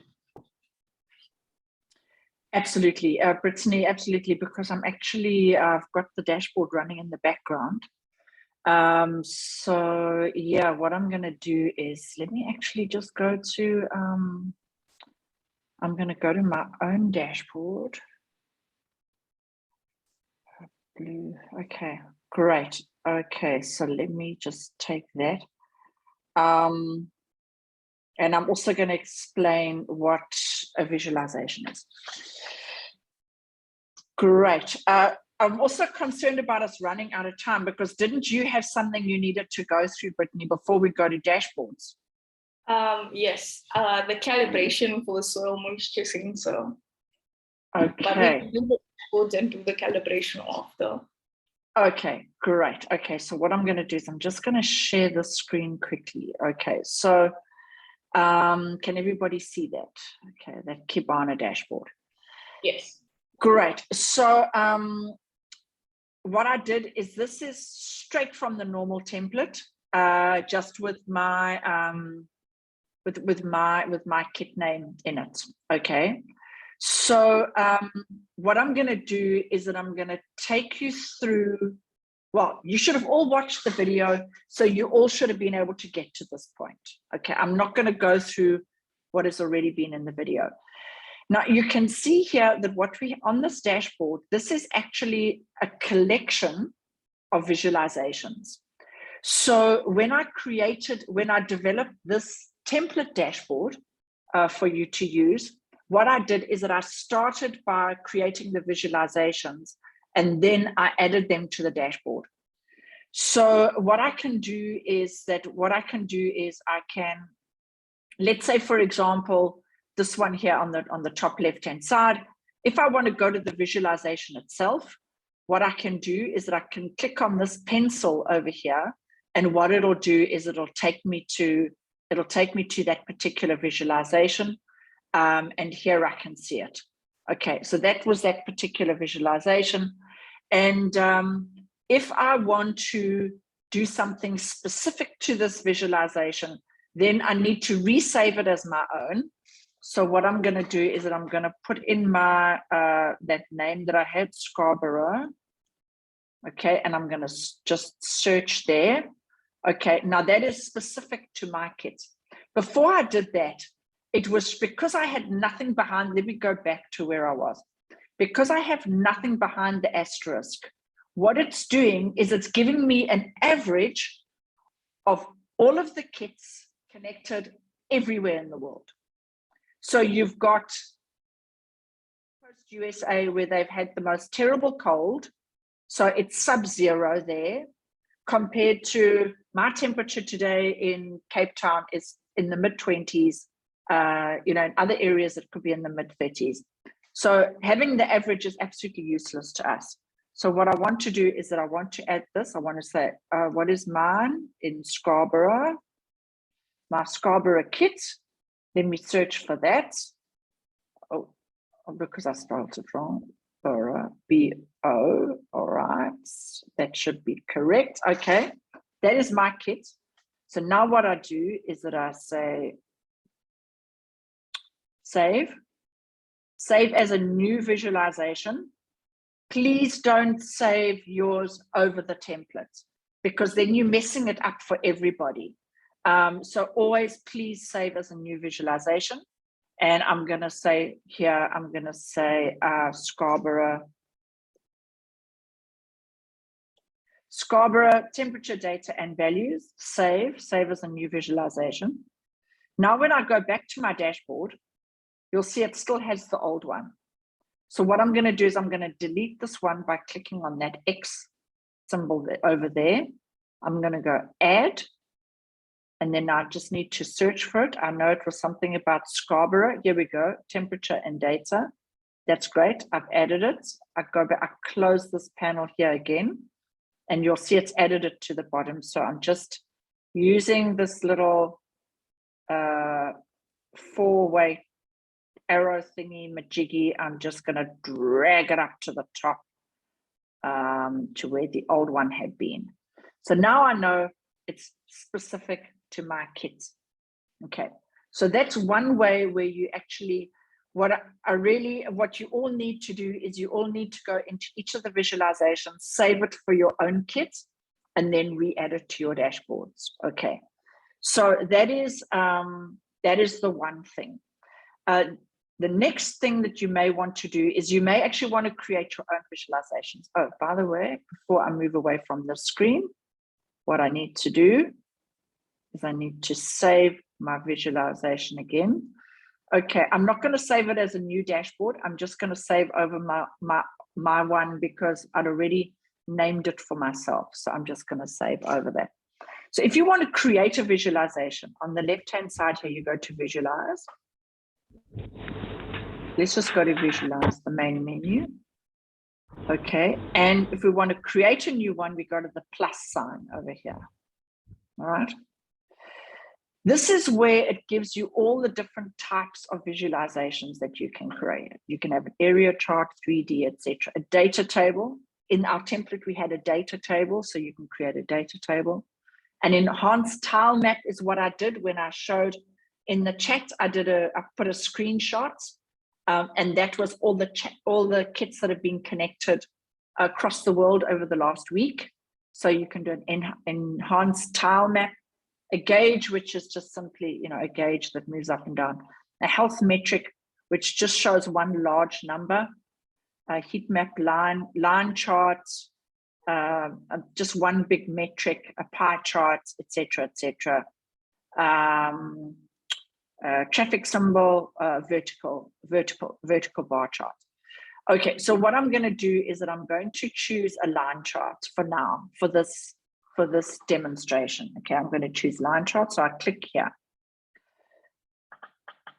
Absolutely, Brittany, absolutely, because I'm actually, I've got the dashboard running in the background. So yeah, what I'm going to do is, let me actually just go to, I'm going to go to my own dashboard. Blue, okay, great. Okay, so let me just take that. And I'm also going to explain what a visualization is. Great. I'm also concerned about us running out of time, because didn't you have something you needed to go through, Brittany, before we go to dashboards? Yes, the calibration for the soil moisture sensor. Okay. But we can do the dashboards and do the calibration after. Okay, great. Okay, so what I'm going to do is I'm just going to share the screen quickly. Okay, so can everybody see that? Okay, that Kibana dashboard. Yes. Great. So what I did is, this is straight from the normal template, just with my with my kit name in it. Okay. So what I'm going to do is that I'm going to take you through, well, you should have all watched the video, so you all should have been able to get to this point. Okay, I'm not going to go through what has already been in the video. Now you can see here that what we on this dashboard, this is actually a collection of visualizations. So when I developed this template dashboard for you to use, what I did is that I started by creating the visualizations, and then I added them to the dashboard. So what I can do is I can, let's say, for example, this one here on the top left-hand side, if I want to go to the visualization itself, what I can do is that I can click on this pencil over here, and what it'll do is it'll take me to that particular visualization. And here I can see it. Okay, so that was that particular visualization. And if I want to do something specific to this visualization, then I need to resave it as my own. So what I'm going to do is that I'm going to put in my that name that I had, Scarborough. Okay, and I'm going to just search there. Okay, now that is specific to my kit. Before I did that, it was because I had nothing behind. Let me go back to where I was. Because I have nothing behind the asterisk, what it's doing is it's giving me an average of all of the kits connected everywhere in the world. So you've got USA, where they've had the most terrible cold. So it's sub-zero there, compared to my temperature today in Cape Town is in the mid-20s. In other areas it could be in the mid-30s. So having the average is absolutely useless to us. So what I want to do is that I want to add this. I want to say, what is mine in Scarborough? My Scarborough kit. Let me search for that. Oh, because I spelled it wrong. B-O, all right. That should be correct. Okay, that is my kit. So now what I do is that I say, save as a new visualization. Please don't save yours over the template, because then you're messing it up for everybody. So always please save as a new visualization. And I'm going to say here, I'm going to say Scarborough temperature data and values, save as a new visualization. Now when I go back to my dashboard, you'll see it still has the old one. So what I'm going to do is I'm going to delete this one by clicking on that X symbol over there. I'm going to go add, and then I just need to search for it. I know it was something about Scarborough. Here we go, temperature and data. That's great. I've added it. I go back, I close this panel here again, and you'll see it's added it to the bottom. So I'm just using this little 4-way arrow thingy majiggy. I'm just going to drag it up to the top to where the old one had been. So now I know it's specific to my kids. Okay, so that's one way where you actually, what you all need to do is you all need to go into each of the visualizations, save it for your own kids, and then re-add it to your dashboards. Okay, so that is the one thing. The next thing that you may want to do is you may actually want to create your own visualizations. Oh, by the way, before I move away from the screen, what I need to do is I need to save my visualization again. Okay, I'm not going to save it as a new dashboard. I'm just going to save over my one because I'd already named it for myself. So I'm just going to save over that. So if you want to create a visualization, on the left-hand side here, you go to visualize. Let's just go to visualize, the main menu. Okay, and if we want to create a new one, we go to the plus sign over here. All right. This is where it gives you all the different types of visualizations that you can create. You can have an area chart, 3D, etc. A data table. In our template, we had a data table, so you can create a data table. An enhanced tile map is what I did when I showed in the chat. I put a screenshot, and that was all the kits that have been connected across the world over the last week. So you can do an enhanced tile map. A gauge, which is just simply, a gauge that moves up and down. A health metric, which just shows one large number. A heat map line charts, just one big metric, a pie chart, etc., etc. Traffic symbol, vertical bar chart. Okay, so what I'm going to do is that I'm going to choose a line chart for now, for this demonstration. Okay, I'm going to choose line chart. So I click here.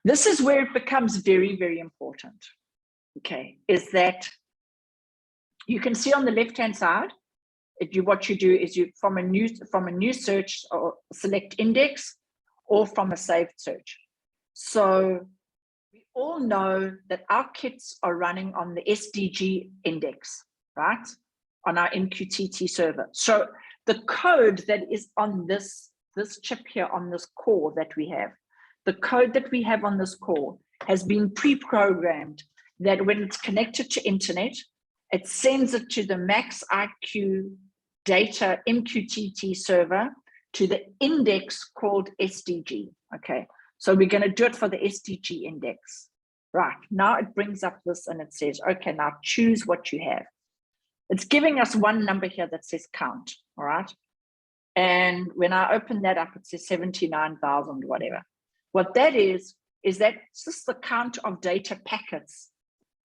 This is where it becomes very, very important. Okay, is that you can see on the left-hand side, what you do is you from a new search or select index or from a saved search. So we all know that our kits are running on the SDG index, right? On our MQTT server. So the code that is on this chip here, on this core that we have, the code that we have on this core has been pre-programmed that when it's connected to internet, it sends it to the Max IQ data MQTT server to the index called SDG. Okay, so we're going to do it for the SDG index. Right, now it brings up this and it says, okay, now choose what you have. It's giving us one number here that says count, all right? And when I open that up, it says 79,000, whatever. What that is that it's just the count of data packets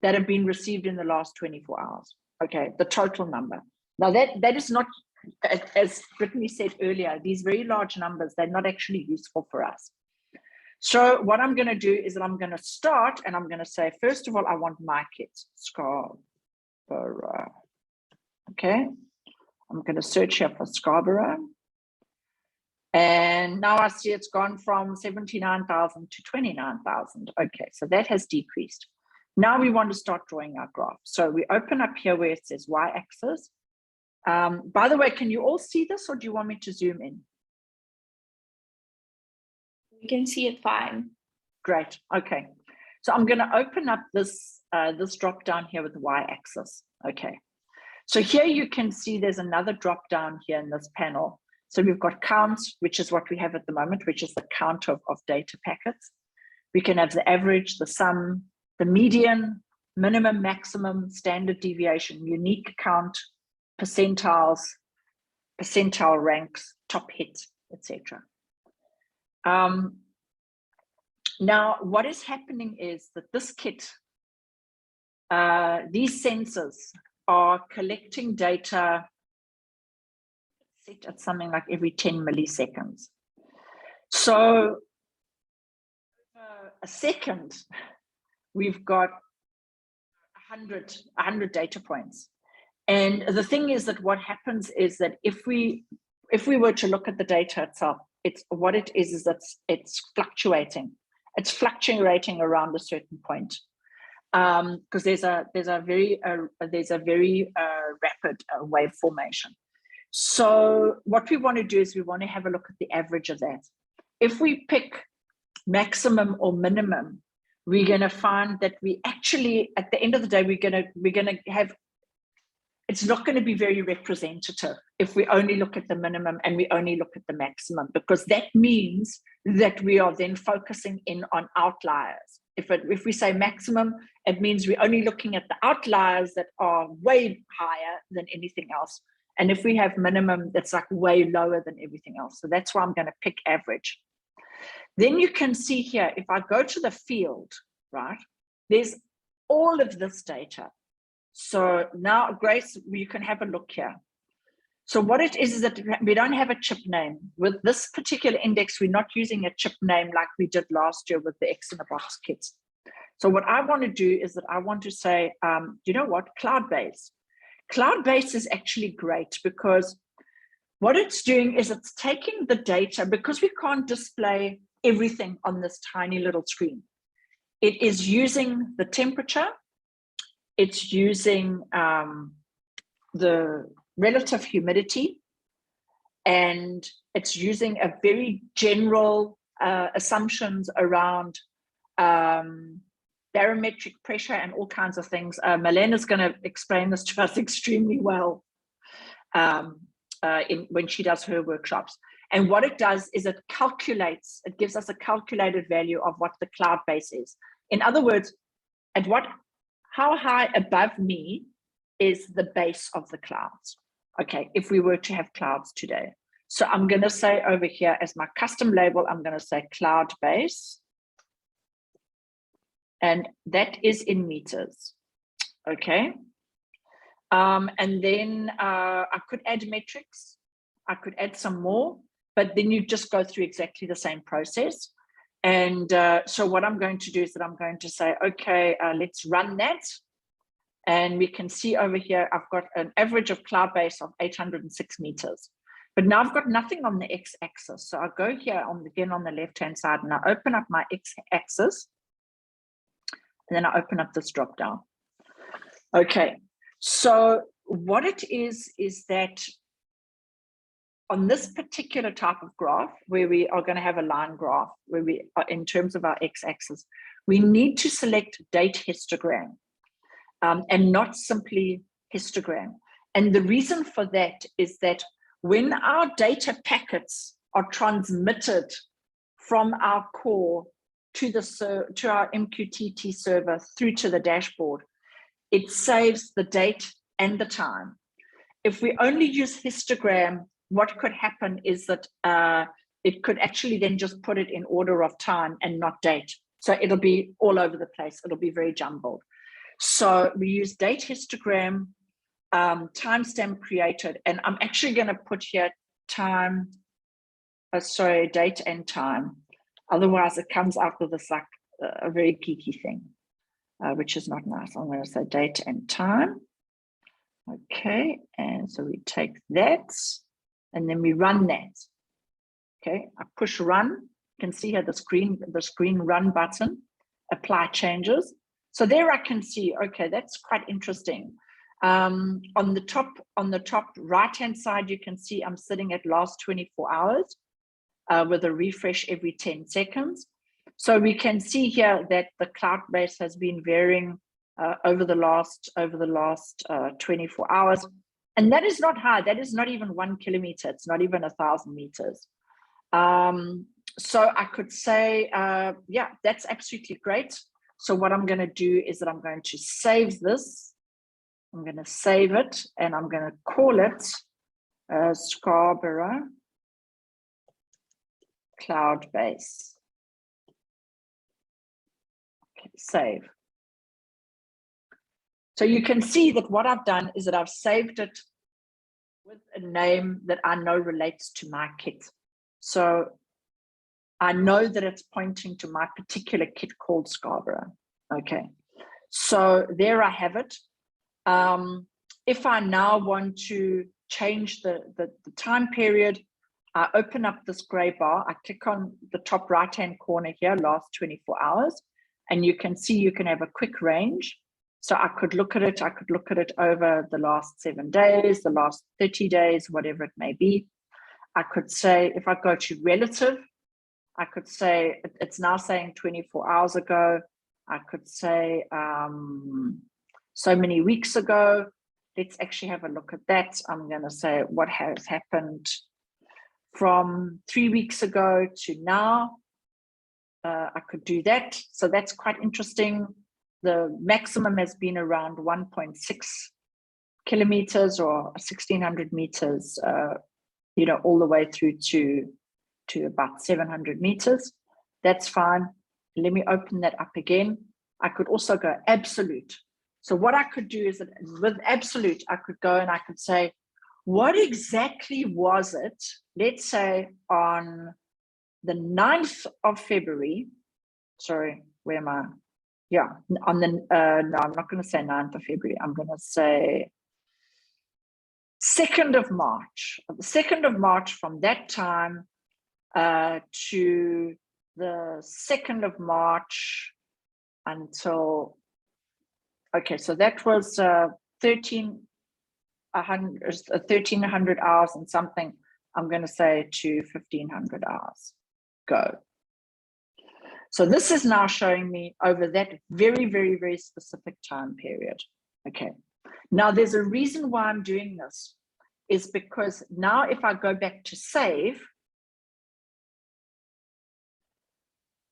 that have been received in the last 24 hours. Okay, the total number. Now that is not, as Brittany said earlier, these very large numbers, they're not actually useful for us. So what I'm going to do is that I'm going to start and I'm going to say, first of all, I want my kits. Scarborough. Okay, I'm going to search here for Scarborough. And now I see it's gone from 79,000 to 29,000. Okay, so that has decreased. Now we want to start drawing our graph. So we open up here where it says y-axis. By the way, can you all see this or do you want me to zoom in? We can see it fine. Great, okay. So I'm going to open up this drop down here with the y-axis. Okay. So here you can see there's another drop down here in this panel. So we've got count, which is what we have at the moment, which is the count of data packets. We can have the average, the sum, the median, minimum, maximum, standard deviation, unique count, percentiles, percentile ranks, top hit, etc. Now, what is happening is that this kit, these sensors are collecting data set at something like every 10 milliseconds. So a second, we've got 100 data points. And the thing is that what happens is that if we were to look at the data itself, what it is that it's fluctuating. It's fluctuating around a certain point, because there's a very rapid wave formation. So what we want to do is we want to have a look at the average of that. If we pick maximum or minimum, we're going to find that we actually, at the end of the day, we're going to have, it's not going to be very representative if we only look at the minimum and we only look at the maximum, because that means that we are then focusing in on outliers. If we say maximum, it means we're only looking at the outliers that are way higher than anything else. And if we have minimum, that's like way lower than everything else. So that's why I'm going to pick average. Then you can see here, if I go to the field, right, there's all of this data. So now, Grace, you can have a look here. So what it is that we don't have a chip name. With this particular index, we're not using a chip name like we did last year with the X in the box kits. So what I want to do is that I want to say, you know what, cloud-based. Cloud-based is actually great, because what it's doing is it's taking the data, because we can't display everything on this tiny little screen. It is using the temperature, it's using the relative humidity, and it's using a very general assumptions around barometric pressure and all kinds of things. Malena's going to explain this to us extremely well when she does her workshops. And what it does is it calculates, it gives us a calculated value of what the cloud base is. In other words, how high above me is the base of the clouds? Okay, if we were to have clouds today. So I'm going to say over here as my custom label, I'm going to say cloud base. And that is in meters. Okay. And then I could add metrics. I could add some more, but then you just go through exactly the same process. And so what I'm going to do is that I'm going to say, okay, let's run that. And we can see over here, I've got an average of cloud base of 806 meters. But now I've got nothing on the x-axis. So I go here again on the left-hand side, and I open up my x-axis. And then I open up this drop down. Okay, so what it is that on this particular type of graph, where we are going to have a line graph, where we are in terms of our x-axis, we need to select date histogram and not simply histogram. And the reason for that is that when our data packets are transmitted from our core to our MQTT server through to the dashboard, it saves the date and the time. If we only use histogram, what could happen is that it could actually then just put it in order of time and not date. So it'll be all over the place. It'll be very jumbled. So we use date histogram, timestamp created, and I'm actually going to put here date and time. Otherwise, it comes out with this like a very geeky thing, which is not nice. I'm going to say date and time. Okay, and so we take that, and then we run that. Okay, I push run. You can see here the screen run button, apply changes. So there I can see, okay, that's quite interesting. On the top right-hand side, you can see I'm sitting at last 24 hours with a refresh every 10 seconds. So we can see here that the cloud base has been varying over the last 24 hours. And that is not high. That is not even 1 kilometer. It's not even 1,000 meters. So I could say, yeah, that's absolutely great. So what I'm going to do is that I'm going to save this. I'm going to save it, and I'm going to call it Scarborough Cloud Base. Okay, save. So you can see that what I've done is that I've saved it with a name that I know relates to my kit. So I know that it's pointing to my particular kit called Scarborough. Okay, So there I have it. If I now want to change the time period, I open up this gray bar, I click on the top right-hand corner here, last 24 hours, and you can see you can have a quick range. So I could look at it over the last 7 days, the last 30 days, whatever it may be. I could say, if I go to relative, I could say, it's now saying 24 hours ago. I could say so many weeks ago. Let's actually have a look at that. I'm going to say what has happened from 3 weeks ago to now. I could do that. So that's quite interesting. The maximum has been around 1.6 kilometers or 1600 meters, you know, all the way through to about 700 meters. That's fine. Let me open that up again. I could also go absolute. So what I could do is that with absolute, I could go and I could say, what exactly was it? Let's say on the 9th of February, sorry, where am I? Yeah, on the, no, I'm not going to say 9th of February. I'm going to say 2nd of March. The 2nd of March from that time to the 2nd of March until, okay, so that was 1300 hours and something. I'm going to say to 1500 hours. Go. So this is now showing me over that very, very, very specific time period. Okay. Now there's a reason why I'm doing this, is because now if I go back to save,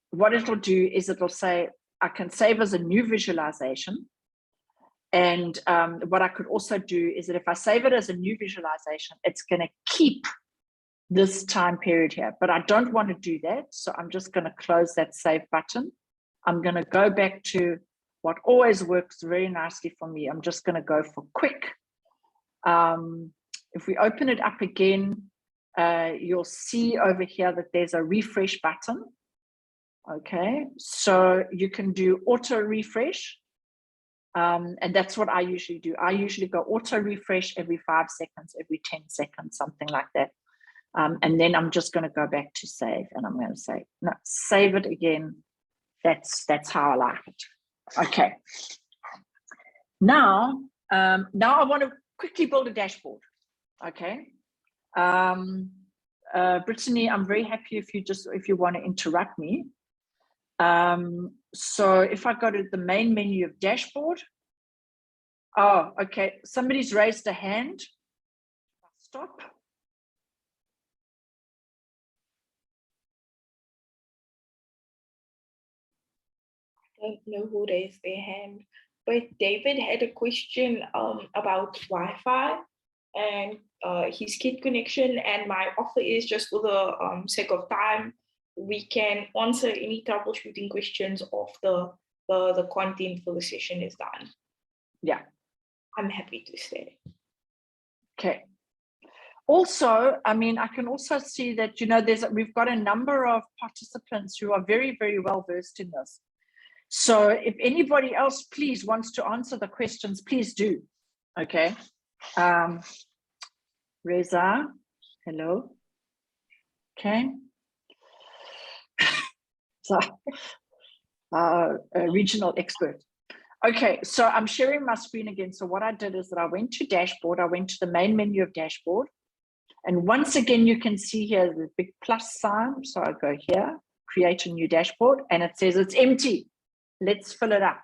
what it'll do is it'll say, I can save as a new visualization. And what I could also do is that if I save it as a new visualization, it's going to keep this time period here, but I don't want to do that. So I'm just going to close that save button. I'm going to go back to what always works very nicely for me. I'm just going to go for quick. If we open it up again, you'll see over here that there's a refresh button. Okay, so you can do auto refresh. And that's what I usually do. I usually go auto refresh every 5 seconds, every 10 seconds, something like that. And then I'm just going to go back to save, and I'm going to say, no, save it again. That's how I like it. Okay. Now I want to quickly build a dashboard. Okay. Brittany, I'm very happy if you want to interrupt me. So if I go to the main menu of dashboard, oh, okay. Somebody's raised a hand. Stop. I don't know who raised their hand, but David had a question about Wi-Fi and his kit connection, and my offer is, just for the sake of time, we can answer any troubleshooting questions after the content for the session is done. Yeah, I'm happy to stay. Okay. Also, I mean, I can also see that, you know, we've got a number of participants who are very, very well versed in this. So if anybody else, please, wants to answer the questions, please do. Okay. Reza, hello. Okay. So, a regional expert. Okay, so I'm sharing my screen again. So what I did is that I went to dashboard. I went to the main menu of dashboard. And once again, you can see here the big plus sign. So I go here, create a new dashboard, and it says it's empty. Let's fill it up.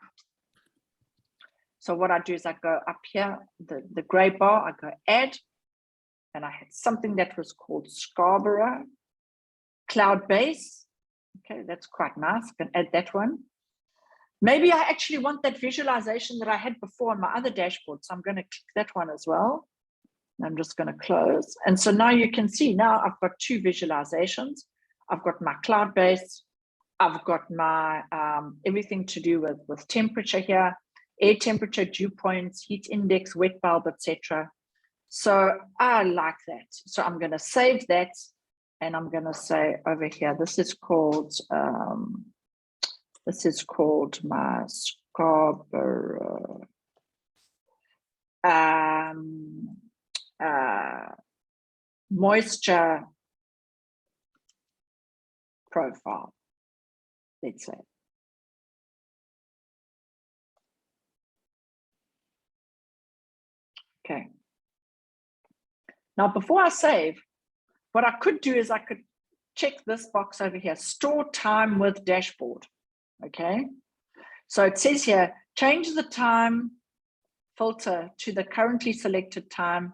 So what I do is I go up here, the gray bar, I go add, and I had something that was called Scarborough Cloud Base. Okay, that's quite nice. I can add that one. Maybe I actually want that visualization that I had before on my other dashboard. So I'm going to click that one as well. I'm just going to close. And so now you can see, now I've got 2 visualizations. I've got my cloud base. I've got my everything to do with temperature here, air temperature, dew points, heat index, wet bulb, etc. So I like that. So I'm going to save that, and I'm going to say over here, this is called my Scarborough moisture profile, let's say. Okay. Now, before I save, what I could do is I could check this box over here, store time with dashboard. Okay. So it says here, change the time filter to the currently selected time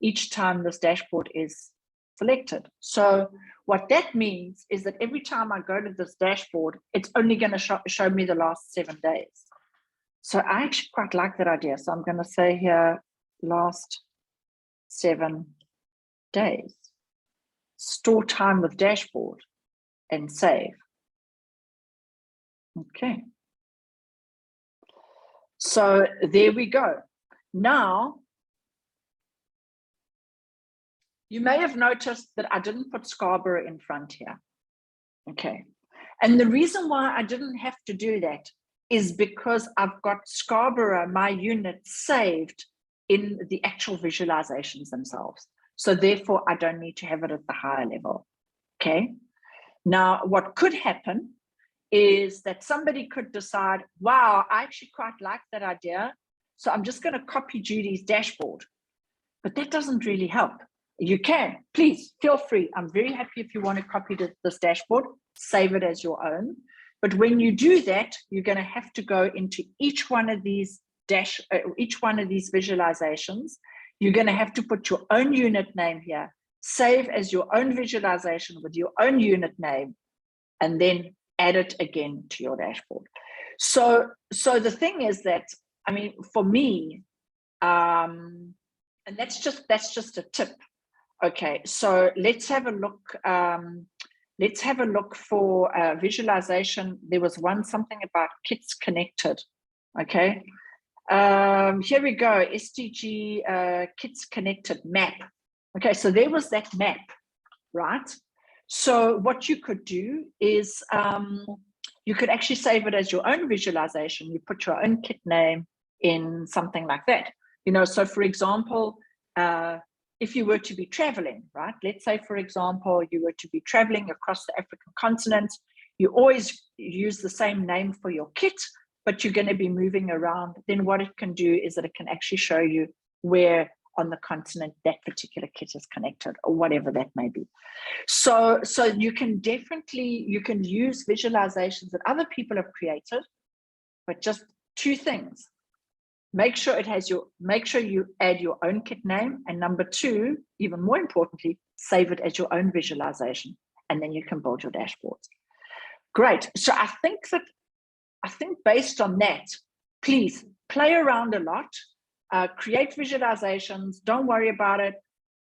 each time this dashboard is selected. So what that means is that every time I go to this dashboard, it's only going to show me the last 7 days. So I actually quite like that idea. So I'm going to say here, last 7 days. Store time with dashboard and save. Okay. So there we go. Now, you may have noticed that I didn't put Scarborough in front here. Okay. And the reason why I didn't have to do that is because I've got Scarborough, my unit, saved in the actual visualizations themselves. So therefore, I don't need to have it at the higher level. Okay. Now, what could happen is that somebody could decide, wow, I actually quite like that idea. So I'm just going to copy Judy's dashboard. But that doesn't really help. You can, please feel free. I'm very happy if you want to copy this dashboard, save it as your own. But when you do that, you're going to have to go into each one of these visualizations. You're going to have to put your own unit name here, save as your own visualization with your own unit name, and then add it again to your dashboard. So the thing is that, I mean, for me, and that's just a tip. Okay, so let's have a look. Let's have a look for visualization. There was something about kits connected. Okay, here we go. SDG kits connected map. Okay, so there was that map, right? So what you could do is you could actually save it as your own visualization. You put your own kit name in something like that. You know, so for example, if you were to be traveling, right? Let's say, for example, you were to be traveling across the African continent. You always use the same name for your kit, but you're going to be moving around. Then what it can do is that it can actually show you where on the continent that particular kit is connected, or whatever that may be. So you can definitely, you can use visualizations that other people have created, but just 2 things. Make sure you add your own kit name, and number 2, even more importantly, save it as your own visualization, and then you can build your dashboards. Great. So I think based on that, please play around a lot, create visualizations. Don't worry about it.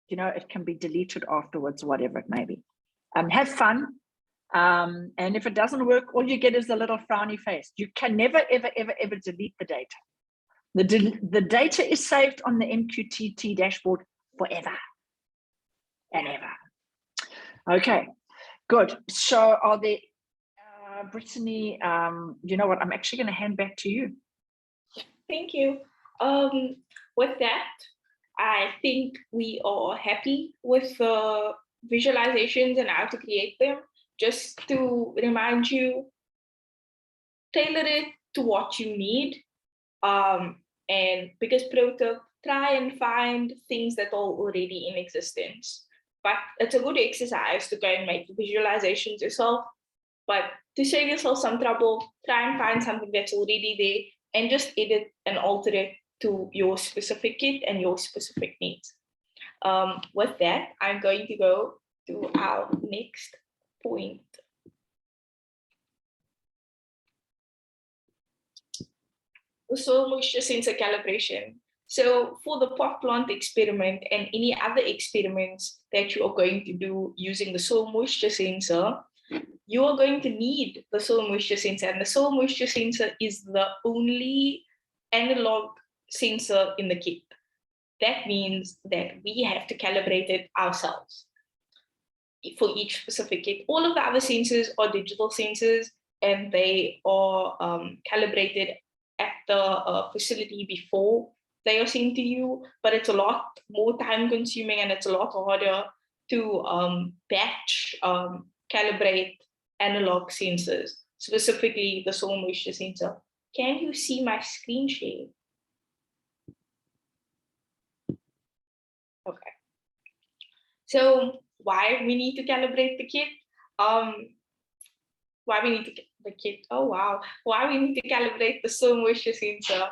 You know, it can be deleted afterwards, whatever it may be. Have fun. And if it doesn't work, all you get is a little frowny face. You can never, ever, ever, ever delete the data. The data is saved on the MQTT dashboard forever and ever. Okay, good. So are there, Brittany, you know what, I'm actually going to hand back to you. Thank you. With that, I think we are happy with the visualizations and how to create them. Just to remind you, tailor it to what you need. And biggest pro tip, try and find things that are already in existence. But it's a good exercise to go and make visualizations yourself. But to save yourself some trouble, try and find something that's already there and just edit and alter it to your specific kit and your specific needs. With that, I'm going to go to our next point. The soil moisture sensor calibration. So for the pot plant experiment and any other experiments that you are going to do using the soil moisture sensor, you are going to need the soil moisture sensor, and the soil moisture sensor is the only analog sensor in the kit. That means that we have to calibrate it ourselves for each specific kit. All of the other sensors are digital sensors, and they are calibrated at the facility before they are sent to you, but it's a lot more time consuming and it's a lot harder to batch calibrate analog sensors, specifically the soil moisture sensor. Can you see my screen share? Okay. So why we need to calibrate the kit? Why we need to get the kit? Oh wow! Why we need to calibrate the soil moisture sensor?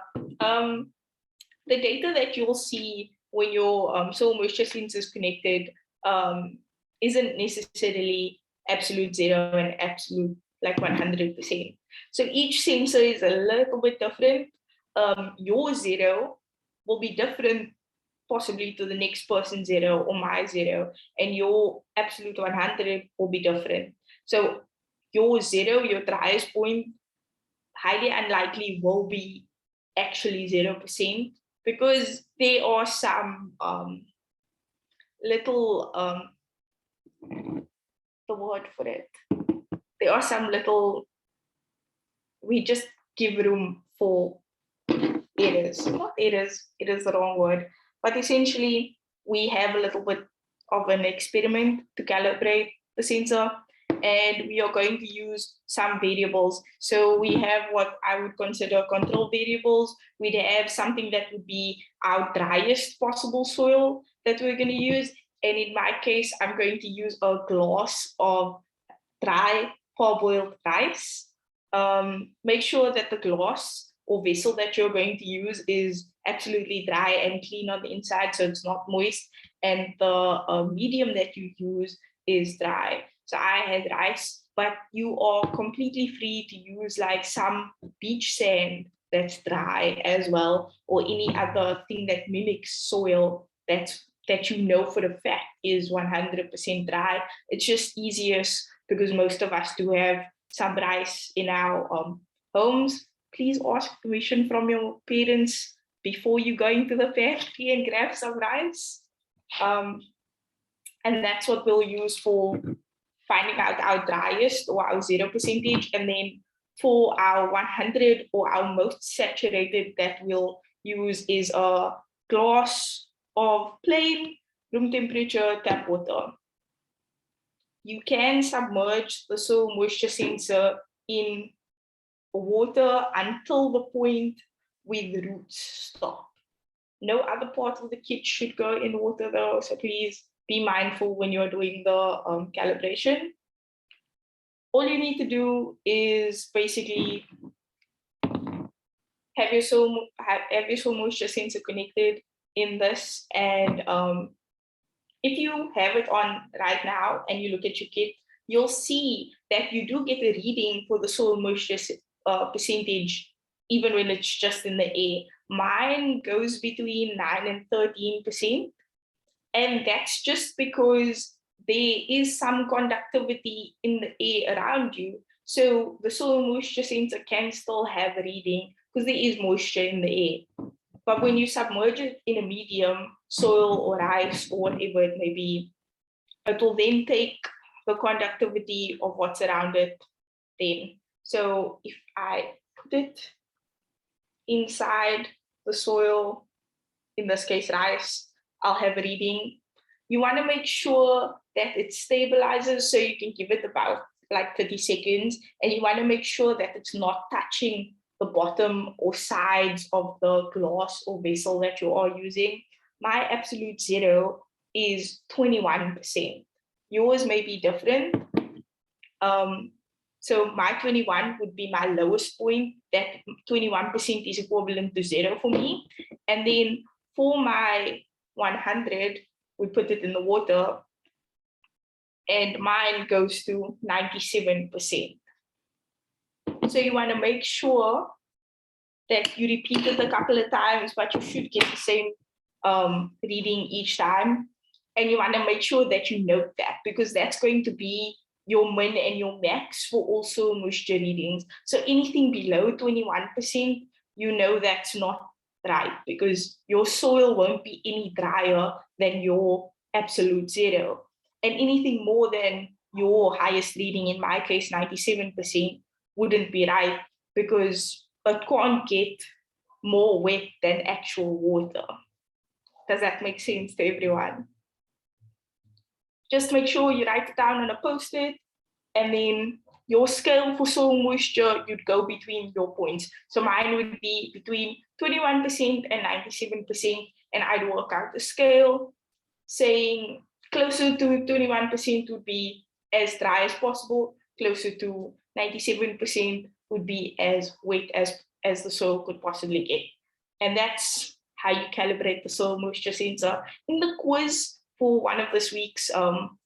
The data that you'll see when your soil moisture sensor is connected isn't necessarily absolute zero and absolute like 100%. So each sensor is a little bit different. Your zero will be different possibly to the next person's zero or my zero, and your absolute 100 will be different. So your zero, your driest point, highly unlikely will be actually 0%, because there are some little, the word for it, there are some little, we just give room for errors, not errors, it is the wrong word, but essentially we have a little bit of an experiment to calibrate the sensor, and we are going to use some variables. So we have what I would consider control variables. We'd have something that would be our driest possible soil that we're going to use. And in my case, I'm going to use a glass of dry parboiled rice. Make sure that the glass or vessel that you're going to use is absolutely dry and clean on the inside, so it's not moist. And the medium that you use is dry. So I had rice, but you are completely free to use like some beach sand that's dry as well, or any other thing that mimics soil that you know for a fact is 100% dry. It's just easiest because most of us do have some rice in our homes. Please ask permission from your parents before you go into the factory and grab some rice. And that's what we'll use for finding out our driest or our 0%. And then for our 100 or our most saturated that we'll use is a glass of plain room temperature tap water. You can submerge the soil moisture sensor in water until the point where the roots stop. No other part of the kit should go in water though, so please be mindful when you're doing the calibration. All you need to do is basically have your soil moisture sensor connected in this, and if you have it on right now and you look at your kit, you'll see that you do get a reading for the soil moisture percentage, even when it's just in the air. Mine goes between 9 and 13%. And that's just because there is some conductivity in the air around you. So the soil moisture sensor can still have a reading because there is moisture in the air. But when you submerge it in a medium, soil or ice or whatever it may be, it will then take the conductivity of what's around it then. So if I put it inside the soil, in this case rice, I'll have a reading. You want to make sure that it stabilizes, so you can give it about like 30 seconds, and you want to make sure that it's not touching the bottom or sides of the glass or vessel that you are using. My absolute zero is 21%. Yours may be different. So my 21 would be my lowest point. That 21% is equivalent to zero for me. And then for my 100, we put it in the water, and mine goes to 97%. So you want to make sure that you repeat it a couple of times, but you should get the same reading each time. And you want to make sure that you note that, because that's going to be your min and your max for also moisture readings. So anything below 21%, you know that's not right, because your soil won't be any drier than your absolute zero. And anything more than your highest reading, in my case 97%, wouldn't be right, because but can't get more wet than actual water. Does that make sense to everyone? Just make sure you write it down on a post-it, and then your scale for soil moisture, you'd go between your points. So mine would be between 21% and 97%, and I'd work out the scale, saying closer to 21% would be as dry as possible, closer to 97% would be as wet as the soil could possibly get. And that's how you calibrate the soil moisture sensor. In the quiz for one of this week's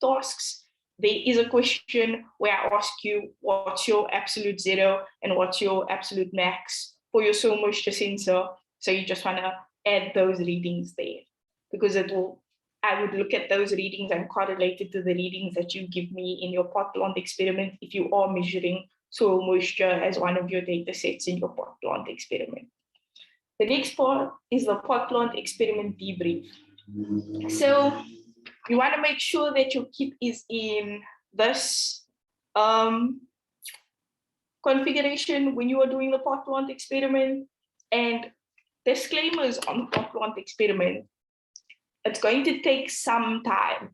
tasks, there is a question where I ask you what's your absolute zero and what's your absolute max for your soil moisture sensor. So you just want to add those readings there, because I would look at those readings and correlate it to the readings that you give me in your pot plant experiment if you are measuring soil moisture as one of your data sets in your pot plant experiment. The next part is the pot plant experiment debrief. So you want to make sure that your kit is in this configuration when you are doing the pot plant experiment. And disclaimers on the pot plant experiment: it's going to take some time.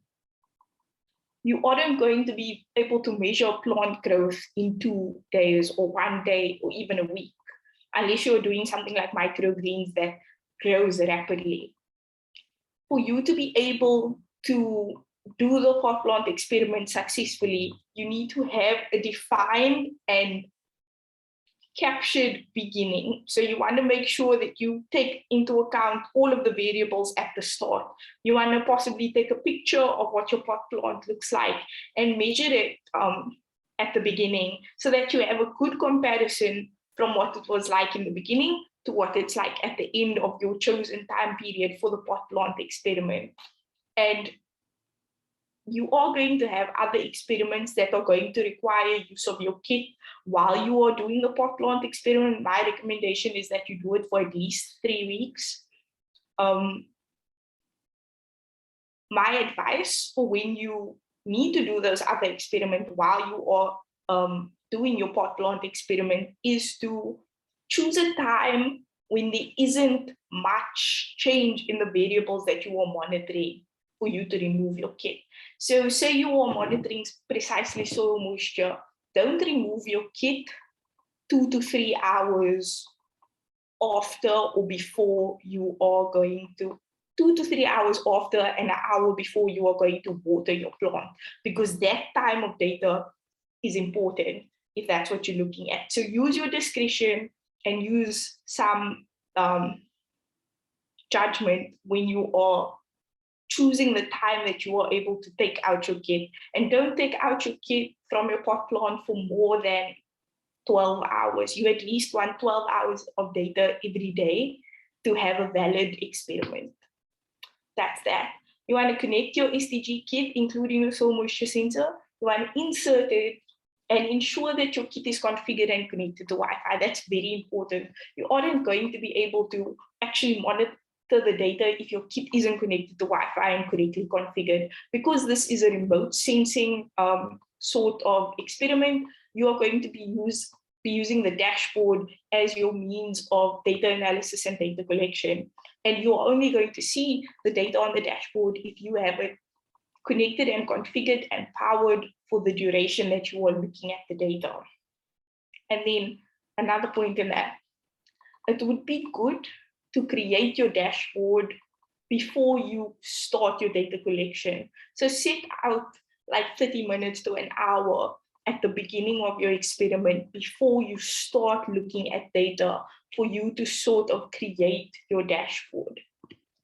You aren't going to be able to measure plant growth in 2 days or 1 day or even a week, unless you're doing something like microgreens that grows rapidly. For you to be able to do the pot plant experiment successfully, you need to have a defined and captured beginning. So you want to make sure that you take into account all of the variables at the start. You want to possibly take a picture of what your pot plant looks like and measure it at the beginning, so that you have a good comparison from what it was like in the beginning to what it's like at the end of your chosen time period for the pot plant experiment. And you are going to have other experiments that are going to require use of your kit while you are doing the pot plant experiment. My recommendation is that you do it for at least 3 weeks. My advice for when you need to do those other experiments while you are doing your pot plant experiment is to choose a time when there isn't much change in the variables that you are monitoring for you to remove your kit. So say you are monitoring precisely soil moisture, don't remove your kit 2 to 3 hours after or before you are going to, 2 to 3 hours after and an hour before you are going to water your plant, because that time of data is important if that's what you're looking at. So use your discretion and use some judgment when you are choosing the time that you are able to take out your kit. And don't take out your kit from your pot plant for more than 12 hours. You at least want 12 hours of data every day to have a valid experiment. That's that. You want to connect your SDG kit, including your soil moisture sensor. You want to insert it and ensure that your kit is configured and connected to Wi-Fi. That's very important. You aren't going to be able to actually monitor the data if your kit isn't connected to Wi-Fi and correctly configured. Because this is a remote sensing sort of experiment, you are going to be using the dashboard as your means of data analysis and data collection. And you're only going to see the data on the dashboard if you have it connected and configured and powered for the duration that you are looking at the data. And then another point in that, it would be good to create your dashboard before you start your data collection. So set out like 30 minutes to an hour at the beginning of your experiment before you start looking at data for you to sort of create your dashboard,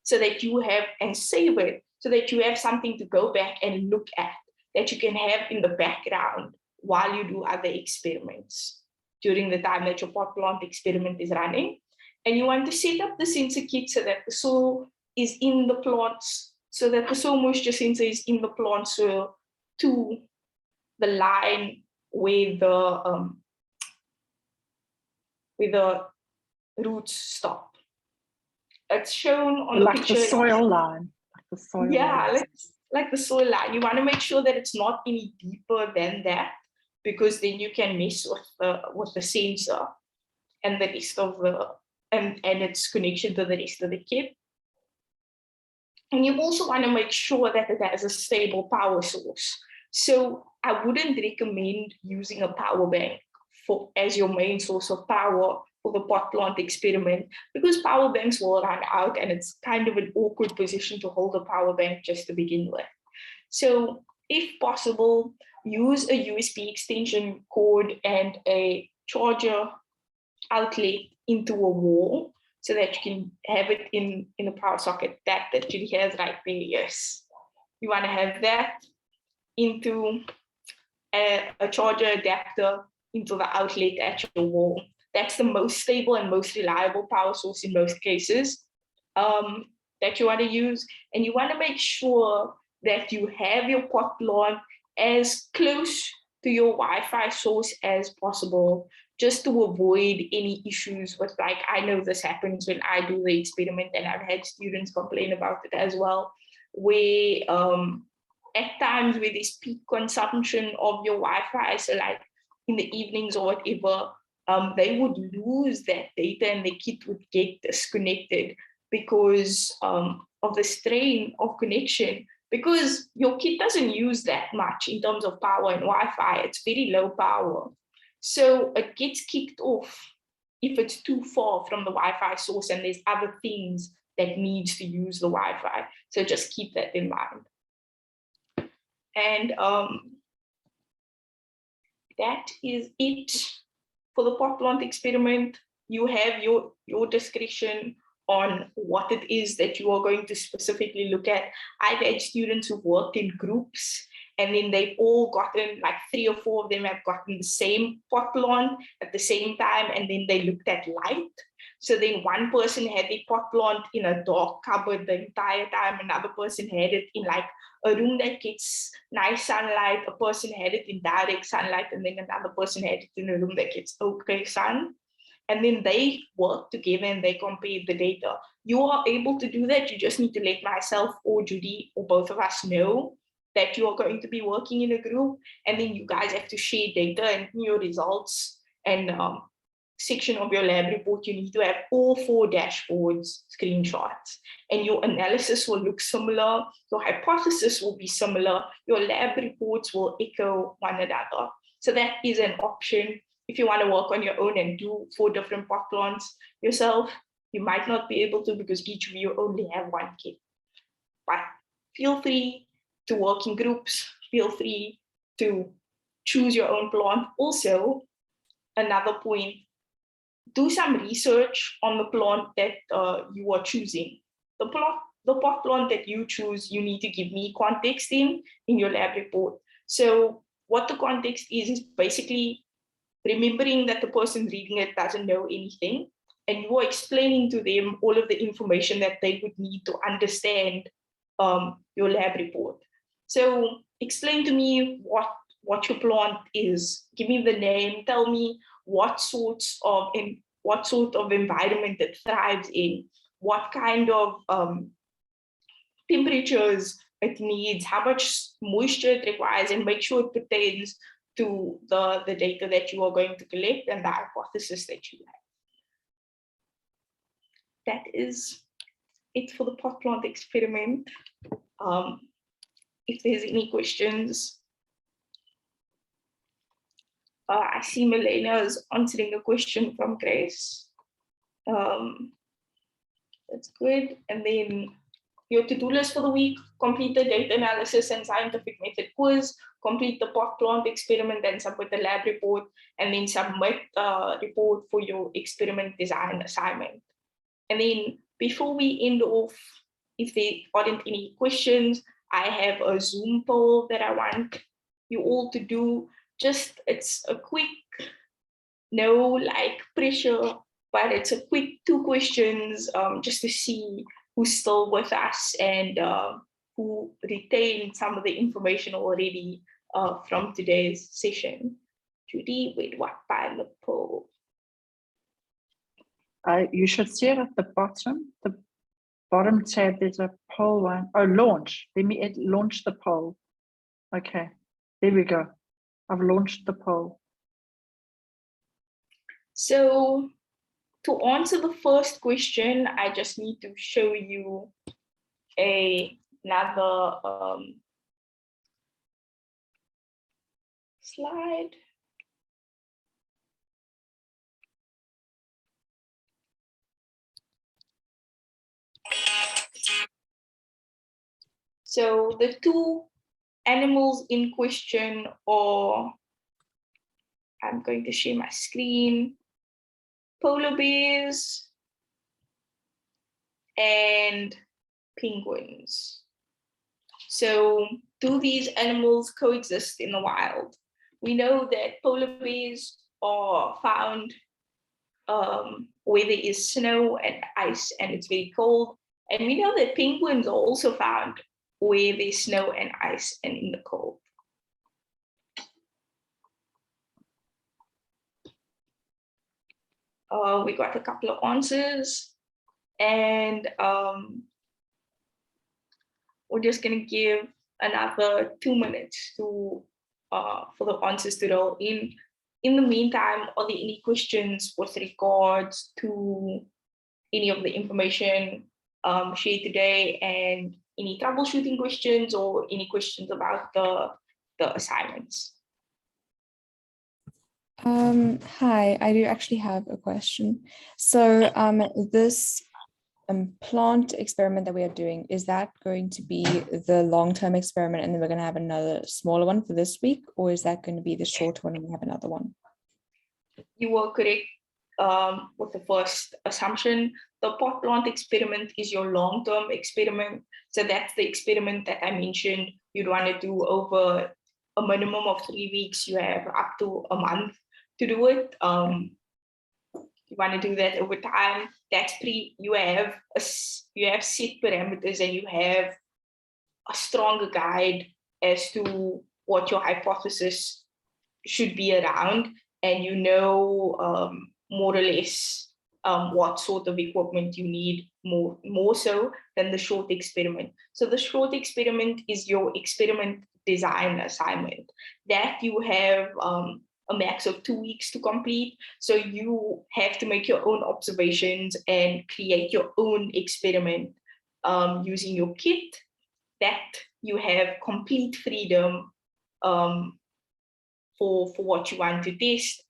so that you have, and save it, so that you have something to go back and look at, that you can have in the background while you do other experiments during the time that your pot plant experiment is running. And you want to set up the sensor kit so that the soil is in the plants, so that the soil moisture sensor is in the plant soil to the line where the roots stop. It's shown on the picture. Like the soil line. Like the soil line. Like the soil line. You want to make sure that it's not any deeper than that, because then you can mess with the sensor. and the rest of the and its connection to the rest of the kit. And you also want to make sure that it has a stable power source. So I wouldn't recommend using a power bank as your main source of power for the pot plant experiment, because power banks will run out and it's kind of an awkward position to hold a power bank just to begin with. So if possible, use a USB extension cord and a charger outlet into a wall so that you can have it in a power socket that Judy has right there. Yes, you want to have that into a charger adapter into the outlet at your wall. That's the most stable and most reliable power source in most cases that you want to use. And you want to make sure that you have your pot plant as close to your Wi-Fi source as possible, just to avoid any issues with, like, I know this happens when I do the experiment, and I've had students complain about it as well, where at times where there's peak consumption of your Wi-Fi, so like in the evenings or whatever, they would lose that data and the kit would get disconnected because of the strain of connection, because your kit doesn't use that much in terms of power and Wi-Fi. It's very low power. So it gets kicked off if it's too far from the Wi-Fi source and there's other things that needs to use the Wi-Fi. So just keep that in mind. And that is it for the pot plant experiment. You have your discretion on what it is that you are going to specifically look at. I've had students who worked in groups, and then they've all gotten, like 3 or 4 of them have gotten the same pot plant at the same time, and then they looked at light. So then one person had the pot plant in a dark cupboard the entire time, another person had it in like a room that gets nice sunlight, a person had it in direct sunlight, and then another person had it in a room that gets okay sun. And then they work together and they compare the data. You are able to do that. You just need to let myself or Judy or both of us know that you are going to be working in a group, and then you guys have to share data and your results. And section of your lab report, you need to have all 4 dashboards screenshots, and your analysis will look similar, your hypothesis will be similar, your lab reports will echo one another. So that is an option. If you want to work on your own and do 4 different pot plants yourself, you might not be able to because each of you only have 1 kit. But feel free to work in groups, feel free to choose your own plant. Also, another point, do some research on the plant that you are choosing. The pot plant that you choose, you need to give me context in your lab report. So what the context is basically remembering that the person reading it doesn't know anything, and you are explaining to them all of the information that they would need to understand your lab report. So explain to me what your plant is. Give me the name, tell me what sort of environment it thrives in, what kind of temperatures it needs, how much moisture it requires, and make sure it pertains to the data that you are going to collect and the hypothesis that you have. That is it for the pot plant experiment. If there's any questions, I see Milena is answering a question from Grace. That's good. And then your to-do list for the week: complete the data analysis and scientific method quiz, complete the pot plant experiment and submit the lab report, and then submit the report for your experiment design assignment. And then before we end off, if there aren't any questions, I have a Zoom poll that I want you all to do. Just, it's a quick, no like pressure, but it's a quick 2 questions just to see who's still with us and who retained some of the information already from today's session. Judy, wait, what by the poll? You should see it at the bottom tab. There's a poll one. Oh, launch. Let me launch the poll. Okay, there we go. I've launched the poll. So to answer the first question, I just need to show you another slide. So the two animals in question are, I'm going to share my screen, polar bears and penguins. So do these animals coexist in the wild? We know that polar bears are found where there is snow and ice and it's very cold. And we know that penguins are also found where there's snow and ice and in the cold. We got a couple of answers, and we're just gonna give another 2 minutes to for the answers to roll in. In the meantime, are there any questions with regards to any of the information shared today, and any troubleshooting questions or any questions about the assignments? Hi, I do actually have a question. So this plant experiment that we are doing, is that going to be the long-term experiment and then we're going to have another smaller one for this week, or is that going to be the short one and we have another one? You were correct with the first assumption. The pot plant experiment is your long-term experiment. So that's the experiment that I mentioned you'd want to do over a minimum of 3 weeks. You have up to a month to do it. You want to do that over time. That's you have set parameters and you have a stronger guide as to what your hypothesis should be around, and you know more or less what sort of equipment you need more so than the short experiment. So the short experiment is your experiment design assignment that you have a max of 2 weeks to complete. So you have to make your own observations and create your own experiment using your kit. That you have complete freedom for what you want to test.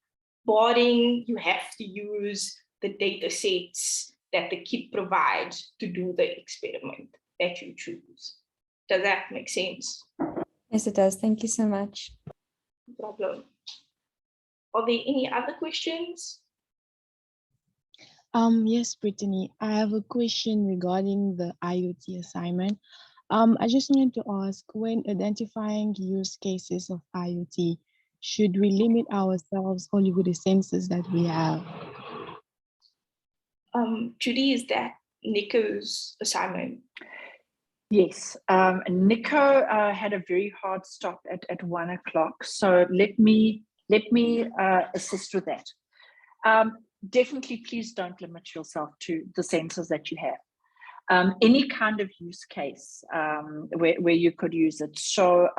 Barring you have to use the data sets that the kit provides to do the experiment that you choose. Does that make sense? Yes, it does. Thank you so much. No problem. Are there any other questions? Yes, Brittany, I have a question regarding the IoT assignment. I just wanted to ask, when identifying use cases of IoT, should we limit ourselves only with the sensors that we have? Judy, is that Nico's assignment? Yes, Nico had a very hard stop at 1 o'clock. So let me assist with that. Definitely, please don't limit yourself to the sensors that you have. Any kind of use case where you could use it. So,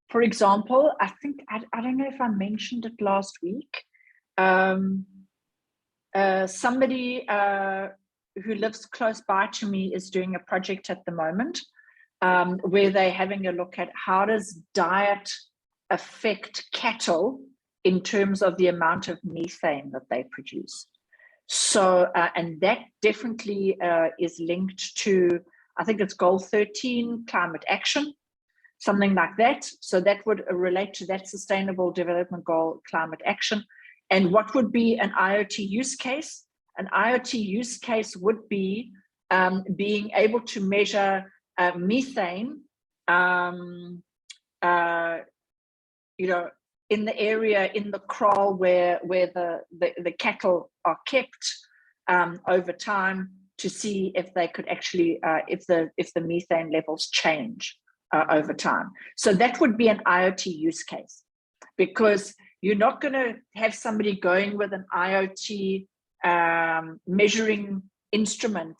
for example, I think, I don't know if I mentioned it last week, somebody who lives close by to me is doing a project at the moment where they're having a look at how does diet affect cattle in terms of the amount of methane that they produce. So, and that definitely is linked to, I think it's goal 13, climate action, something like that. So that would relate to that sustainable development goal, climate action. And what would be an IoT use case? An IoT use case would be being able to measure methane, in the area, in the kraal where the cattle are kept over time, to see if they could actually, if the methane levels change over time. So that would be an IoT use case, because you're not going to have somebody going with an IoT measuring instrument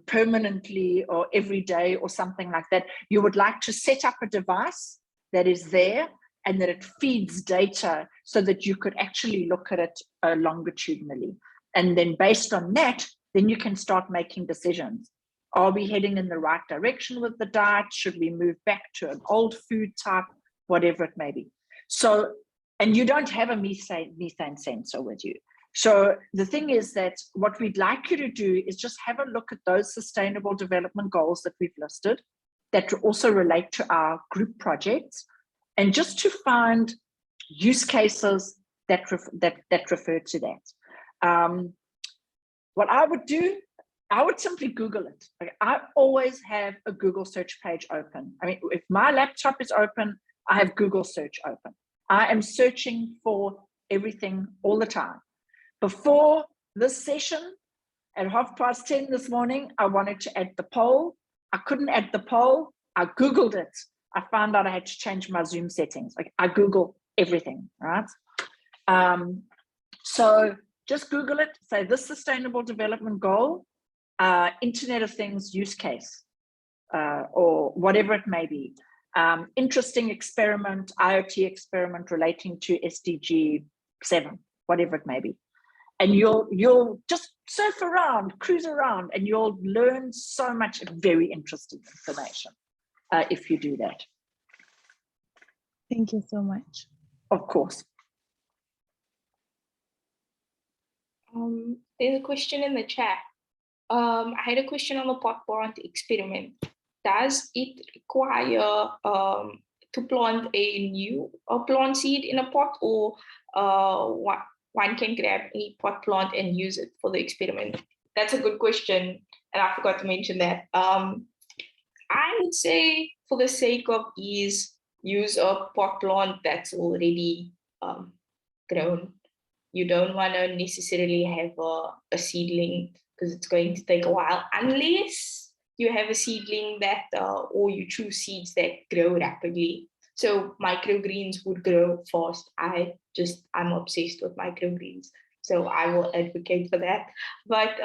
permanently or every day or something like that. You would like to set up a device that is there and that it feeds data so that you could actually look at it longitudinally. And then based on that, then you can start making decisions. Are we heading in the right direction with the diet? Should we move back to an old food type? Whatever it may be. So, and you don't have a methane sensor with you. So the thing is that what we'd like you to do is just have a look at those sustainable development goals that we've listed that also relate to our group projects, and just to find use cases that refer to that. What I would do, I would simply Google it. I always have a Google search page open. I mean, if my laptop is open, I have Google search open. I am searching for everything all the time. Before this session, at 10:30 this morning, I wanted to add the poll. I couldn't add the poll. I Googled it. I found out I had to change my Zoom settings. Like, I Google everything, right? So just Google it, say this sustainable development goal, Internet of Things use case, or whatever it may be. Interesting experiment, IoT experiment relating to SDG 7, whatever it may be. And you'll just surf around, cruise around, and you'll learn so much very interesting information if you do that. Thank you so much. Of course. There's a question in the chat. I had a question on the pot plant experiment. Does it require to plant a plant seed in a pot, or one can grab any pot plant and use it for the experiment? That's a good question, and I forgot to mention that. I would say, for the sake of ease, use a pot plant that's already grown. You don't want to necessarily have a seedling, because it's going to take a while, unless you have a seedling that, or you choose seeds that grow rapidly. So microgreens would grow fast. I'm obsessed with microgreens, so I will advocate for that. But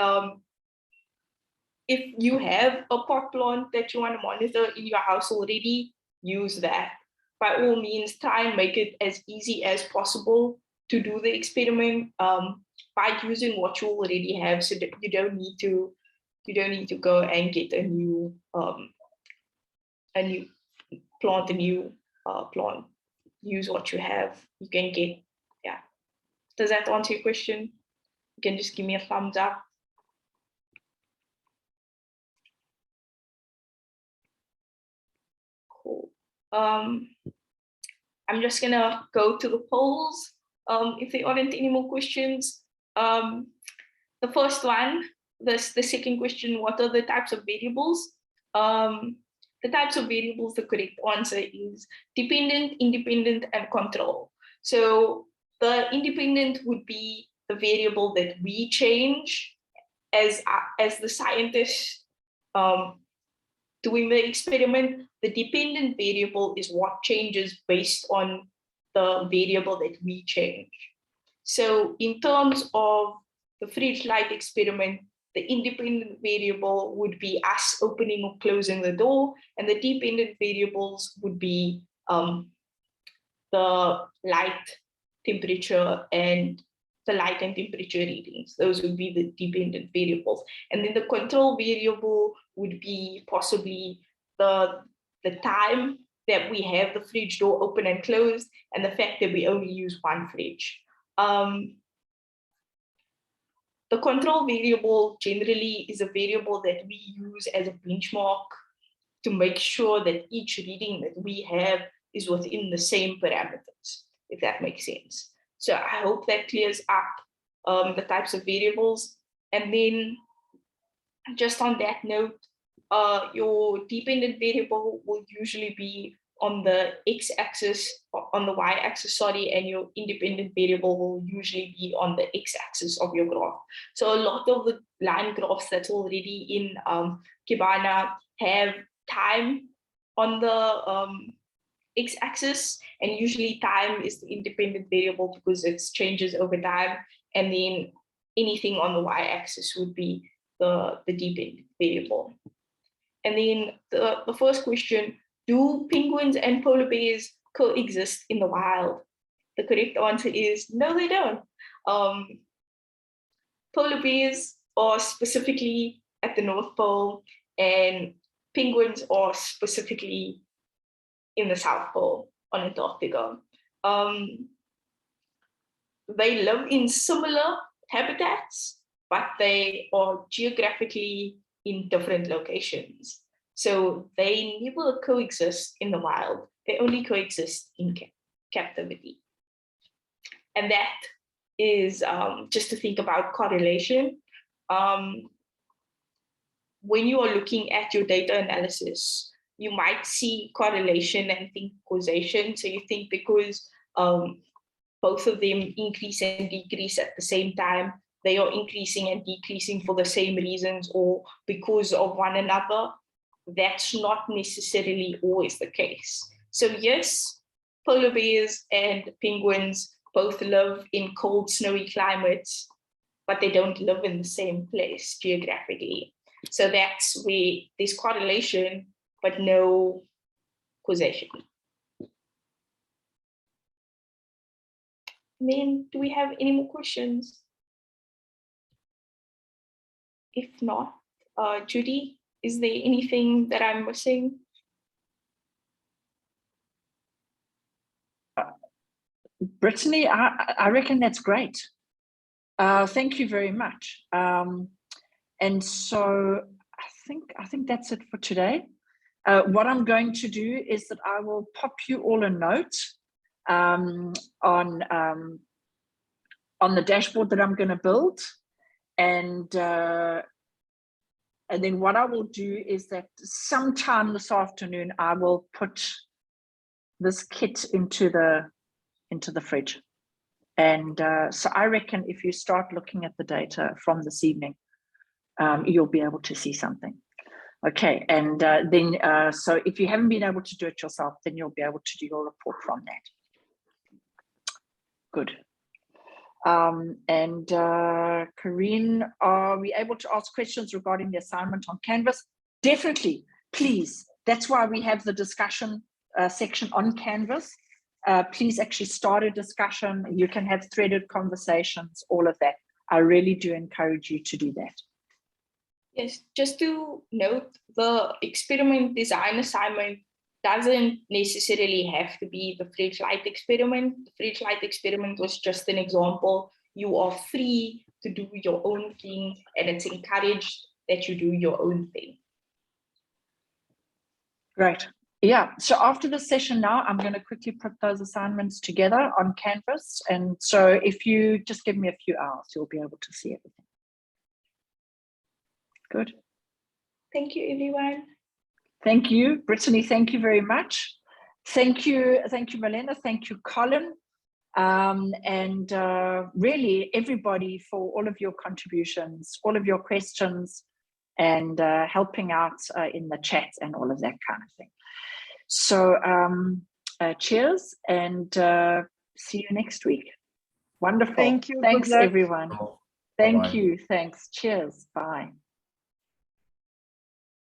if you have a pot plant that you want to monitor in your house already, use that. By all means, try and make it as easy as possible to do the experiment by using what you already have, so that you don't need to go and get a new plant. Use what you have. You can get, yeah. Does that answer your question? You can just give me a thumbs up. Cool. I'm just gonna go to the polls. If there aren't any more questions, the first one, the second question, what are the types of variables? The types of variables, the correct answer is dependent, independent, and control. So the independent would be the variable that we change as the scientists doing the experiment. The dependent variable is what changes based on the variable that we change. So in terms of the fridge light experiment, the independent variable would be us opening or closing the door, and the dependent variables would be the light, temperature, and the light and temperature readings. Those would be the dependent variables. And then the control variable would be possibly the time that we have the fridge door open and closed, and the fact that we only use one fridge. The control variable generally is a variable that we use as a benchmark to make sure that each reading that we have is within the same parameters, if that makes sense. So I hope that clears up the types of variables. And then just on that note, your dependent variable will usually be on the x-axis, on the y-axis, sorry, and your independent variable will usually be on the x-axis of your graph. So a lot of the line graphs that's already in Kibana have time on the x-axis, and usually time is the independent variable because it changes over time, and then anything on the y-axis would be the dependent variable. And then the first question, do penguins and polar bears coexist in the wild? the correct answer is no, they don't. Polar bears are specifically at the North Pole, and penguins are specifically in the South Pole on Antarctica. They live in similar habitats, but they are geographically in different locations. So they never coexist in the wild. They only coexist in captivity. And that is just to think about correlation. When you are looking at your data analysis, you might see correlation and think causation. So you think because both of them increase and decrease at the same time, they are increasing and decreasing for the same reasons or because of one another. That's not necessarily always the case. So yes, polar bears and penguins both live in cold, snowy climates, but they don't live in the same place geographically. So that's where there's correlation, but no causation. And then, do we have any more questions? If not, Judy, is there anything that I'm missing? Brittany, I reckon that's great. Thank you very much. And so I think that's it for today. What I'm going to do is that I will pop you all a note on the dashboard that I'm going to build, and then what I will do is that sometime this afternoon I will put this kit into the fridge. And so I reckon if you start looking at the data from this evening, you'll be able to see something. Okay, and then so if you haven't been able to do it yourself, then you'll be able to do your report from that. Good. And Corinne, are we able to ask questions regarding the assignment on Canvas? Definitely, please. That's why we have the discussion section on Canvas. Please actually start a discussion. You can have threaded conversations, all of that. I really do encourage you to do that. Yes, just to note, the experiment design assignment doesn't necessarily have to be the fridge light experiment. The fridge light experiment was just an example. You are free to do your own thing, and it's encouraged that you do your own thing. Great. Yeah, so after the session now, I'm going to quickly put those assignments together on Canvas. And so if you just give me a few hours, you'll be able to see everything. Good. Thank you, everyone. Thank you, Brittany. Thank you very much. Thank you, Milena. Thank you, Colin. And really everybody for all of your contributions, all of your questions, and helping out in the chat and all of that kind of thing. So cheers, and see you next week. Wonderful. Thank you. Thanks, everyone. Thank you. Thanks. Cheers. Bye.